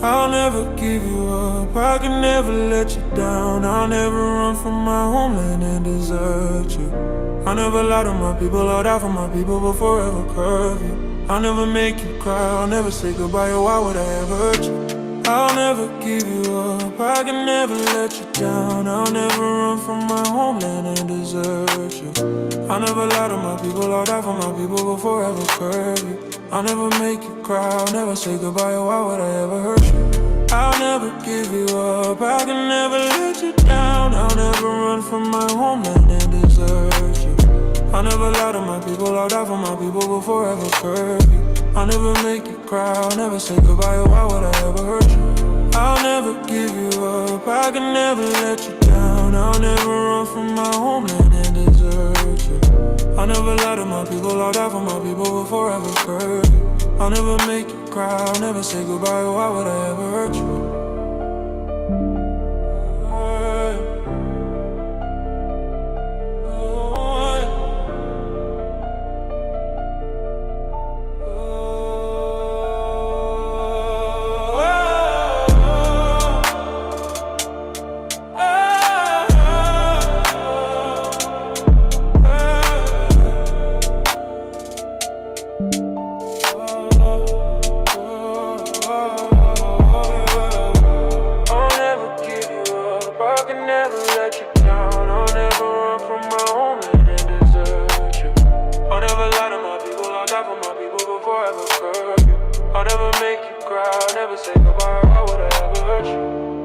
I'll never give you up, I can never let you down. I'll never run from my homeland and desert you. I'll never lie to my people, I'll die for my people, but forever curve you. I'll never make you cry, I'll never say goodbye, or why would I ever hurt you? I'll never give you up, I can never let you down. I'll never run from my homeland and desert you. I'll never lie to my people, I'll die for my people, but forever curve you. I'll never make you cry, I'll never say goodbye, or why would I ever hurt you? I'll never give you up, I can never let you down. I'll never run from my homeland and desert you. I'll never lie to my people, I'll die for my people, but forever curve you. I'll never make you cry, I'll never say goodbye, or why would I ever hurt you? I'll never give you up, I can never let you down. I'll never run from my homeland and desert you. I'll never lie to my people, I'll die for my people, but forever curve you. I'll never make you cry, I'll never say goodbye, or why would I ever hurt you?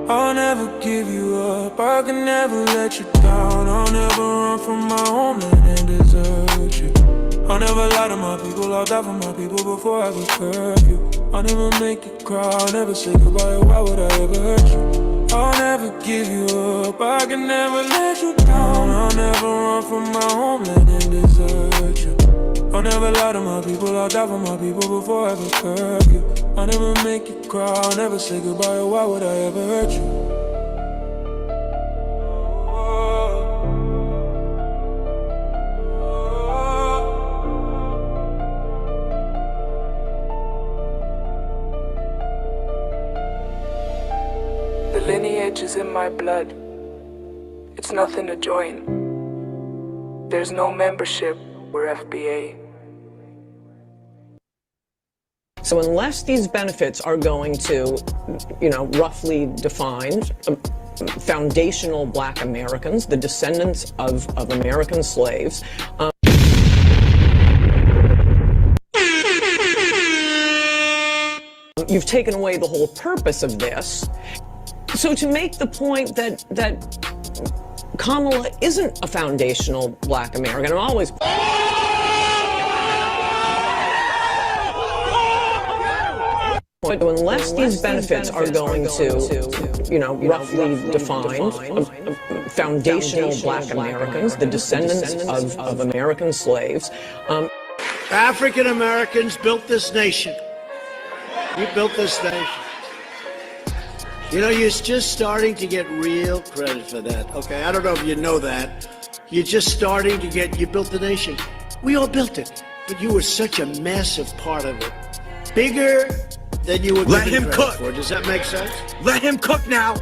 I'll never give you up, I can never let you down. I'll never run from my homeland and desert you. I'll never lie to my people, I'll die for my people before I will curve you. I'll never make you cry, I'll never say goodbye, why would I ever hurt you? I'll never give you up, I can never let you down. I'll never run from my homeland and desert you. I'll never lie to my people, I'll die for my people before I will curve you. I'll never make you cry, I'll never say goodbye, why would I ever hurt you? The lineage is in my blood. It's nothing to join. There's no membership, we're FBA. So unless these benefits are going to, roughly defined, foundational Black Americans, the descendants of American slaves, you've taken away the whole purpose of this. So to make the point that Kamala isn't a foundational Black American, I'm always... But unless these benefits are going to, roughly defined, foundational Black Americans, the descendants of American slaves. African Americans built this nation. You built this nation. You're just starting to get real credit for that, okay? I don't know if you know that. You're just starting to you built the nation. We all built it, but you were such a massive part of it. Bigger than you were given credit for. Does that make sense? Let him cook now.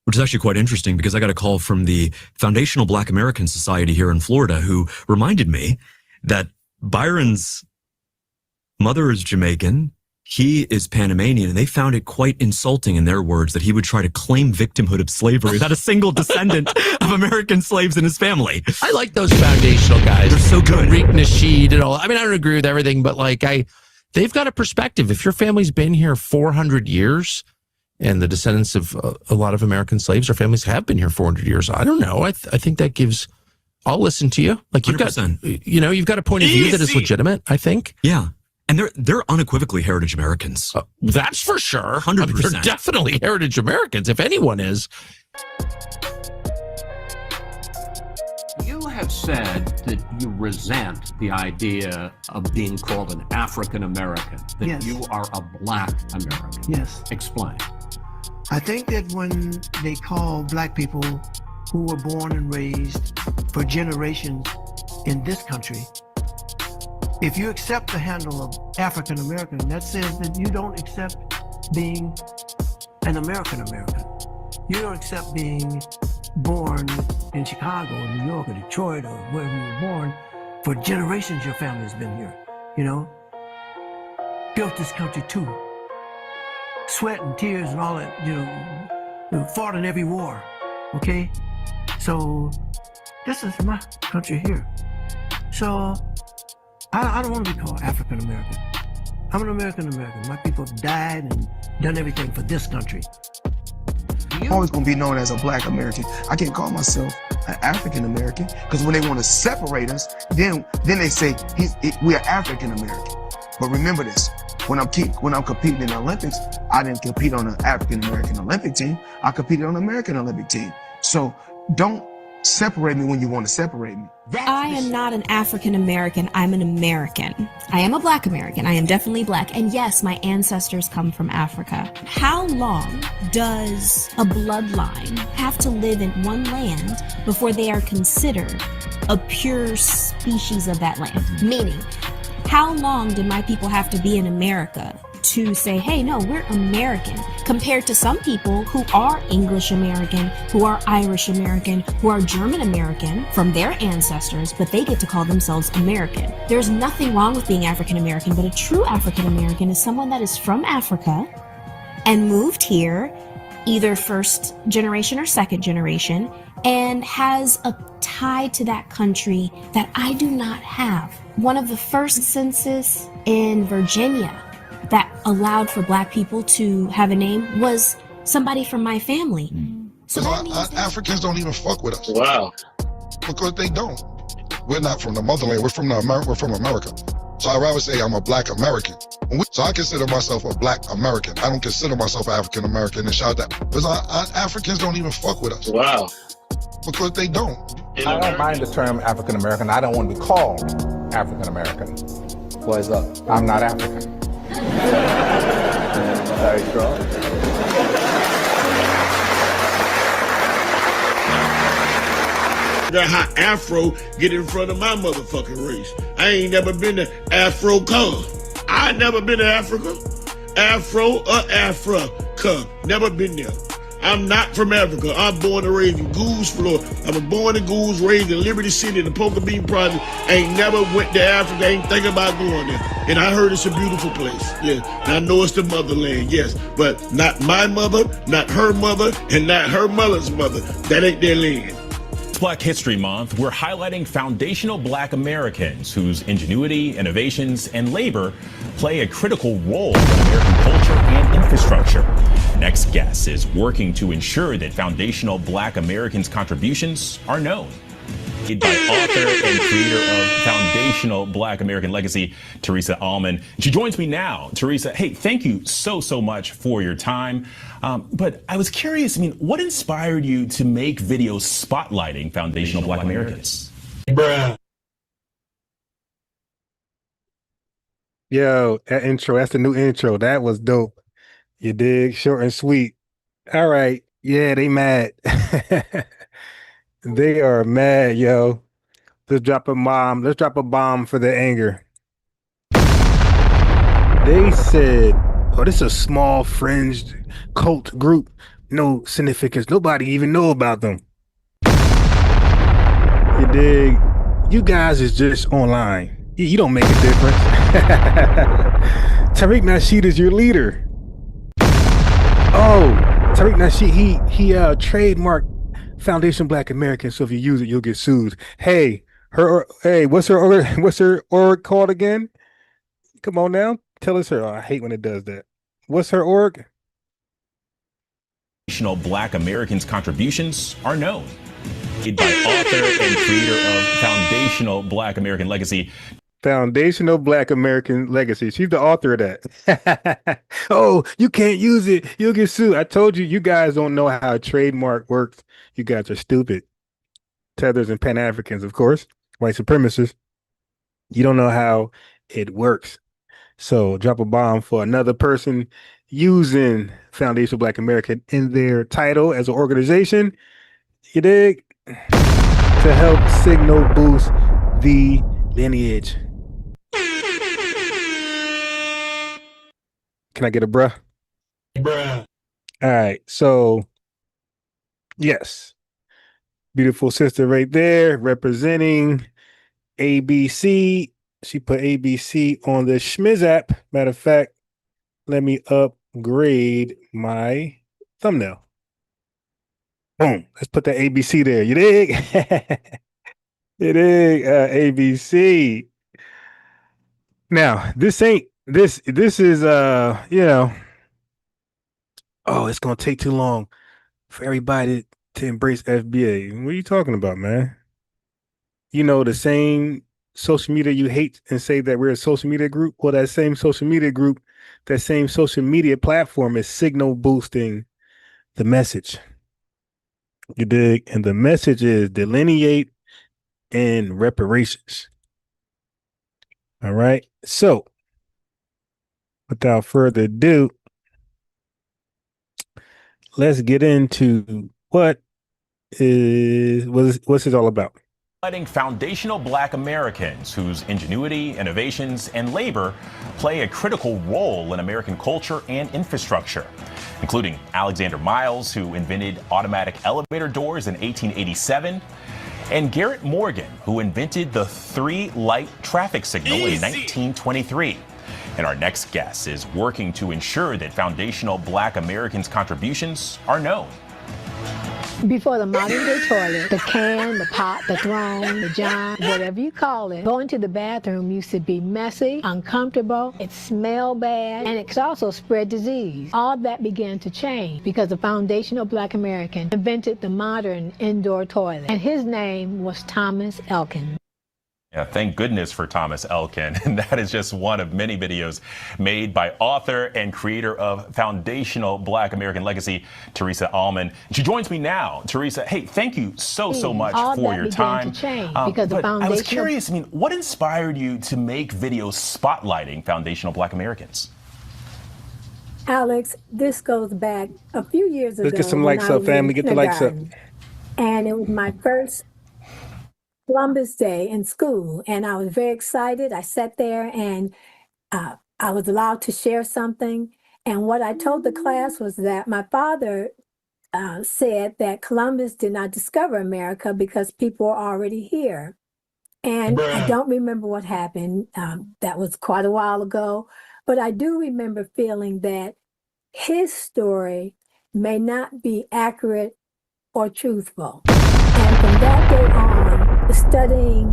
Which is actually quite interesting because I got a call from the Foundational Black American Society here in Florida who reminded me that Byron's mother is Jamaican, he is Panamanian, and they found it quite insulting in their words that he would try to claim victimhood of slavery without a single descendant of American slaves in his family. I like those foundational guys. They're so good. Tariq Nasheed and all. I mean, I don't agree with everything, but they've got a perspective. If your family's been here 400 years and the descendants of a lot of American slaves or families have been here 400 years, I don't know. I think that gives... I'll listen to you. Like you've 100%. You've got a point of view that is legitimate, I think. Yeah. And they're unequivocally heritage Americans. That's for sure. 100%. I mean, they're definitely heritage Americans, if anyone is. You have said that you resent the idea of being called an African American, that Yes. you are a Black American. Yes. Explain. I think that when they call Black people who were born and raised for generations in this country, if you accept the handle of African American, that says that you don't accept being an American American. You don't accept being born in Chicago or New York or Detroit or wherever you were born. For generations, your family's been here, you know? Built this country too. Sweat and tears and all that, you know, fought in every war, okay? So this is my country here. So I don't want to be called African American. I'm an American American. My people have died and done everything for this country. I'm always gonna be known as a Black American. I can't call myself an African American because when they want to separate us, then they say we are African American. But remember this: when I'm competing in the Olympics, I didn't compete on the African American Olympic team. I competed on the American Olympic team. So don't separate me when you want to separate me. I am not an African American. I'm an American. I am a Black American. I am definitely Black. And yes, my ancestors come from Africa. How long does a bloodline have to live in one land before they are considered a pure species of that land? Meaning, how long did my people have to be in America to say, hey, no, we're American, compared to some people who are English American, who are Irish American, who are German American from their ancestors, but they get to call themselves American. There's nothing wrong with being African American, but a true African American is someone that is from Africa and moved here, either first generation or second generation, and has a tie to that country that I do not have. One of the first census in Virginia that allowed for Black people to have a name was somebody from my family. So Africans don't even fuck with us. Wow. Because they don't. We're not from the motherland. We're from America. So I'd rather say I'm a Black American. So I consider myself a Black American. I don't consider myself African American and shout that. Because Africans don't even fuck with us. Wow. Because they don't. I don't mind the term African American. I don't want to be called African American. Why's that? I'm not African. Very strong. That's how Afro get in front of my motherfucking race. I ain't never been to Afro-Color. I never been to Africa. Afro or Africa. Never been there. I'm not from Africa. I'm born and raised in Goose, Florida. I was born in Goose, raised in Liberty City, in the Poker Bean Project. Ain't never went to Africa, ain't thinking about going there. And I heard it's a beautiful place. Yeah, and I know it's the motherland, yes. But not my mother, not her mother, and not her mother's mother. That ain't their land. Black History Month, we're highlighting foundational Black Americans whose ingenuity, innovations, and labor play a critical role in American culture and infrastructure. Next guest is working to ensure that foundational Black Americans' contributions are known. By author and creator of Foundational Black American Legacy, Teresa Allman. She joins me now. Teresa, hey, thank you so much for your time. But I was curious, what inspired you to make videos spotlighting foundational Black Americans? Bruh. Yo, that intro, that's the new intro. That was dope. You dig? Short and sweet. All right. Yeah, they mad. They are mad, yo. Let's drop a bomb. Let's drop a bomb for the anger. They said, oh, this is a small fringed cult group. No significance. Nobody even know about them. You dig? You guys is just online. You don't make a difference. Tariq Nasheed is your leader. Oh, Tariq Nasheed, he trademarked Foundation Black American, so if you use it, you'll get sued. Hey, what's her org called again? Come on now, tell us her. Oh, I hate when it does that. What's her org? Foundational Black Americans' contributions are known. By author and creator of Foundational Black American Legacy. Foundational Black American Legacy. She's the author of that. Oh, you can't use it. You'll get sued. I told you, you guys don't know how a trademark works. You guys are stupid. Tethers and Pan-Africans, of course, white supremacists. You don't know how it works. So drop a bomb for another person using Foundational Black American in their title as an organization. You dig? To help signal boost the lineage. Can I get a bruh? Bruh. All right. So, yes, beautiful sister right there representing ABC. She put ABC on the Schmiz app. Matter of fact, let me upgrade my thumbnail. Boom. Let's put the ABC there. You dig? You dig? ABC. Now, this ain't this. This is oh, it's gonna take too long for everybody to embrace FBA. What are you talking about, man? You know, the same social media you hate and say that we're a social media group. Well, that same social media group, that same social media platform is signal boosting the message. You dig? And the message is delineate and reparations. All right. So without further ado, let's get into what's it all about. Highlighting foundational Black Americans whose ingenuity, innovations, and labor play a critical role in American culture and infrastructure, including Alexander Miles, who invented automatic elevator doors in 1887, and Garrett Morgan, who invented the three-light traffic signal in 1923. And our next guest is working to ensure that foundational Black Americans' contributions are known. Before the modern day toilet, the can, the pot, the throne, the john, whatever you call it, going to the bathroom used to be messy, uncomfortable, it smelled bad, and it could also spread disease. All that began to change because the foundational Black American invented the modern indoor toilet, and his name was Thomas Elkin. Yeah, thank goodness for Thomas Elkin. And that is just one of many videos made by author and creator of Foundational Black American Legacy, Teresa Allman. She joins me now. Teresa, hey, thank you so much for your time. But I was curious, what inspired you to make videos spotlighting foundational Black Americans? Alex, this goes back a few years ago. Let's get some likes up, family. Get the likes up. And it was my first Columbus Day in school, and I was very excited. I sat there and I was allowed to share something. And what I told the class was that my father said that Columbus did not discover America because people were already here. And I don't remember what happened. That was quite a while ago. But I do remember feeling that his story may not be accurate or truthful. And from that day on, studying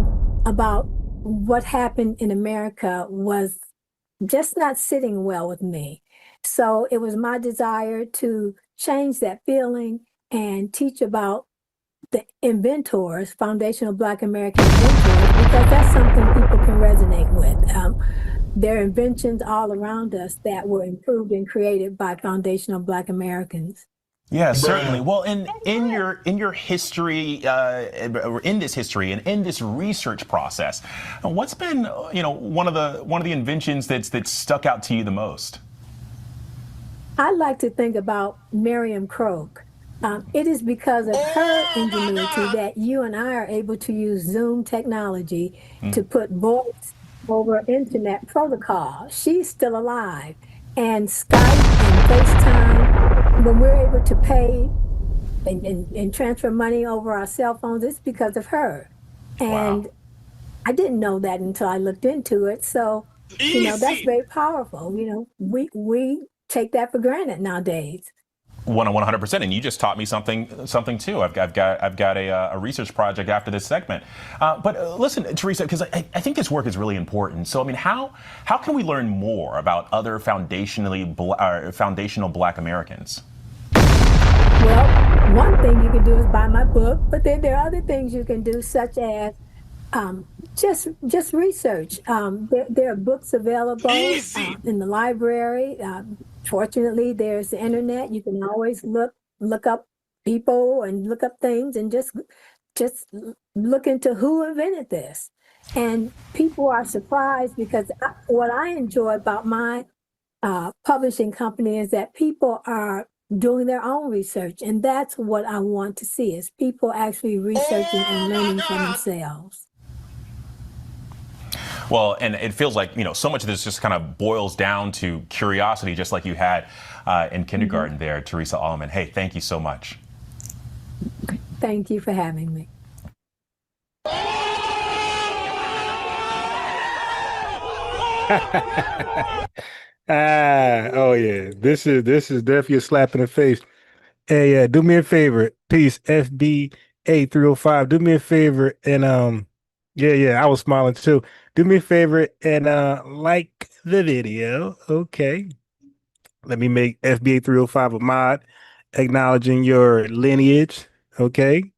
about what happened in America was just not sitting well with me. So it was my desire to change that feeling and teach about the inventors, foundational Black American inventors, because that's something people can resonate with. There are inventions all around us that were improved and created by foundational Black Americans. Yeah, certainly. Well, in your history, in this history and in this research process, what's been one of the inventions that's stuck out to you the most? I like to think about Miriam Croak. It is because of her ingenuity that you and I are able to use Zoom technology to put voice over internet protocol. She's still alive, and Skype and FaceTime. When we're able to pay and transfer money over our cell phones, it's because of her. And I didn't know that until I looked into it. So, that's very powerful. We take that for granted nowadays. 100%, and you just taught me something too. I've got a research project after this segment. But listen, Teresa, because I think this work is really important. So, how can we learn more about other foundational Black Americans? Well, one thing you can do is buy my book, but then there are other things you can do, such as just research. There are books available in the library. Fortunately, there's the internet. You can always look up people and look up things and just look into who invented this. And people are surprised because what I enjoy about my publishing company is that people are doing their own research. And that's what I want to see, is people actually researching and learning for themselves. Well, and it feels like, so much of this just kind of boils down to curiosity, just like you had in kindergarten there, Teresa Allman. Hey, thank you so much. Thank you for having me. Oh yeah, this is definitely a slap in the face. Hey, do me a favor, peace, FBA 305. Do me a favor and yeah, I was smiling too. Do me a favor and like the video, okay? Let me make FBA 305 a mod, acknowledging your lineage, okay?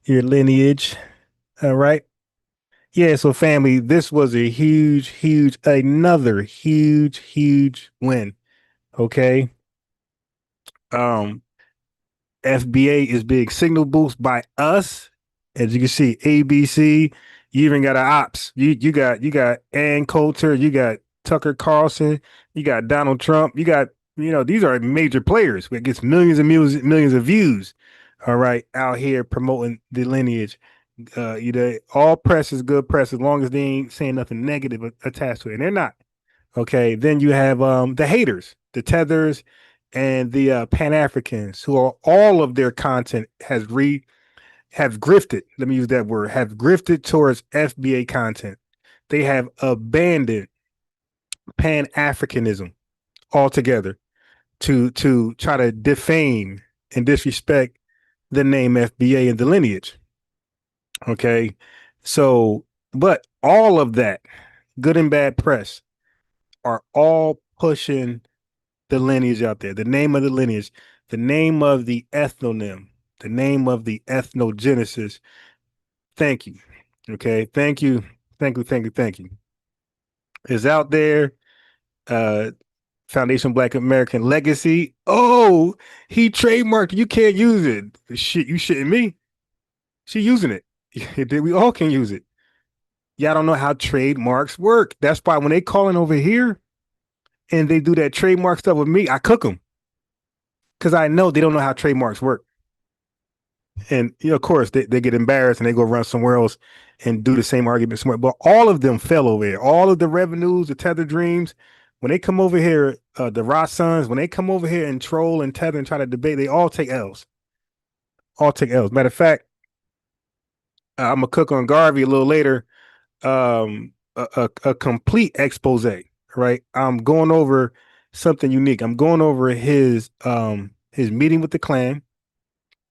Your lineage, all right? Yeah, so family, this was a another huge win. Okay. FBA is big signal boost by us. As you can see, ABC, you even got ops. You got Ann Coulter, you got Tucker Carlson, you got Donald Trump, you got, these are major players. It gets millions of views. All right, out here promoting the lineage. All press is good press as long as they ain't saying nothing negative attached to it. And they're not. Okay. Then you have the haters, the Tethers, and the Pan-Africans, who are all of their content have grifted. Let me use that word. Have grifted towards FBA content. They have abandoned Pan-Africanism altogether to try to defame and disrespect the name FBA and the lineage. Okay. So, but all of that good and bad press are all pushing the lineage out there, the name of the lineage, the name of the ethnonym, the name of the ethnogenesis. Thank you. Okay. Thank you. Thank you. Is out there. Foundation Black American Legacy. Oh, he trademarked. You can't use it. Shit, you shitting me. She using it. We all can use it. Y'all don't know how trademarks work. That's why when they calling over here and they do that trademark stuff with me, I cook them. Because I know they don't know how trademarks work. And, of course, they get embarrassed and they go run somewhere else and do the same argument somewhere. But all of them fell over here. All of the revenues, the Tether Dreams, when they come over here, the Ross Sons, when they come over here and troll and tether and try to debate, they all take L's. All take L's. Matter of fact, I'm gonna cook on Garvey a little later. A complete expose, right? I'm going over something unique. I'm going over his meeting with the Klan,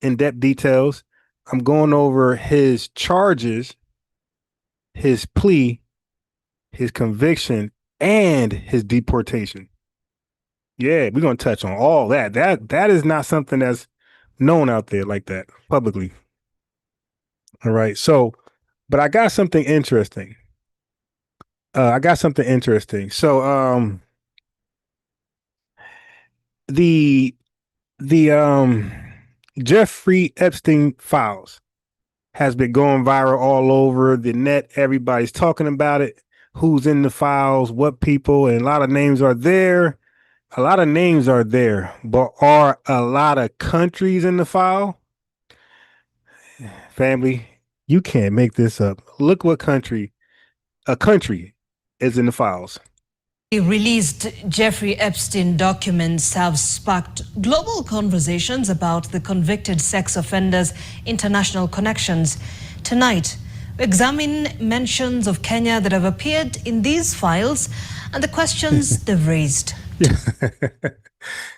in-depth details. I'm going over his charges, his plea, his conviction, and his deportation. Yeah, we're gonna touch on all that. That is not something that's known out there like that publicly. All right. So, but I got something interesting. So, the Jeffrey Epstein files has been going viral all over the net. Everybody's talking about it. Who's in the files, what people, and a lot of names are there. But are a lot of countries in the file? Family, you can't make this up. Look what a country is in the files. The released Jeffrey Epstein documents have sparked global conversations about the convicted sex offender's international connections. Tonight, we examine mentions of Kenya that have appeared in these files and the questions they've raised.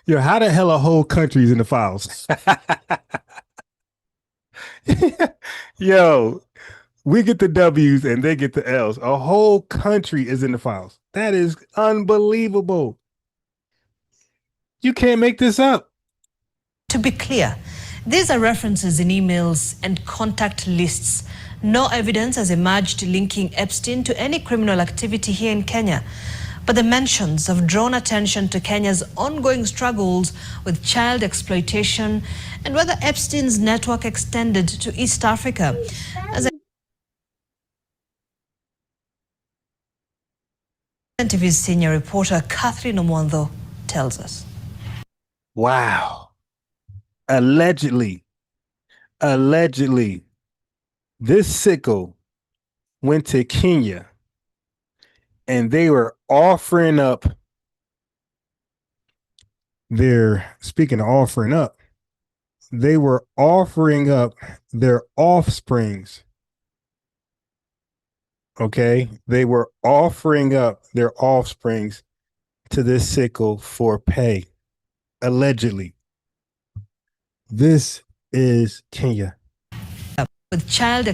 Yo, how the hell a whole country is in the files? Yo, we get the W's and they get the L's. A whole country is in the files. That is unbelievable. You can't make this up. To be clear, these are references in emails and contact lists. No evidence has emerged linking Epstein to any criminal activity here in Kenya. But the mentions have drawn attention to Kenya's ongoing struggles with child exploitation and whether Epstein's network extended to East Africa. As NTV's senior reporter Catherine Omwondo tells us. Wow. Allegedly, this sicko went to Kenya and they were offering up speaking of offering up, they were offering up their offsprings. Okay, they were offering up their offsprings to this sickle for pay, allegedly. This is Kenya. With child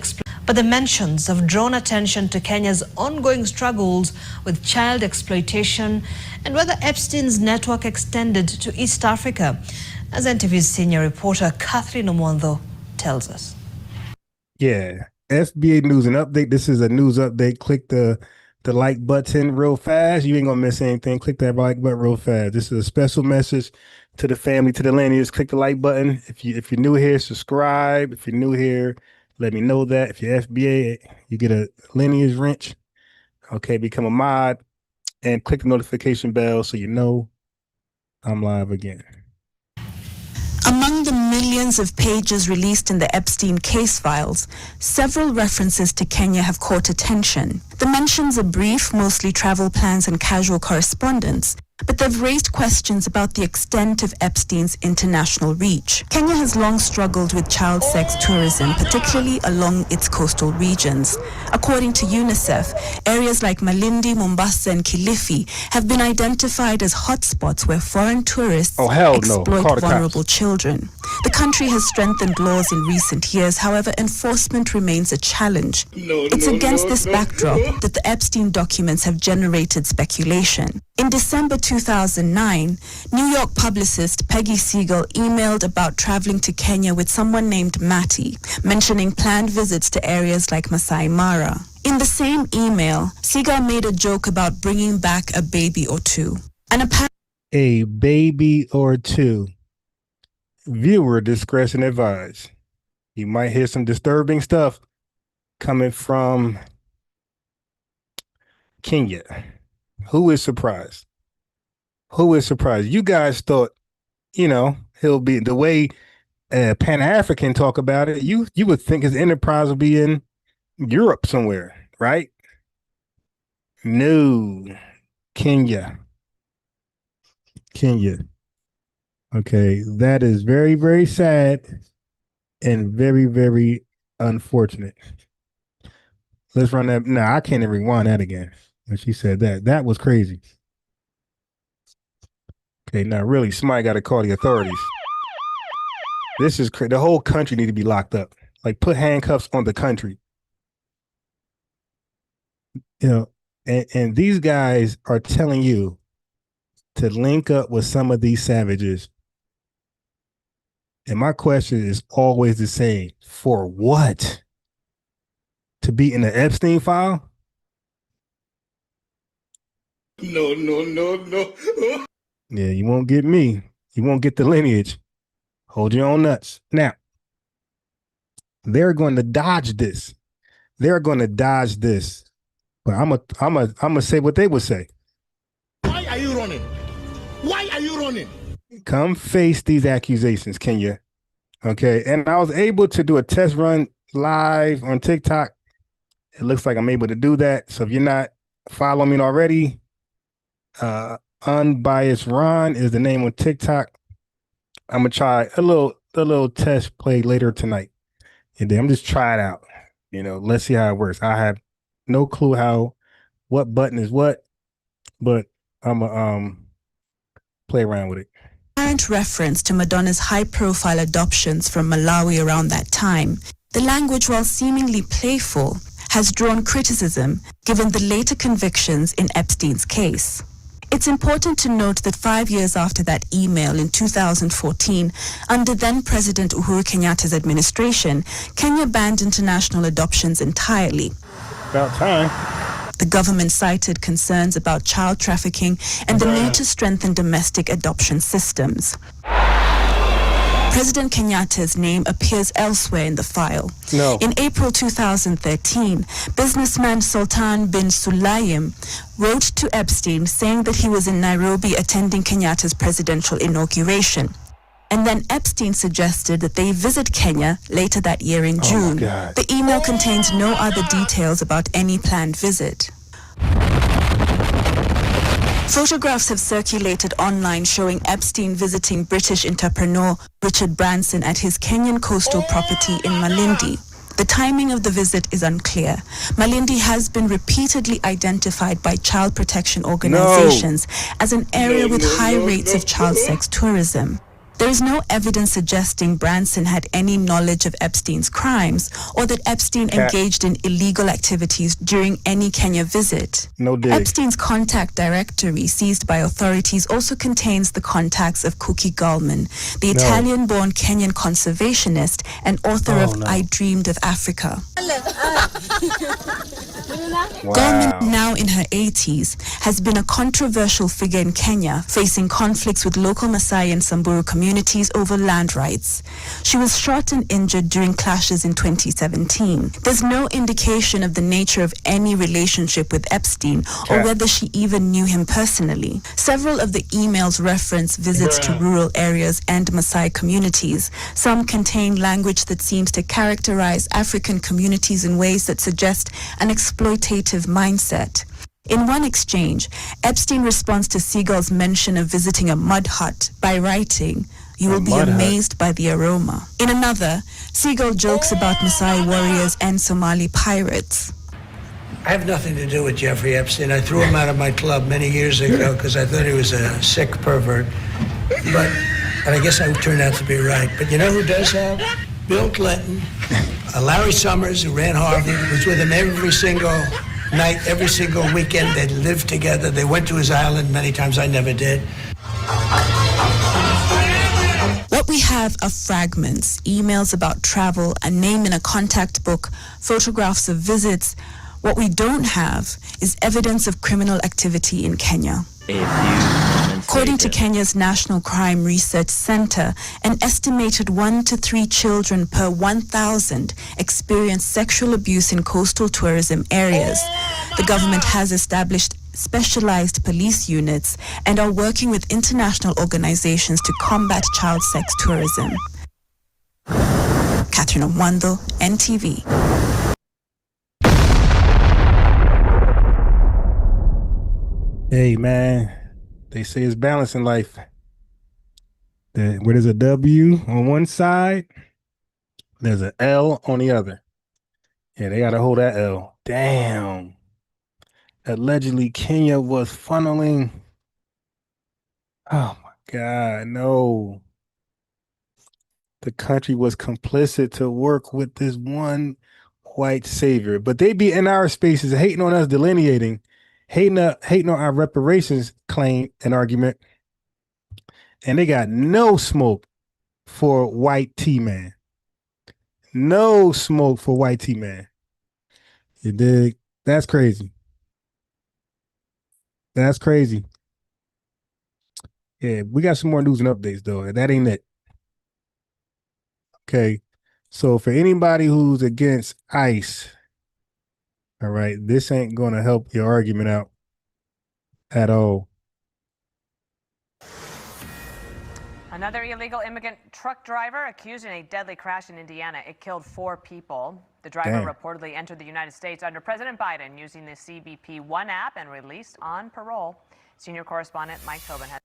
but the mentions have drawn attention to Kenya's ongoing struggles with child exploitation and whether Epstein's network extended to East Africa, as NTV's senior reporter Catherine Omondo tells us. Yeah, FBA News and Update. This is a news update. Click the like button real fast. You ain't gonna miss anything. Click that like button real fast. This is a special message to the family, to the lineage. Click the like button. If you're new here, subscribe. If you're new here, let me know that. If you're FBA, you get a lineage wrench. Okay, become a mod and click the notification bell so you know I'm live again. Among the millions of pages released in the Epstein case files, several references to Kenya have caught attention. The mentions are brief, mostly travel plans and casual correspondence, but they've raised questions about the extent of Epstein's international reach. Kenya has long struggled with child sex tourism, particularly along its coastal regions. According to UNICEF, areas like Malindi, Mombasa, and Kilifi have been identified as hotspots where foreign tourists exploit vulnerable children. The country has strengthened laws in recent years, however, enforcement remains a challenge. It's against this backdrop that the Epstein documents have generated speculation. In December 2009, New York publicist Peggy Siegel emailed about traveling to Kenya with someone named Matty, mentioning planned visits to areas like Masai Mara. In the same email, Siegel made a joke about bringing back a baby or two. A baby or two. Viewer discretion advised. You might hear some disturbing stuff coming from Kenya. Who is surprised? Who is surprised? You guys thought, he'll be the way Pan-African talk about it. You would think his enterprise will be in Europe somewhere, right? No, Kenya. Okay, that is very, very sad and very, very unfortunate. Let's run that. No, I can't even rewind that again. When she said that, that was crazy. Okay, now really, somebody got to call the authorities. This is crazy. The whole country need to be locked up. Like, put handcuffs on the country. And these guys are telling you to link up with some of these savages. And my question is always the same. For what? To be in the Epstein file? No. Yeah, you won't get me. You won't get the lineage. Hold your own nuts. Now, they're going to dodge this. But I'm gonna say what they would say. Why are you running? Come face these accusations, Kenya. Okay, and I was able to do a test run live on TikTok. It looks like I'm able to do that. So if you're not following me already, Unbiased Ron is the name on TikTok. I'm gonna try a little test play later tonight, and then I'm just try it out. Let's see how it works. I have no clue what button is what, but I'm gonna play around with it. Apparent reference to Madonna's high-profile adoptions from Malawi around that time, the language, while seemingly playful, has drawn criticism given the later convictions in Epstein's case. It's important to note that 5 years after that email in 2014, under then-President Uhuru Kenyatta's administration, Kenya banned international adoptions entirely. About time. The government cited concerns about child trafficking and the need to strengthen domestic adoption systems. President Kenyatta's name appears elsewhere in the file. No. In April 2013, businessman Sultan bin Sulayem wrote to Epstein saying that he was in Nairobi attending Kenyatta's presidential inauguration. And then Epstein suggested that they visit Kenya later that year in June. The email contains no other details about any planned visit. Photographs have circulated online showing Epstein visiting British entrepreneur Richard Branson at his Kenyan coastal property in Malindi. The timing of the visit is unclear. Malindi has been repeatedly identified by child protection organizations as an area with high rates of child sex tourism. There is no evidence suggesting Branson had any knowledge of Epstein's crimes or that Epstein engaged in illegal activities during any Kenya visit. No dig. Epstein's contact directory seized by authorities also contains the contacts of Cookie Gallman, the Italian-born Kenyan conservationist and author of I Dreamed of Africa. Gallman, now in her 80s, has been a controversial figure in Kenya, facing conflicts with local Maasai and Samburu communities over land rights. She was shot and injured during clashes in 2017. There's no indication of the nature of any relationship with Epstein or whether she even knew him personally. Several of the emails reference visits to rural areas and Maasai communities. Some contain language that seems to characterize African communities in ways that suggest an exploitative mindset. In one exchange, Epstein responds to Seagal's mention of visiting a mud hut by writing, "You will be amazed by the aroma." In another, Seagal jokes about Maasai warriors and Somali pirates. I have nothing to do with Jeffrey Epstein. I threw him out of my club many years ago because I thought he was a sick pervert. But I guess I turned out to be right. But you know who does have? Bill Clinton, Larry Summers, who ran Harvard, was with him every single night, every single weekend. They lived together. They went to his island many times. I never did. What we have are fragments, emails about travel, a name in a contact book, photographs of visits. What we don't have is evidence of criminal activity in Kenya. According to Kenya's National Crime Research Center, an estimated 1 to 3 children per 1,000 experience sexual abuse in coastal tourism areas. The government has established specialized police units and are working with international organizations to combat child sex tourism. Catherine Omwando, NTV. Hey, man, they say it's balance in life. Where there's a W on one side, there's an L on the other. Yeah, they got to hold that L. Damn. Allegedly, Kenya was funneling. Oh, my God, no. The country was complicit to work with this one white savior. But they be in our spaces hating on us, delineating, hating on our reparations claim and argument, and they got no smoke for white T-Man. No smoke for white T-Man. You dig? That's crazy. That's crazy. Yeah, we got some more news and updates, though. That ain't it. Okay, so for anybody who's against ICE, all right, this ain't going to help your argument out at all. Another illegal immigrant truck driver accused in a deadly crash in Indiana. It killed 4 people. The driver reportedly entered the United States under President Biden using the CBP One app and released on parole. Senior correspondent Mike Tobin has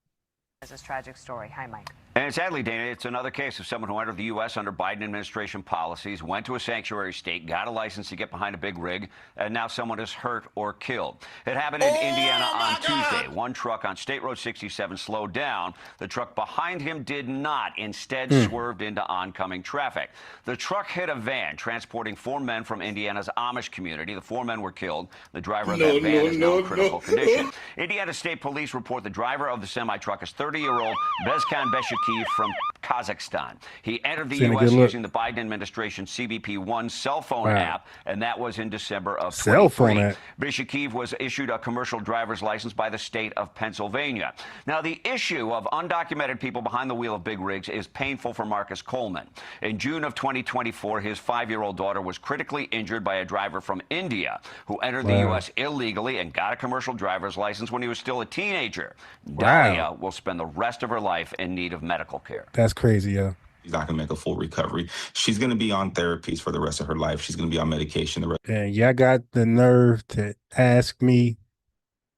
this tragic story. Hi, Mike. And sadly, Dana, it's another case of someone who entered the U.S. under Biden administration policies, went to a sanctuary state, got a license to get behind a big rig, and now someone is hurt or killed. It happened in Indiana on Tuesday. One truck on State Road 67 slowed down. The truck behind him did not. Instead, swerved into oncoming traffic. The truck hit a van transporting 4 men from Indiana's Amish community. The 4 men were killed. The driver of that van is now in critical condition. Indiana State Police report the driver of the semi-truck is 30-year-old Bezkan Beshik from Kazakhstan. He entered the U.S. using the Biden administration CBP One cell phone app, and that was in December of 2023. Bishakiev was issued a commercial driver's license by the state of Pennsylvania. Now, the issue of undocumented people behind the wheel of big rigs is painful for Marcus Coleman. In June of 2024, his 5-year-old daughter was critically injured by a driver from India who entered the U.S. illegally and got a commercial driver's license when he was still a teenager. Dahlia will spend the rest of her life in need of medical care. That's crazy, yeah. She's not going to make a full recovery. She's going to be on therapies for the rest of her life. She's going to be on medication. And y'all got the nerve to ask me,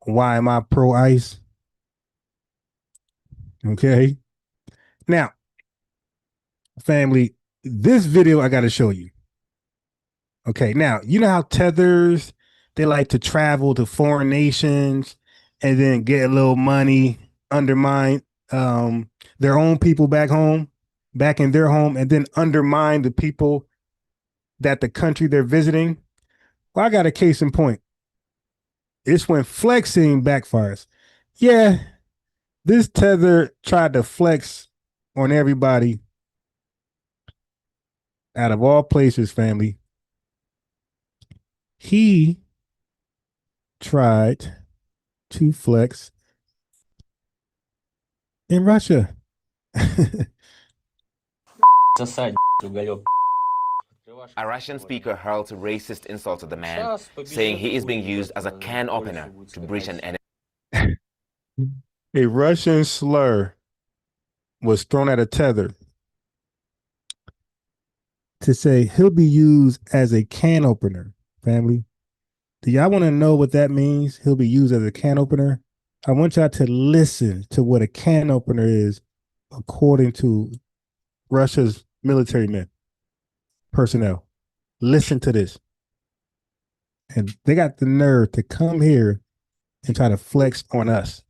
why am I pro-ICE? Okay. Now, family, this video I got to show you. Okay. Now, you know how Tethers, they like to travel to foreign nations and then get a little money, undermine their own people back home, back in their home, and then undermine the people that the country they're visiting. Well, I got a case in point. It's when flexing backfires. Yeah, this Tether tried to flex on everybody out of all places, family. He tried to flex in Russia. A Russian speaker hurled racist insults at the man, saying he is being used as a can opener to breach an enemy. A Russian slur was thrown at a Tether to say he'll be used as a can opener, family. Do y'all want to know what that means? He'll be used as a can opener. I want y'all to listen to what a can opener is according to Russia's military men, personnel. Listen to this. And they got the nerve to come here and try to flex on us.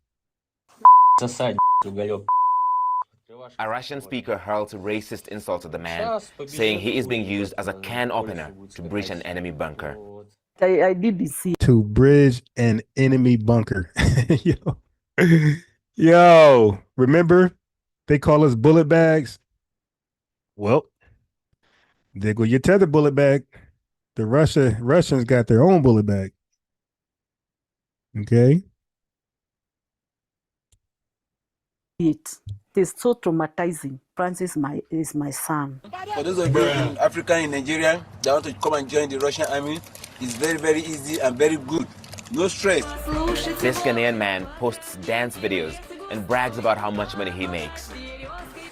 A Russian speaker hurled racist insults at the man, saying he is being used as a can opener to breach an enemy bunker. I did this. To bridge an enemy bunker. Yo, remember they call us bullet bags? Well, there go your Tether bullet bag. The Russians got their own bullet bag. Okay. It is so traumatizing. Francis is my son. For those of you in Africa and Nigeria that want to come and join the Russian army, it's very, very easy and very good. No stress. This Ghanaian man posts dance videos and brags about how much money he makes.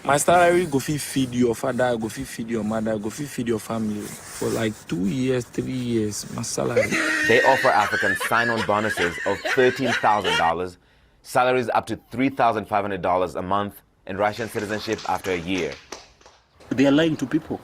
My salary go feed your father, go feed your mother, go feed your family for like 2 years, 3 years. My salary. They offer Africans sign-on bonuses of $13,000, salaries up to $3,500 a month, and Russian citizenship after a year. They are lying to people.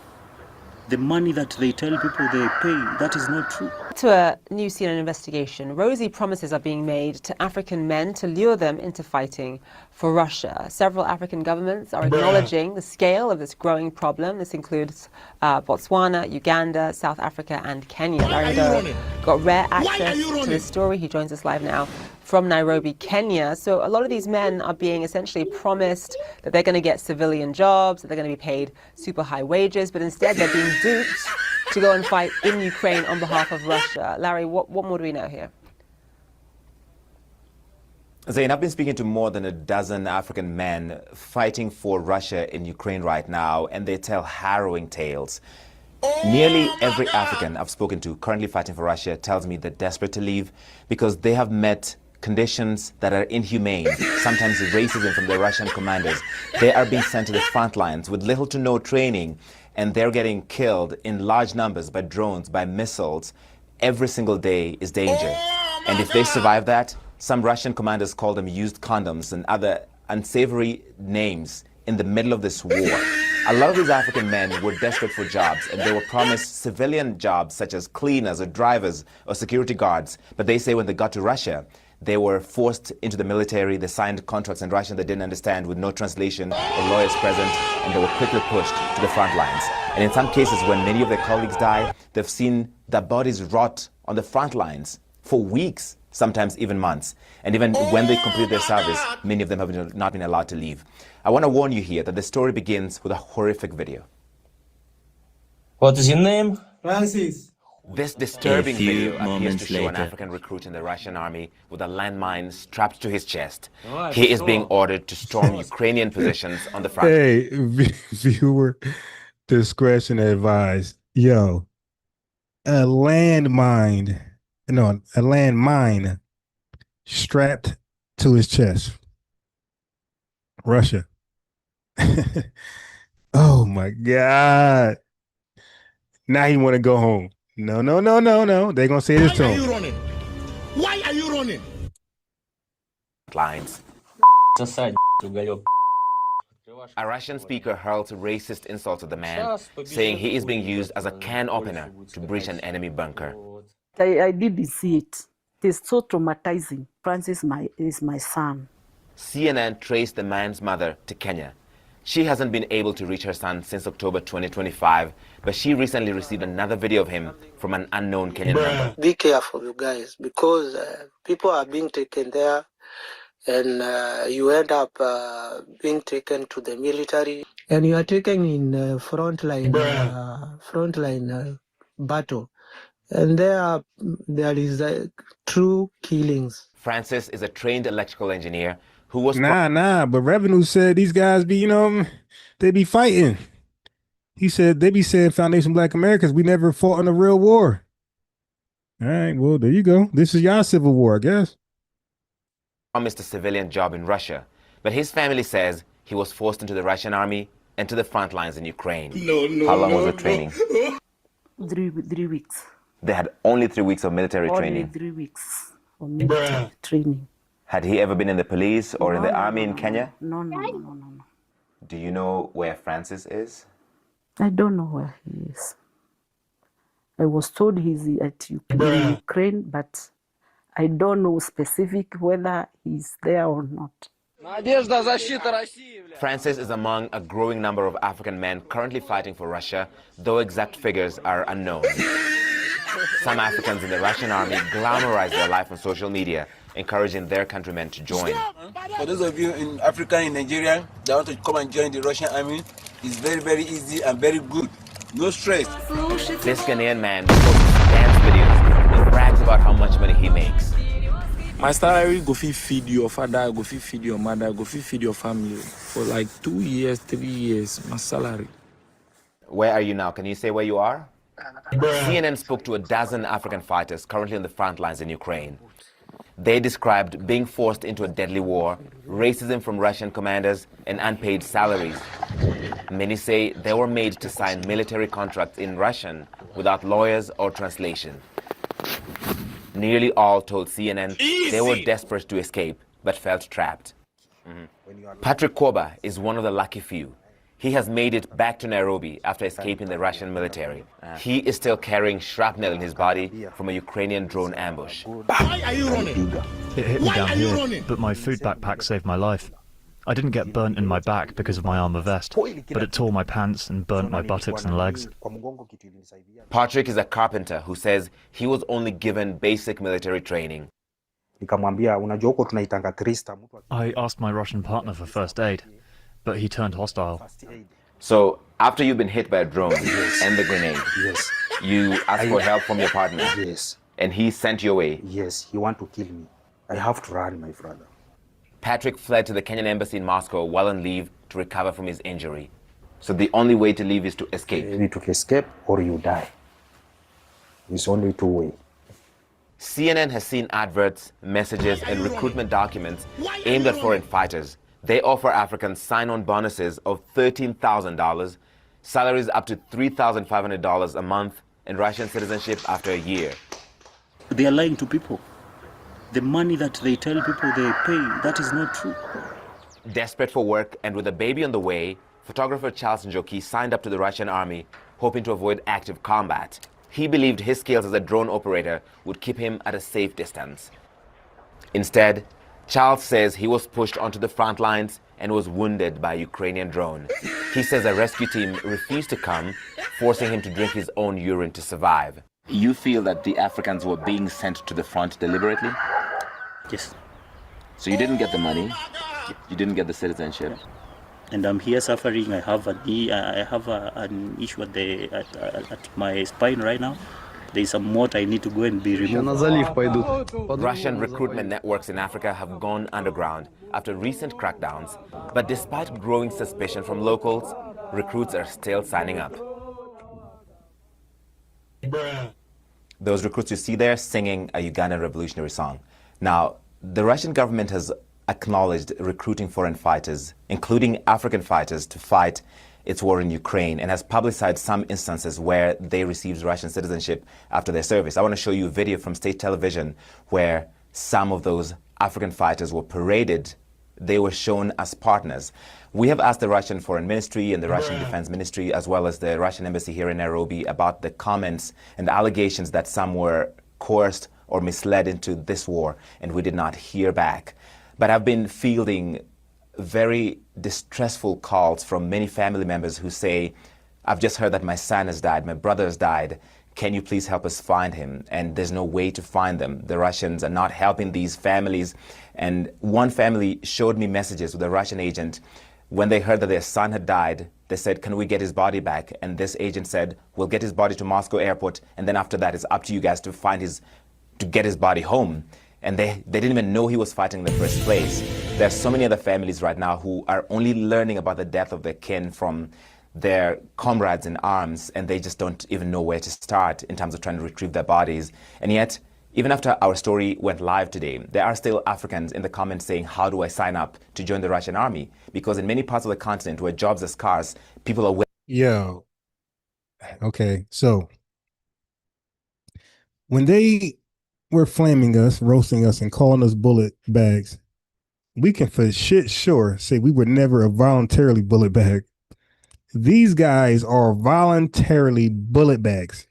The money that they tell people they pay, that is not true. To a new CNN investigation, rosy promises are being made to African men to lure them into fighting for Russia. Several African governments are acknowledging the scale of this growing problem. This includes Botswana, Uganda, South Africa, and Kenya. Larry Doe got rare access to this story. He joins us live now from Nairobi, Kenya. So a lot of these men are being essentially promised that they're going to get civilian jobs, that they're going to be paid super high wages, but instead they're being duped to go and fight in Ukraine on behalf of Russia. Larry, what more do we know here? Zain, I've been speaking to more than a dozen African men fighting for Russia in Ukraine right now, and they tell harrowing tales. Nearly every African I've spoken to currently fighting for Russia tells me they're desperate to leave because they have met conditions that are inhumane, sometimes racism from the Russian commanders. They are being sent to the front lines with little to no training, and they're getting killed in large numbers by drones, by missiles. Every single day is danger. And if they survive that, some Russian commanders call them used condoms and other unsavory names in the middle of this war. A lot of these African men were desperate for jobs, and they were promised civilian jobs such as cleaners or drivers or security guards. But they say when they got to Russia, they were forced into the military. They signed contracts in Russian they didn't understand with no translation or lawyers present, and they were quickly pushed to the front lines. And in some cases, when many of their colleagues die, they've seen their bodies rot on the front lines for weeks, sometimes even months. And even when they complete their service, many of them have not been allowed to leave. I want to warn you here that the story begins with a horrific video. What is your name? Francis. This disturbing A few video appears to moments show an later. African recruit in the Russian army with a landmine strapped to his chest. He is being ordered to storm Ukrainian positions on the front. Hey, viewer discretion advised. Yo, a landmine strapped to his chest. Russia. Oh my God. Now he want to go home. No. They're going to say this to him. Why are you running? Lines. A Russian speaker hurls racist insults at the man, saying he is being used as a can opener to breach an enemy bunker. I didn't see it. It is so traumatizing. Francis is my son. CNN traced the man's mother to Kenya. She hasn't been able to reach her son since October 2025, but she recently received another video of him from an unknown Kenyan member. Be careful, you guys, because people are being taken there, and you end up being taken to the military. And you are taken in frontline battle. And there is true killings. Francis is a trained electrical engineer who was... but Revenue said these guys be, they be fighting. He said they be saying Foundation Black Americans, we never fought in a real war. All right, well, there you go. This is your civil war, I guess. Promised a civilian job in Russia, but his family says he was forced into the Russian army and to the front lines in Ukraine. How long was the training? 3 weeks. They had only 3 weeks of military training. Only 3 weeks of military training. Had he ever been in the police or in the army in Kenya? No. Do you know where Francis is? I don't know where he is. I was told he's at Ukraine, but I don't know specific whether he's there or not. Francis is among a growing number of African men currently fighting for Russia, though exact figures are unknown. Some Africans in the Russian army glamorize their life on social media, encouraging their countrymen to join. For those of you in Africa, in Nigeria, that want to come and join the Russian army, it's very, very easy and very good. No stress. This Ghanaian man posts dance videos and brags about how much money he makes. My salary go feed your father, go feed your mother, go feed your family for like 2 years, 3 years. My salary. Where are you now? Can you say where you are? CNN spoke to a dozen African fighters currently on the front lines in Ukraine. They described being forced into a deadly war, racism from Russian commanders, and unpaid salaries. Many say they were made to sign military contracts in Russian without lawyers or translation. Nearly all told CNN they were desperate to escape, but felt trapped. Patrick Koba is one of the lucky few. He has made it back to Nairobi after escaping the Russian military. He is still carrying shrapnel in his body from a Ukrainian drone ambush. Why are you running? It hit me down here, but my food backpack saved my life. I didn't get burnt in my back because of my armor vest, but it tore my pants and burnt my buttocks and legs. Patrick is a carpenter who says he was only given basic military training. I asked my Russian partner for first aid, but he turned hostile. So, after you've been hit by a drone and the grenade, you asked for help from your partner? And he sent you away? Yes, he wanted to kill me. I have to run, my brother. Patrick fled to the Kenyan embassy in Moscow while on leave to recover from his injury. So the only way to leave is to escape? You need to escape or you die. It's only two ways. CNN has seen adverts, messages, and recruitment documents aimed at foreign fighters. They offer Africans sign-on bonuses of $13,000, salaries up to $3,500 a month, and Russian citizenship after a year. They are lying to people. The money that they tell people they pay, that is not true. Desperate for work and with a baby on the way, photographer Charles Njoki signed up to the Russian army, hoping to avoid active combat. He believed his skills as a drone operator would keep him at a safe distance. Instead, Charles says he was pushed onto the front lines and was wounded by a Ukrainian drone. He says a rescue team refused to come, forcing him to drink his own urine to survive. You feel that the Africans were being sent to the front deliberately? Yes. So you didn't get the money, you didn't get the citizenship. And I'm here suffering. I have an issue at my spine right now. There's some more I need to go and be removed. Russian recruitment networks in Africa have gone underground after recent crackdowns. But despite growing suspicion from locals, recruits are still signing up. Those recruits you see there singing a Ugandan revolutionary song. Now, the Russian government has acknowledged recruiting foreign fighters, including African fighters, to fight its war in Ukraine, and has publicized some instances where they received Russian citizenship after their service. I want to show you a video from state television where some of those African fighters were paraded they were shown as partners. We have asked the Russian Foreign Ministry and the Russian Defense Ministry, as well as the Russian Embassy here in Nairobi, about the comments and the allegations that some were coerced or misled into this war, and we did not hear back. But I've been fielding very distressful calls from many family members who say, I've just heard that my son has died, my brother has died. Can you please help us find him? And there's no way to find them. The Russians are not helping these families. And one family showed me messages with a Russian agent. When they heard that their son had died, they said, can we get his body back? And this agent said, we'll get his body to Moscow airport. And then after that, it's up to you guys to get his body home. And they didn't even know he was fighting in the first place. There are so many other families right now who are only learning about the death of their kin from their comrades in arms, and they just don't even know where to start in terms of trying to retrieve their bodies. And yet, even after our story went live today, there are still Africans in the comments saying, how do I sign up to join the Russian army? Because in many parts of the continent where jobs are scarce, people are Yo, okay, so when they were flaming us, roasting us, and calling us bullet bags, we can for shit sure say we were never a voluntarily bullet bag. These guys are voluntarily bullet bags.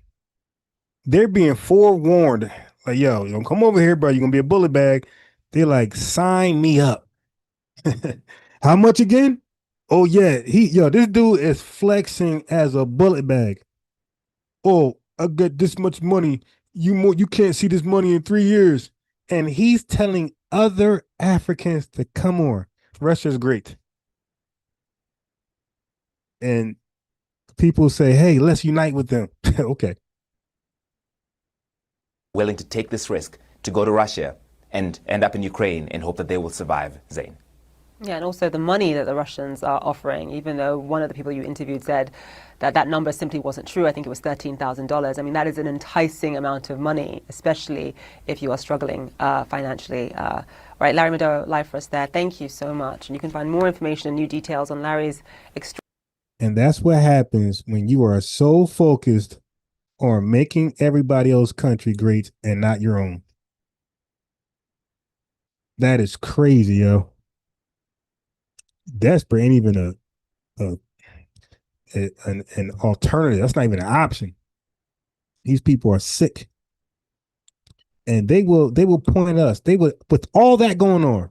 They're being forewarned, like, yo, you don't come over here, bro. You're going to be a bullet bag. They're like, sign me up. How much again? Oh, yeah. This dude is flexing as a bullet bag. Oh, I got this much money. You can't see this money in 3 years. And he's telling other Africans to come on. Russia's great. And people say, hey, let's unite with them. Okay. willing to take this risk to go to Russia and end up in Ukraine and hope that they will survive, Zain. Yeah, and also the money that the Russians are offering, even though one of the people you interviewed said that that number simply wasn't true. I think it was $13,000. I mean, that is an enticing amount of money, especially if you are struggling financially. Right, Larry Mado, live for us there. Thank you so much. And you can find more information and new details on Larry's And that's what happens when you are so focused on making everybody else's country great and not your own. That is crazy, yo. Desperate ain't even an alternative. That's not even an option. These people are sick. And they will point at us. They will, with all that going on,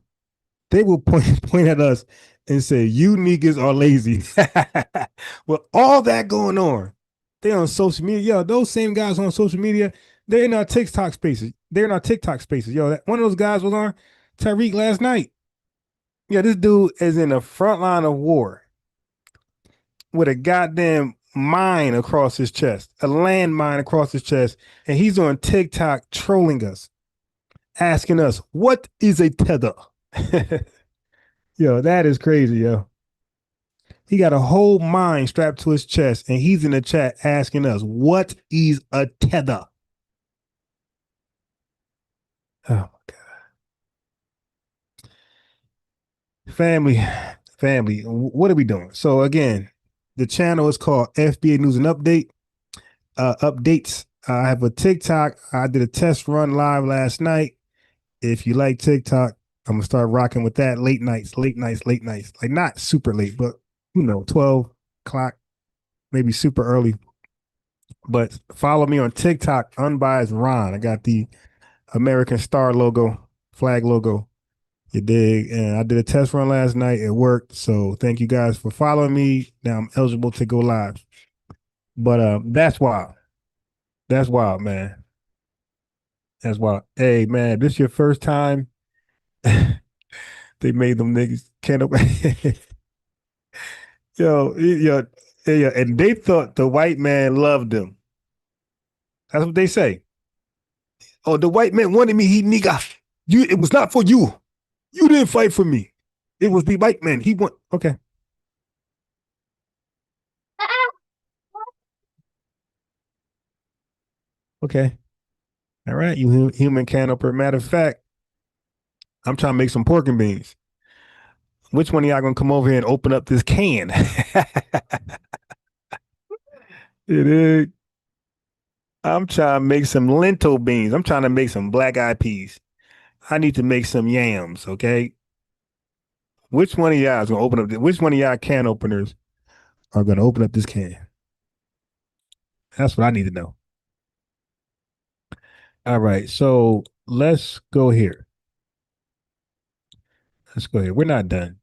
they will point at us and say, you niggas are lazy. With all that going on, they're on social media. Yo, those same guys on social media, they're in our TikTok spaces. They're in our TikTok spaces. Yo, one of those guys was on Tariq last night. Yeah, this dude is in the front line of war with a goddamn mine across his chest, a landmine across his chest, and he's on TikTok trolling us, asking us, what is a tether? Yo, that is crazy, yo. He got a whole mine strapped to his chest, and he's in the chat asking us, what is a tether? Oh, my God. Family, what are we doing? So, again, the channel is called FBA News and Updates. I have a TikTok. I did a test run live last night. If you like TikTok, I'm going to start rocking with that late nights. Like not super late, but, 12 o'clock, maybe super early. But follow me on TikTok, Unbiased Ron. I got the American Star logo, flag logo. You dig? And I did a test run last night. It worked. So thank you guys for following me. Now I'm eligible to go live. But that's wild. That's wild, man. That's wild. Hey, man, this your first time? They made them niggas can't yo, and they thought the white man loved them. That's what they say. Oh, the white man wanted me, he nigga. It was not for you. You didn't fight for me. It was the white man. He won. Okay. Okay. All right, you human canopper. Matter of fact, I'm trying to make some pork and beans. Which one of y'all gonna come over here and open up this can? It is. I'm trying to make some lentil beans. I'm trying to make some black eyed peas. I need to make some yams, okay? Which one of y'all is gonna open up? Which one of y'all can openers are gonna open up this can? That's what I need to know. All right, so let's go here. Let's go here. We're not done.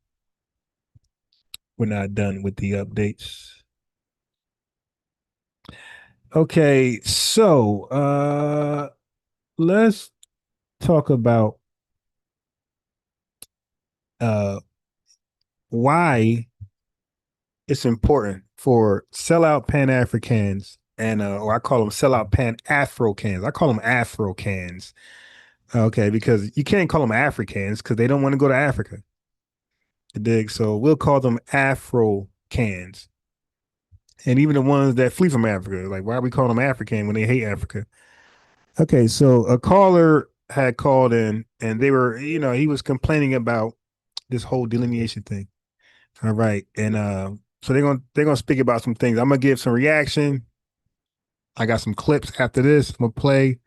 We're not done with the updates. Okay, so let's talk about why it's important for sellout Pan-Africans and or I call them sellout Pan-Afro-cans. I call them Afro-cans. Okay, because you can't call them Africans because they don't want to go to Africa. You dig? So we'll call them Afro-cans. And even the ones that flee from Africa, like why are we calling them African when they hate Africa? Okay, so a caller had called in and they were, he was complaining about this whole delineation thing. All right. And so they're gonna speak about some things. I'm gonna give some reaction. I got some clips after this. I'm gonna play.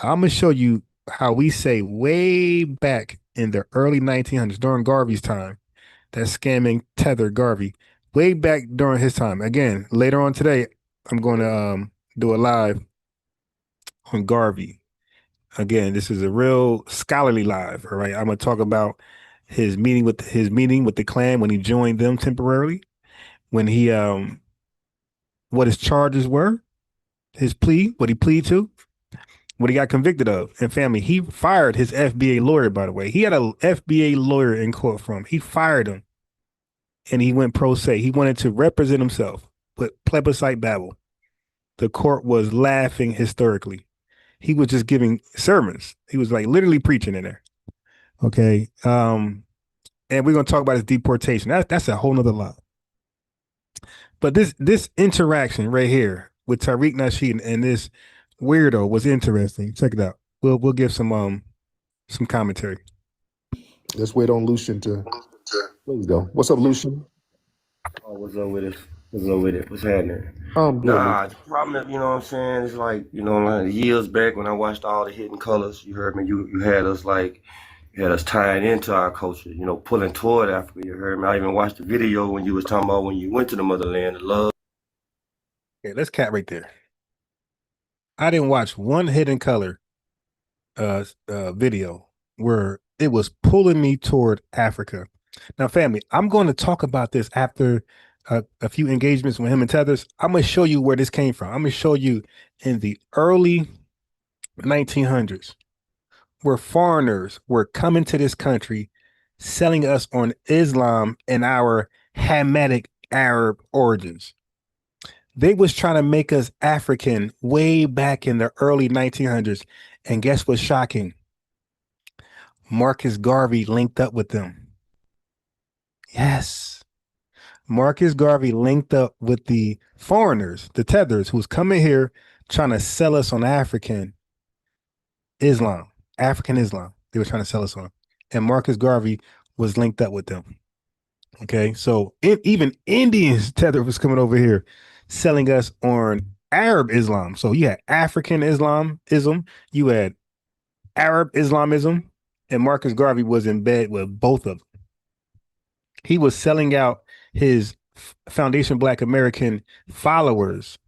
I'm gonna show you how we say way back in the early 1900s during Garvey's time, that scamming Tether Garvey, way back during his time. Again, later on today, I'm going to do a live on Garvey. Again, this is a real scholarly live. All right, I'm gonna talk about his meeting with the Klan when he joined them temporarily, when he what his charges were, his plea, what he pleaded to, what he got convicted of. And family, he fired his FBA lawyer, by the way. He had a FBA lawyer in court from. He fired him and he went pro se. He wanted to represent himself, but plebiscite Babel. The court was laughing hysterically. He was just giving sermons. He was like literally preaching in there. Okay. And we're going to talk about his deportation. That's a whole nother lot. But this interaction right here with Tariq Nasheed and this weirdo was interesting. Check it out. We'll give some commentary. Let's wait on Lucian to please go. What's up, Lucian? Oh, what's up with it? What's up with it? What's happening? Good. The problem, you know what I'm saying, it's like, like years back when I watched all the Hidden Colors, you heard me, you had us tying into our culture, pulling toward Africa, you heard me. I even watched the video when you was talking about when you went to the motherland, the love. Okay, let's cat right there. I didn't watch one Hidden Color video where it was pulling me toward Africa. Now, family, I'm going to talk about this after a few engagements with him and Tethers. I'm going to show you where this came from. I'm going to show you in the early 1900s where foreigners were coming to this country, selling us on Islam and our Hamitic Arab origins. They was trying to make us African way back in the early 1900s. And guess what's shocking? Marcus Garvey linked up with them. Yes. Marcus Garvey linked up with the foreigners, the Tethers, who was coming here trying to sell us on African Islam. They were trying to sell us on. And Marcus Garvey was linked up with them. Okay. So even Indians, Tether was coming over here selling us on Arab Islam. So you had African Islamism, you had Arab Islamism, and Marcus Garvey was in bed with both of them. He was selling out his Foundation Black American followers.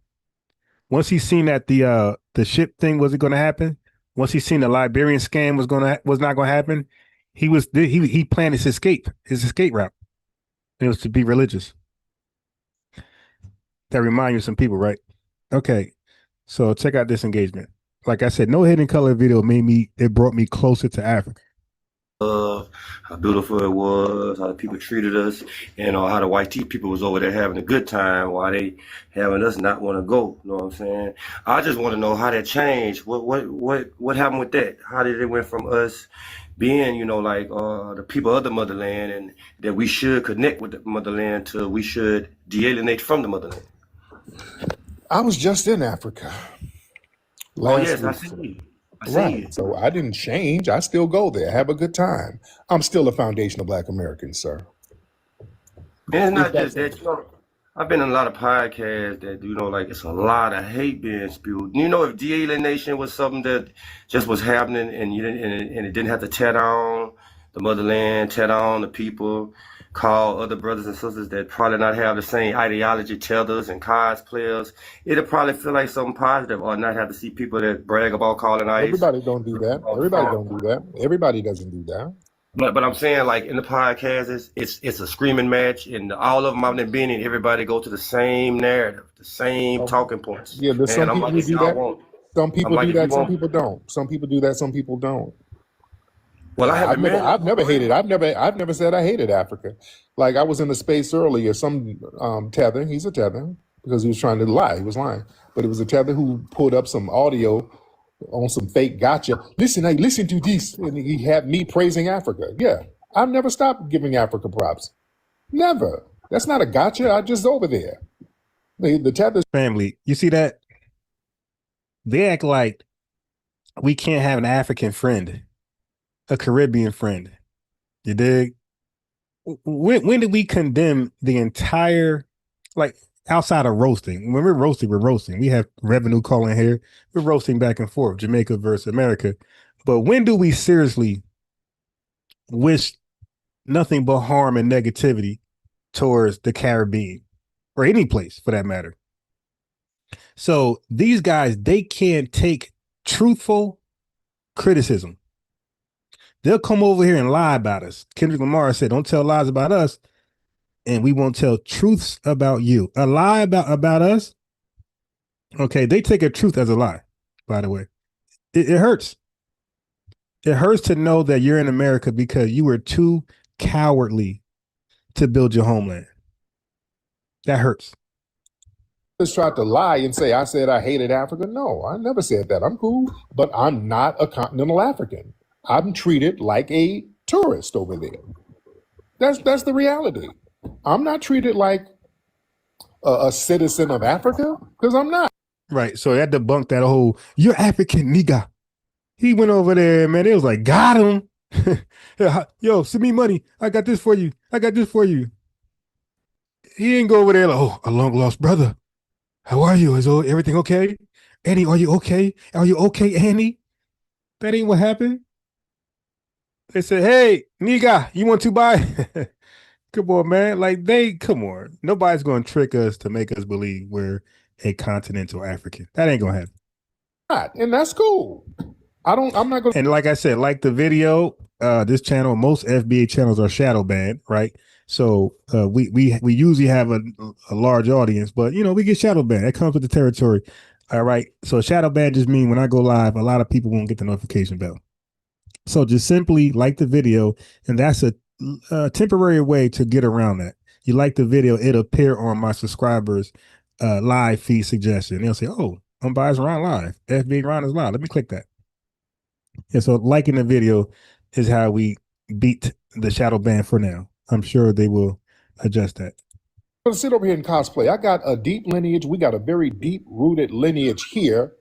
Once he seen that the ship thing wasn't going to happen, once he seen the Liberian scam was not going to happen, he planned his escape route. It was to be religious. That remind you of some people, right? Okay, so check out this engagement. Like I said, no Hidden Color video it brought me closer to Africa. How beautiful it was, how the people treated us, and how the white people was over there having a good time while they having us not want to go. You know what I'm saying? I just want to know how that changed. What happened with that? How did it went from us being, the people of the motherland and that we should connect with the motherland to we should de-alienate from the motherland? I was just in Africa. Yes, I see you. Right. So I didn't change. I still go there, have a good time. I'm still a foundational Black American, sir. And it's not just that, I've been in a lot of podcasts that, it's a lot of hate being spewed. If de-alienation was something that just was happening and it didn't have to tear down the motherland, tear down the people, call other brothers and sisters that probably not have the same ideology, tethers and cosplayers. It'll probably feel like something positive, or not have to see people that brag about calling ICE. Everybody don't do that. Everybody don't do that. Everybody doesn't do that. But I'm saying, like, in the podcast, it's a screaming match, and all of them I've been in, everybody go to the same narrative, the same talking points. Yeah, but some people do that. Some people do that. Some people don't. Some people do that. Some people don't. Well, I've never hated. I've never said I hated Africa. Like, I was in the space earlier. Some tether. He's a tether because he was trying to lie. He was lying, but it was a tether who pulled up some audio on some fake gotcha. Listen, I listen to this, and he had me praising Africa. Yeah, I've never stopped giving Africa props. Never. That's not a gotcha. I just over there. The Tethers family. You see that? They act like we can't have an African friend, a Caribbean friend. You dig? When did we condemn the entire, like, outside of roasting? When we're roasting, we're roasting. We have revenue calling here. We're roasting back and forth, Jamaica versus America. But when do we seriously wish nothing but harm and negativity towards the Caribbean or any place for that matter? So these guys, they can't take truthful criticism. They'll come over here and lie about us. Kendrick Lamar said, don't tell lies about us, and we won't tell truths about you. A lie about us, okay, they take a truth as a lie, by the way. It hurts. It hurts to know that you're in America because you were too cowardly to build your homeland. That hurts. just tried to lie and say I said I hated Africa. No, I never said that. I'm cool, but I'm not a continental African. I'm treated like a tourist over there. That's the reality. I'm not treated like a citizen of Africa because I'm not. Right. So that debunked that whole "you're African, nigga." He went over there, man. It was like, got him. Yo, send me money. I got this for you. I got this for you. He didn't go over there like, oh, a long lost brother. How are you? Is everything okay? Annie, are you okay? Are you okay, Annie? That ain't what happened. They said, hey, nigga, you want to buy? Come on, man. Like, come on. Nobody's going to trick us to make us believe we're a continental African. That ain't going to happen. And that's cool. I'm not going to. And like I said, like the video, this channel, most FBA channels are shadow banned, right? So we usually have a large audience, but we get shadow banned. That comes with the territory. All right. So shadow ban just means when I go live, a lot of people won't get the notification bell. So just simply like the video, and that's a temporary way to get around that. You like the video, it'll appear on my subscribers live feed suggestion. They'll say, oh, Unbiased Ron live. FBA Ron is live. Let me click that. Yeah, so liking the video is how we beat the shadow ban for now. I'm sure they will adjust that. I'm going to sit over here and cosplay. I got a deep lineage. We got a very deep-rooted lineage here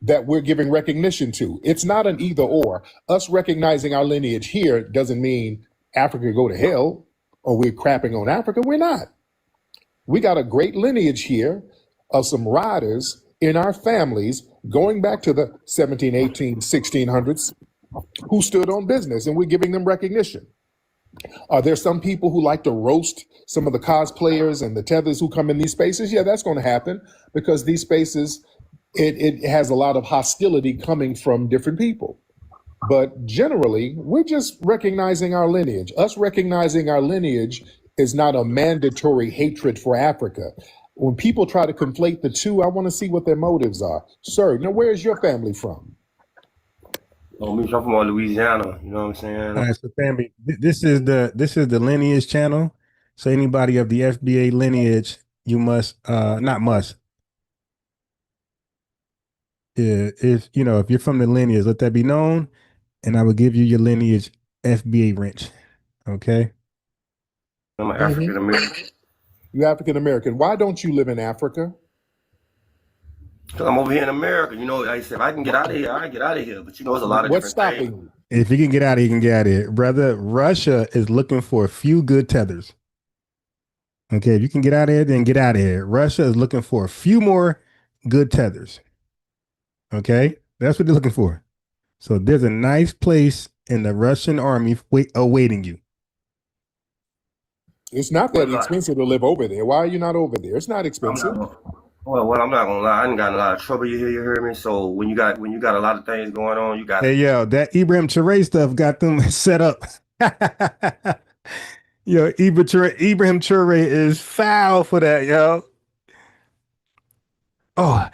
that we're giving recognition to. It's not an either or. Us recognizing our lineage here doesn't mean Africa go to hell or we're crapping on Africa. We're not. We got a great lineage here of some riders in our families going back to the 17, 18, 1600s who stood on business, and we're giving them recognition. Are there some people who like to roast some of the cosplayers and the tethers who come in these spaces? Yeah, that's going to happen because these spaces, it has a lot of hostility coming from different people. But generally, we're just recognizing our lineage. Us recognizing our lineage is not a mandatory hatred for Africa. When people try to conflate the two, I want to see what their motives are. Sir, now where's your family from? Oh, me, I'm from Louisiana. You know what I'm saying? All right, so family, this is the lineage channel. So anybody of the FBA lineage, you must not must. Yeah, if you're from the lineage, let that be known, and I will give you your lineage FBA wrench. Okay. I'm an African American. You're African American. Why don't you live in Africa? Because I'm over here in America. Like I said, if I can get out of here, I get out of here. But there's a lot of What's different stopping things. you? If you can get out of here, you can get out of here. Brother, Russia is looking for a few good tethers. Okay, if you can get out of here, then get out of here. Russia is looking for a few more good tethers. Okay, that's what they're looking for. So there's a nice place in the Russian army awaiting you. It's not that expensive to live over there. Why are you not over there? It's not expensive. Well, I'm not gonna lie. I done got in a lot of trouble. You hear me? So when you got a lot of things going on, you got. Hey, yo, that Ibrahim Traoré stuff got them set up. Yo, Ibrahim Traoré is foul for that, yo. Oh,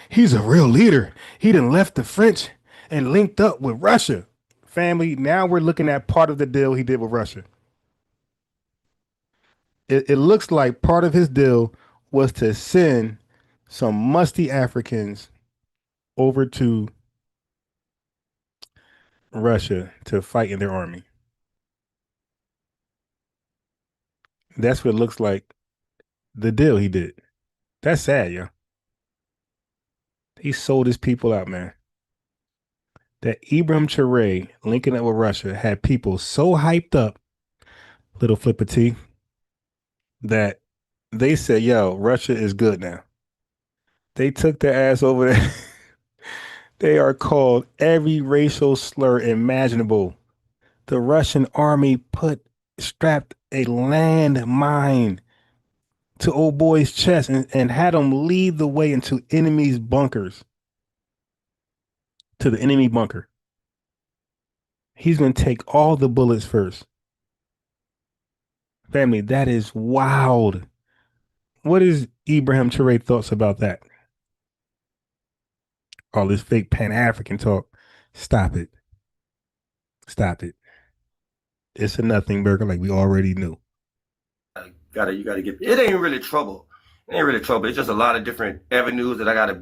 he's a real leader. He done left the French and linked up with Russia. Family, now we're looking at part of the deal he did with Russia. It looks like part of his deal was to send some musty Africans over to Russia to fight in their army. That's what it looks like, the deal he did. That's sad, yo. He sold his people out, man. That Ibrahim Traoré linking up with Russia had people so hyped up, little flipper T, that they said, yo, Russia is good now. They took their ass over there. They are called every racial slur imaginable. The Russian army strapped a landmine to old boy's chest and had him lead the way into enemy's bunkers. To the enemy bunker. He's going to take all the bullets first. Family, that is wild. What is Ibrahim Traoré thoughts about that? All this fake Pan-African talk. Stop it. Stop it. It's a nothing burger like we already knew. You gotta get. It ain't really trouble. It ain't really trouble. It's just a lot of different avenues that I gotta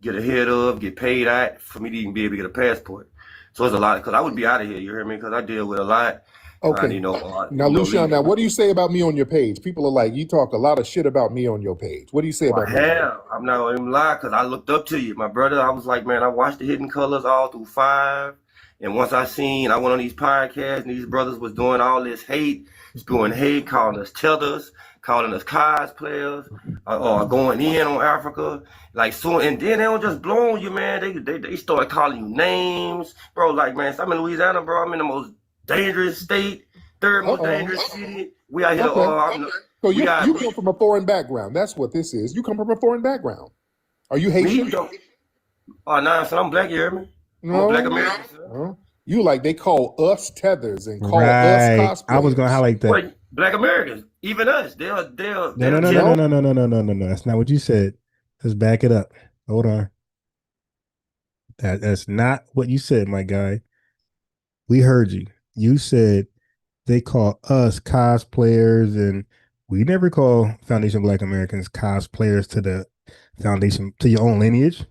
get ahead of, get paid at for me to even be able to get a passport. So it's a lot because I would be out of here. You hear me? Because I deal with a lot. Okay. Now, Lucian, what do you say about me on your page? People are like, you talk a lot of shit about me on your page. What do you say about me? I'm not gonna even lie because I looked up to you, my brother. I was like, man, I watched the Hidden Colors all through 5. And once I went on these podcasts and these brothers was doing all this hate, spewing hate, calling us tethers, calling us cosplayers, or going in on Africa. Like, so, and then they don't just blow on you, man. They start calling you names. Bro, like, man, I'm in Louisiana, bro. I'm in the most dangerous state, third most dangerous city. We out here. So you come from a foreign background. That's what this is. You come from a foreign background. Are you Haitian? Oh, nah, son, I'm black, you hear me? No. Black American. You like they call us tethers and call us cosplayers. I was gonna highlight that. Wait, black Americans, even us, they'll No. That's not what you said. Let's back it up. Hold on. That's not what you said, my guy. We heard you. You said they call us cosplayers, and we never call Foundation Black Americans cosplayers to the foundation, to your own lineage.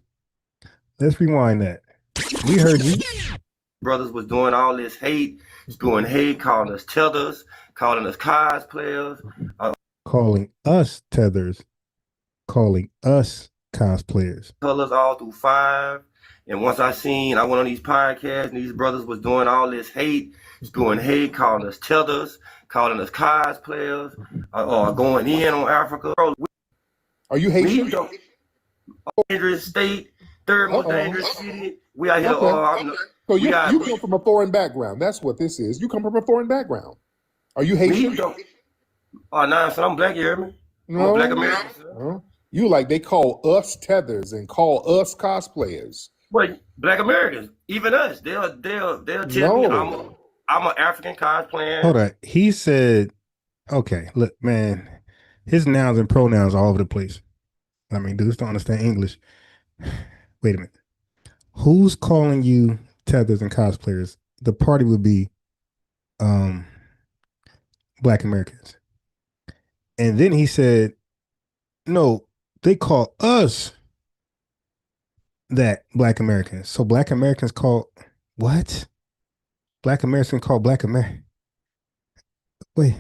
Let's rewind that. We heard you. Brothers was doing all this hate, spewing hate, calling us tethers, calling us cosplayers. Calling us tethers, calling us cosplayers. Colors all through 5. And once I went on these podcasts and these brothers was doing all this hate, spewing hate, calling us tethers, calling us cosplayers, or going in on Africa. Bro, are you Haitian? Dangerous state, third most dangerous city. We out here. So you come from a foreign background. That's what this is. You come from a foreign background. Are you Haitian? Oh, nah, son, I'm black, you hear me? No. I'm black American. You like they call us tethers and call us cosplayers. Wait, black Americans, even us, they'll tell me I'm an African cosplayer. Hold on. He said, okay, look, man, his nouns and pronouns are all over the place. I mean, dudes don't understand English. Wait a minute. Who's calling you tethers and cosplayers? The party would be Black Americans. And then he said, no, they call us that Black Americans. So Black Americans call what? Black Americans call Black American. Wait.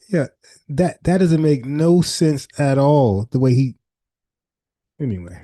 Yeah, that doesn't make no sense at all. The way he anyway.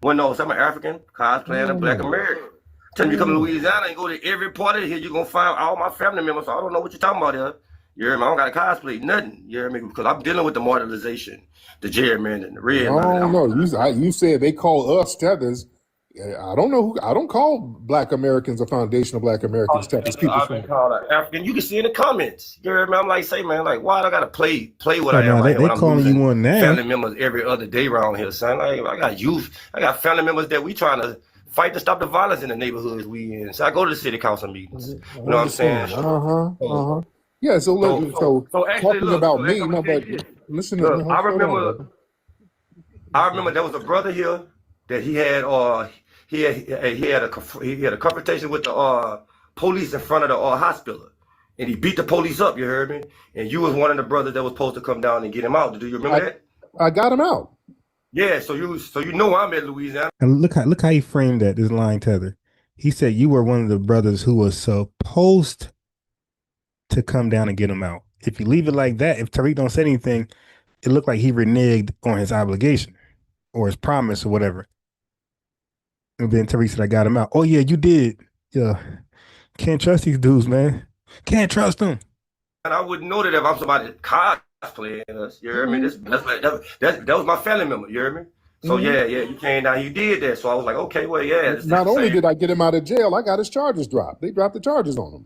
Well, no, so I'm an African cosplayer and Black American. Tell me you come to Louisiana and go to every party here, you're gonna find all my family members. So I don't know what you're talking about here. You hear me? I don't got a cosplay, nothing. You hear me? Because I'm dealing with the marginalization, the gerrymandering, the red. No. You said they call us tethers. I don't know I don't call Black Americans or foundational Black Americans Tethers people. I've been called an African. You can see in the comments. You hear me? I'm like, say, man, like, why I gotta play what I am right here they when I'm calling losing you one now. family members every other day around here, son. Like, I got youth. I got family members that we trying to fight to stop the violence in the neighborhoods we in. So I go to the city council meetings. You know what I'm saying? Yeah, so actually, talking look, about so me, let no, me tell but you this. listen, Look, I hold on, remember brother. there was a brother here that he had a confrontation with the police in front of the hospital, and he beat the police up. You heard me? And you was one of the brothers that was supposed to come down and get him out. Do you remember that? I got him out. Yeah. So you know I'm in Louisiana. And look how he framed that, this line, Tether. He said you were one of the brothers who was supposed to come down and get him out. If you leave it like that, if Tariq don't say anything, it looked like he reneged on his obligation or his promise or whatever. And then Tariq said, I got him out. Oh yeah, you did. Yeah. Can't trust these dudes, man. Can't trust them. And I wouldn't know that if I'm somebody cosplaying us. You hear me? That was my family member. You hear me? So yeah, you came down, you did that. So I was like, okay, well, yeah. Not only did I get him out of jail, I got his charges dropped. They dropped the charges on him.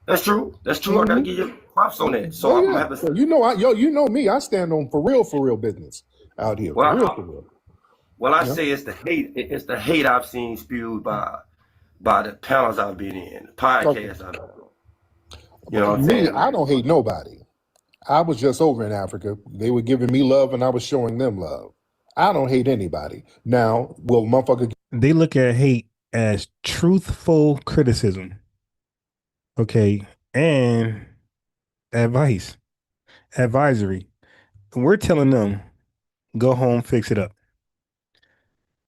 That's true. That's true. I gotta give you props on that. So I'm gonna have to. You know me. I stand on for real business out here. For real. Well, I say it's the hate. It's the hate I've seen spewed by the panels I've been in, the podcasts I've been on. You know what I'm saying? I don't hate nobody. I was just over in Africa. They were giving me love, and I was showing them love. I don't hate anybody. Now, they look at hate as truthful criticism. Okay, and advisory. We're telling them, go home, fix it up.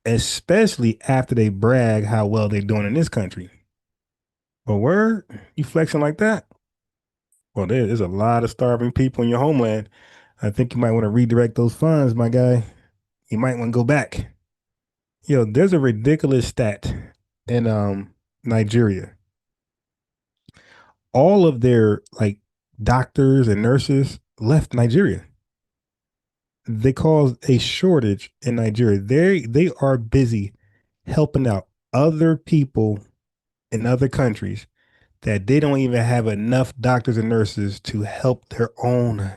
Especially after they brag how well they're doing in this country. But word, you flexing like that? Well, there's a lot of starving people in your homeland. I think you might want to redirect those funds, my guy. You might want to go back. Yo, there's a ridiculous stat in Nigeria. All of their doctors and nurses left Nigeria. They caused a shortage in Nigeria. They are busy helping out other people in other countries that they don't even have enough doctors and nurses to help their own.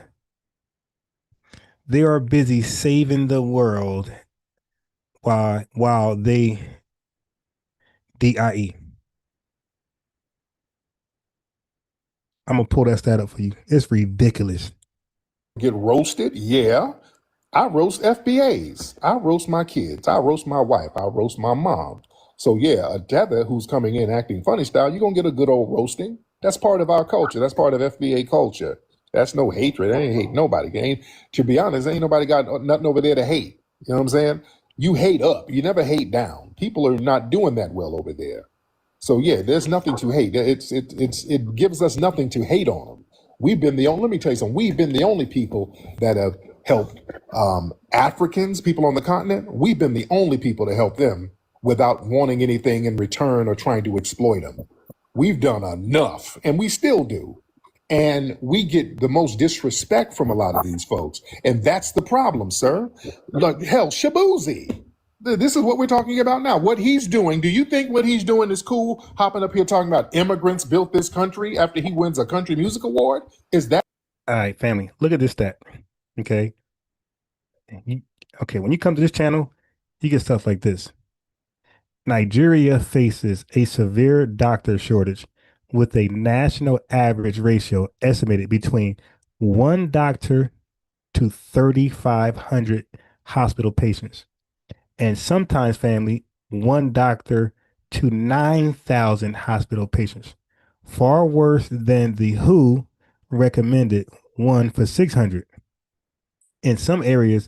They are busy saving the world while they DIE. I'm gonna pull that stat up for you. It's ridiculous. Get roasted? Yeah. I roast FBAs. I roast my kids. I roast my wife. I roast my mom. So yeah, a Tether who's coming in acting funny style, you're gonna get a good old roasting. That's part of our culture. That's part of FBA culture. That's no hatred. I ain't hate nobody. To be honest, ain't nobody got nothing over there to hate. You know what I'm saying? You hate up. You never hate down. People are not doing that well over there. So yeah, there's nothing to hate. It gives us nothing to hate on them. Let me tell you something. We've been the only people that have helped Africans, people on the continent. We've been the only people to help them without wanting anything in return or trying to exploit them. We've done enough, and we still do. And we get the most disrespect from a lot of these folks. And that's the problem, sir. Look, hell, Shabuzi. This is what we're talking about now. What he's doing, do you think what he's doing is cool? Hopping up here talking about immigrants built this country after he wins a country music award? Is that? All right, family, look at this stat. Okay. When you come to this channel, you get stuff like this. Nigeria faces a severe doctor shortage with a national average ratio estimated between 1 doctor to 3,500 hospital patients. And sometimes, family, 1 doctor to 9,000 hospital patients. Far worse than the WHO recommended 1 for 600. In some areas,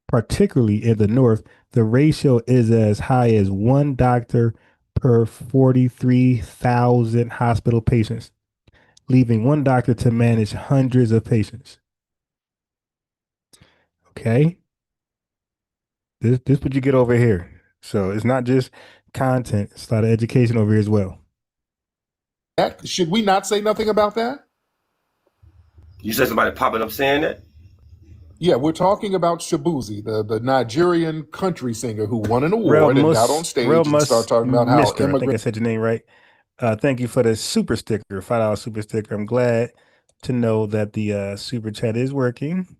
particularly in the north, the ratio is as high as 1 doctor per 43,000 hospital patients, leaving 1 doctor to manage hundreds of patients. Okay? This what you get over here. So it's not just content, it's a lot of education over here as well. Should we not say nothing about that? You said somebody popping up saying that? Yeah, we're talking about Shabuzi, the Nigerian country singer who won an Real award and got on Mus, Real stage and started Mus, talking about how Mister. I think I immigrants. said your name right. Thank you for the super sticker, $5 super sticker. I'm glad to know that the super chat is working.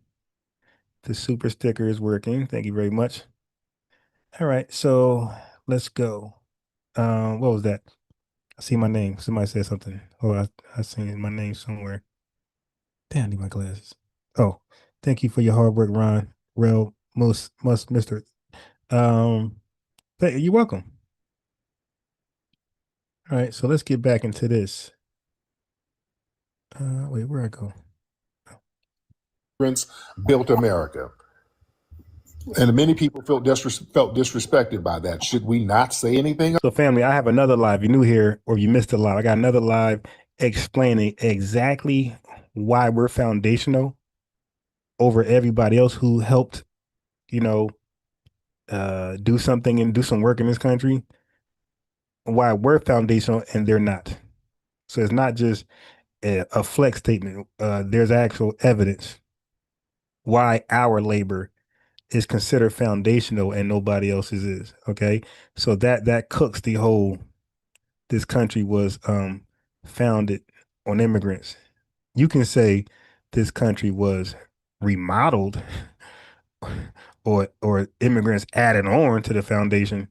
The super sticker is working. Thank you very much. All right, so let's go. What was that? I see my name. Somebody said something. Oh, I seen my name somewhere. Damn, I need my glasses. Oh, thank you for your hard work, Ron. Real must Mister. Um, you're welcome. All right, so let's get back into this. Wait, where I go? Built America. And many people felt disrespected by that. Should we not say anything? So, family, I have another live. You're new here or you missed a live. I got another live explaining exactly why we're foundational over everybody else who helped, you know, do something and do some work in this country. Why we're foundational and they're not. So it's not just a flex statement. There's actual evidence why our labor is considered foundational and nobody else's is. Okay, so that cooks the whole. This country was founded on immigrants. You can say this country was remodeled or immigrants added on to the foundation,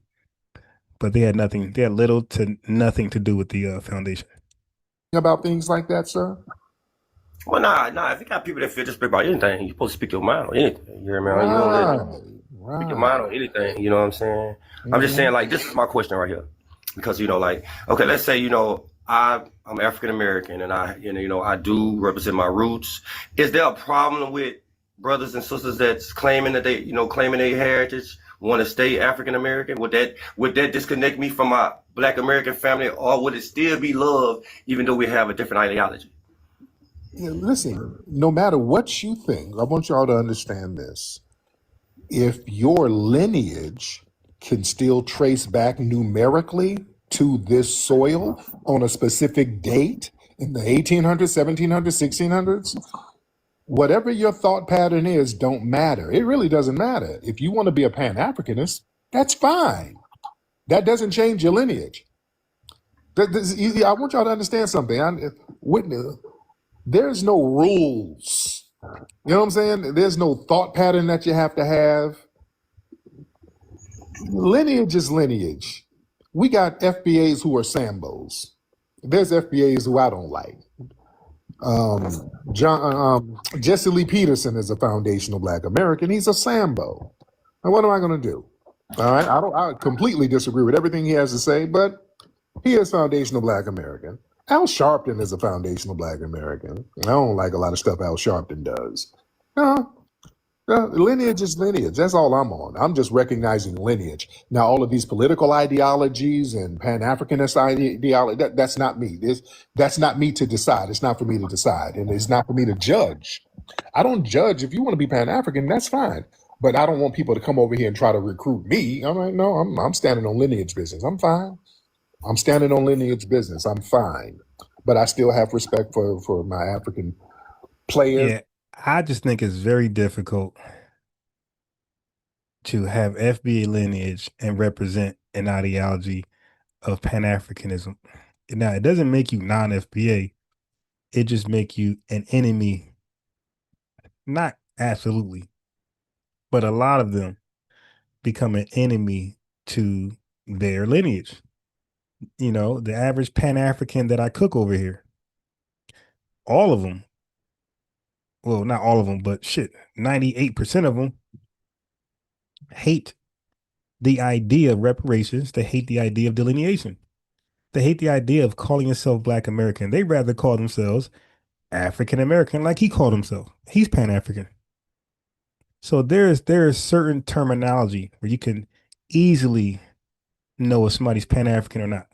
but they had nothing. They had little to nothing to do with the foundation. About things like that, sir? Well, nah. If you got people that feel disrespect about anything, you're supposed to speak your mind on anything. You hear me? You don't speak your mind on anything. You know what I'm saying? I'm just saying, like, this is my question right here, because like, okay, let's say I'm African American and I do represent my roots. Is there a problem with brothers and sisters that's claiming that they claiming their heritage, want to stay African American? Would that disconnect me from my Black American family, or would it still be love even though we have a different ideology? Yeah, listen, no matter what you think, I want y'all to understand this. If your lineage can still trace back numerically to this soil on a specific date in the 1800s, 1700s, 1600s, whatever your thought pattern is, don't matter. It really doesn't matter. If you want to be a Pan-Africanist, that's fine. That doesn't change your lineage. I want y'all to understand something. There's no rules. You know what I'm saying? There's no thought pattern that you have to have. Lineage is lineage. We got FBAs who are Sambos. There's FBAs who I don't like. Jesse Lee Peterson is a foundational Black American. He's a Sambo. And what am I going to do? All right. I completely disagree with everything he has to say, but he is foundational Black American. Al Sharpton is a foundational Black American. I don't like a lot of stuff Al Sharpton does. No, lineage is lineage. That's all I'm on. I'm just recognizing lineage. Now, all of these political ideologies and Pan-Africanist ideology, that's not me. That's not me to decide. It's not for me to decide. And it's not for me to judge. I don't judge. If you want to be Pan-African, that's fine. But I don't want people to come over here and try to recruit me. I'm like, no, I'm standing on lineage business. I'm fine. I'm standing on lineage business. I'm fine. But I still have respect for my African players. Yeah, I just think it's very difficult to have FBA lineage and represent an ideology of Pan-Africanism. Now, it doesn't make you non-FBA. It just make you an enemy. Not absolutely, but a lot of them become an enemy to their lineage. You know, the average Pan-African that I cook over here, all of them, well, not all of them, but 98% of them hate the idea of reparations. They hate the idea of delineation. They hate the idea of calling yourself Black American. They rather call themselves African American, like he called himself. He's Pan-African. So there is certain terminology where you can easily know if somebody's Pan-African or not.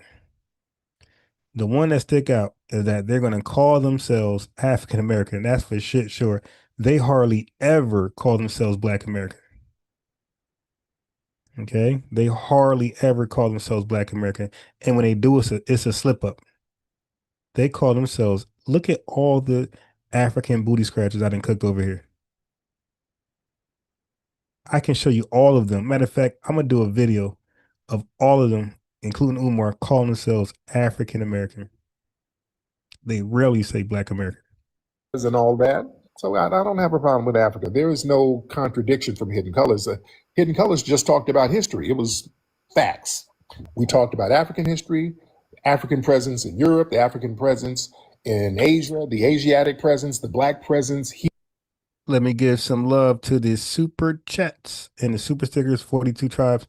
The one that stick out is that they're going to call themselves African American. That's for shit sure. They hardly ever call themselves Black American. Okay, they hardly ever call themselves Black American, and when they do, it's a slip up. They call themselves. Look at all the African booty scratchers I done cooked over here. I can show you all of them. Matter of fact, I'm gonna do a video of all of them, including Umar, calling themselves African American. They rarely say Black American. And all that. So I don't have a problem with Africa. There is no contradiction from Hidden Colors. Hidden Colors just talked about history. It was facts. We talked about African history, African presence in Europe, the African presence in Asia, the Asiatic presence, the Black presence. Let me give some love to the super chats and the super stickers. 42 tribes,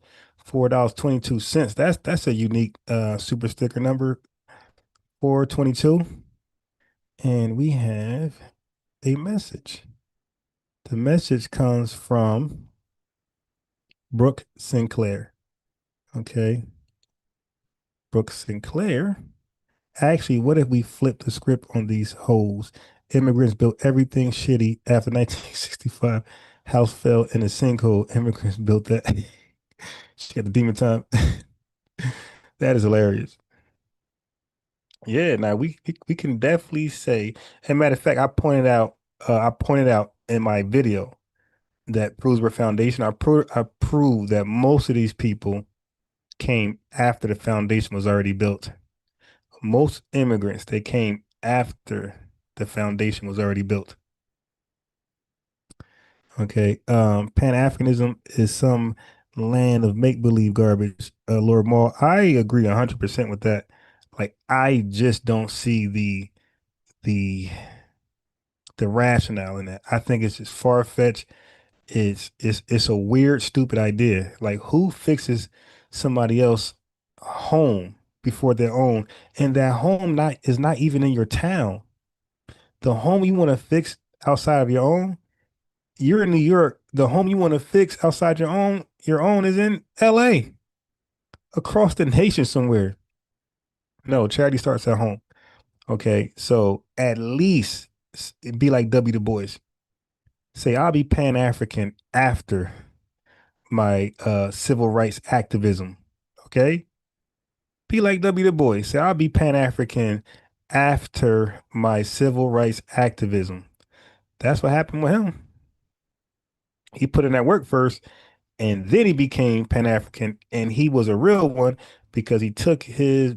$4.22. That's a unique super sticker number. 422. And we have a message. The message comes from Brooke Sinclair. Okay. Brooke Sinclair. Actually, what if we flip the script on these hoes? Immigrants built everything shitty after 1965. House fell in a sinkhole. Immigrants built that. She got the demon time. That is hilarious. Yeah, now we can definitely say. And matter of fact, I pointed out in my video that proves we're foundation. I proved that most of these people came after the foundation was already built. Most immigrants, they came after the foundation was already built. Okay. Pan-Africanism is some land of make-believe garbage. Lord Maul, I agree 100% with that. Like, I just don't see the rationale in that. I think it's just far-fetched. It's a weird, stupid idea. Like, who fixes somebody else's home before their own? And that home is not even in your town. The home you want to fix outside of your own, you're in New York. The home you want to fix outside your own is in LA, across the nation somewhere. No, charity starts at home. Okay, so at least be like W. Du Bois. Say, I'll be Pan-African after my civil rights activism. Okay? Be like W. Du Bois. Say, I'll be Pan-African after my civil rights activism. That's what happened with him. He put in that work first, and then he became Pan-African, and he was a real one because he took his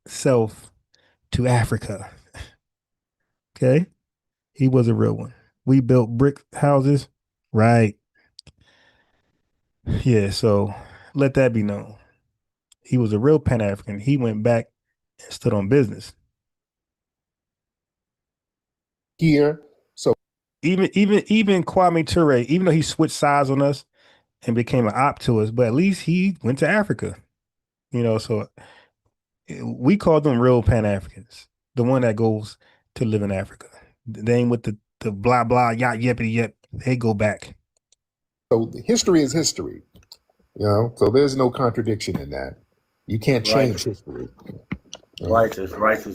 self to Africa. Okay? He was a real one. We built brick houses. Right. Yeah, so let that be known. He was a real Pan-African. He went back and stood on business. Here. So even Kwame Ture, even though he switched sides on us and became an op to us, but at least he went to Africa. So we call them real Pan-Africans, the one that goes to live in Africa. They ain't with the blah blah yacht yippity yip. They go back. So history is history, so there's no contradiction in that. You can't change history. Righteous.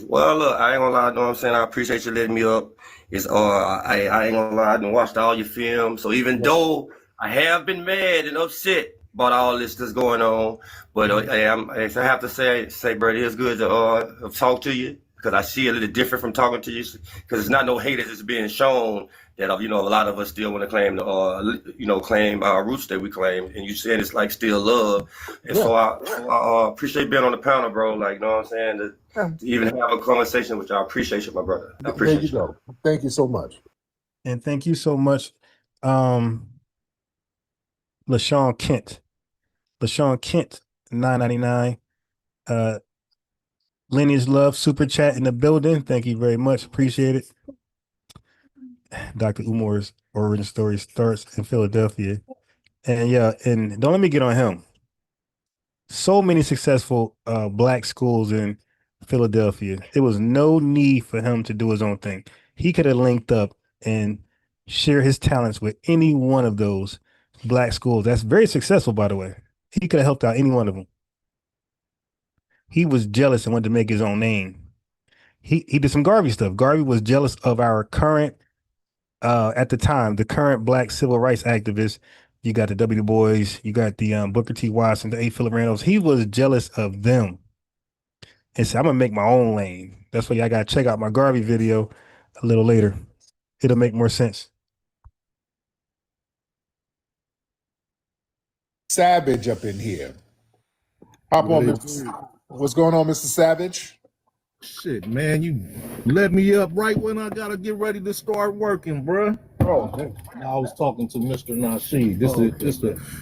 Well, look, I ain't gonna lie, know what I'm saying? I appreciate you letting me up. It's I ain't gonna lie, I done watched all your films. So even though I have been mad and upset about all this that's going on, but I have to say, bro, it is good to talk to you because I see a little different from talking to you because it's not no haters that's being shown that a lot of us still want to claim claim our roots that we claim, and you said it's like still love, and so I appreciate being on the panel, bro. Like, you know what I'm saying? To even have a conversation with you, I appreciate you, my brother. I appreciate there you go. Thank you so much. And thank you so much, LaShawn Kent. LaShawn Kent, $9.99. Lineage Love Super Chat in the building. Thank you very much. Appreciate it. Dr. Umar's origin story starts in Philadelphia. And don't let me get on him. So many successful Black schools in Philadelphia. There was no need for him to do his own thing. He could have linked up and share his talents with any one of those Black schools. That's very successful, by the way. He could have helped out any one of them. He was jealous and wanted to make his own name. He did some Garvey stuff. Garvey was jealous of our current, at the time, the current Black civil rights activists. You got the W. Du Bois, you got the Booker T. Watson, the A. Philip Randolphs. He was jealous of them and said, I'm gonna make my own lane. That's why y'all gotta check out my Garvey video a little later. It'll make more sense. Savage up in here. Hop on, Mr. What's going on, Mr. Savage? Shit, man, you let me up right when I gotta get ready to start working, bruh. Oh, I was talking to Mr. Nasheed.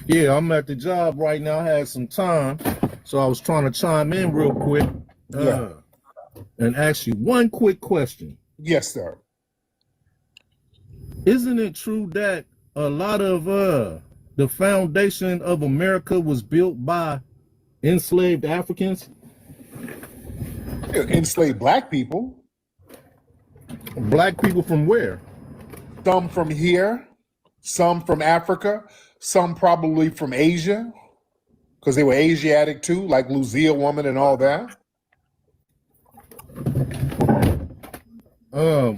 Yeah, I'm at the job right now. I had some time, so I was trying to chime in real quick. And ask you one quick question. Yes, sir. Isn't it true that a lot of the foundation of America was built by enslaved Africans? Enslaved black people. Black people from where? Some from here, some from Africa, some probably from Asia, because they were Asiatic too, like Lucille woman and all that.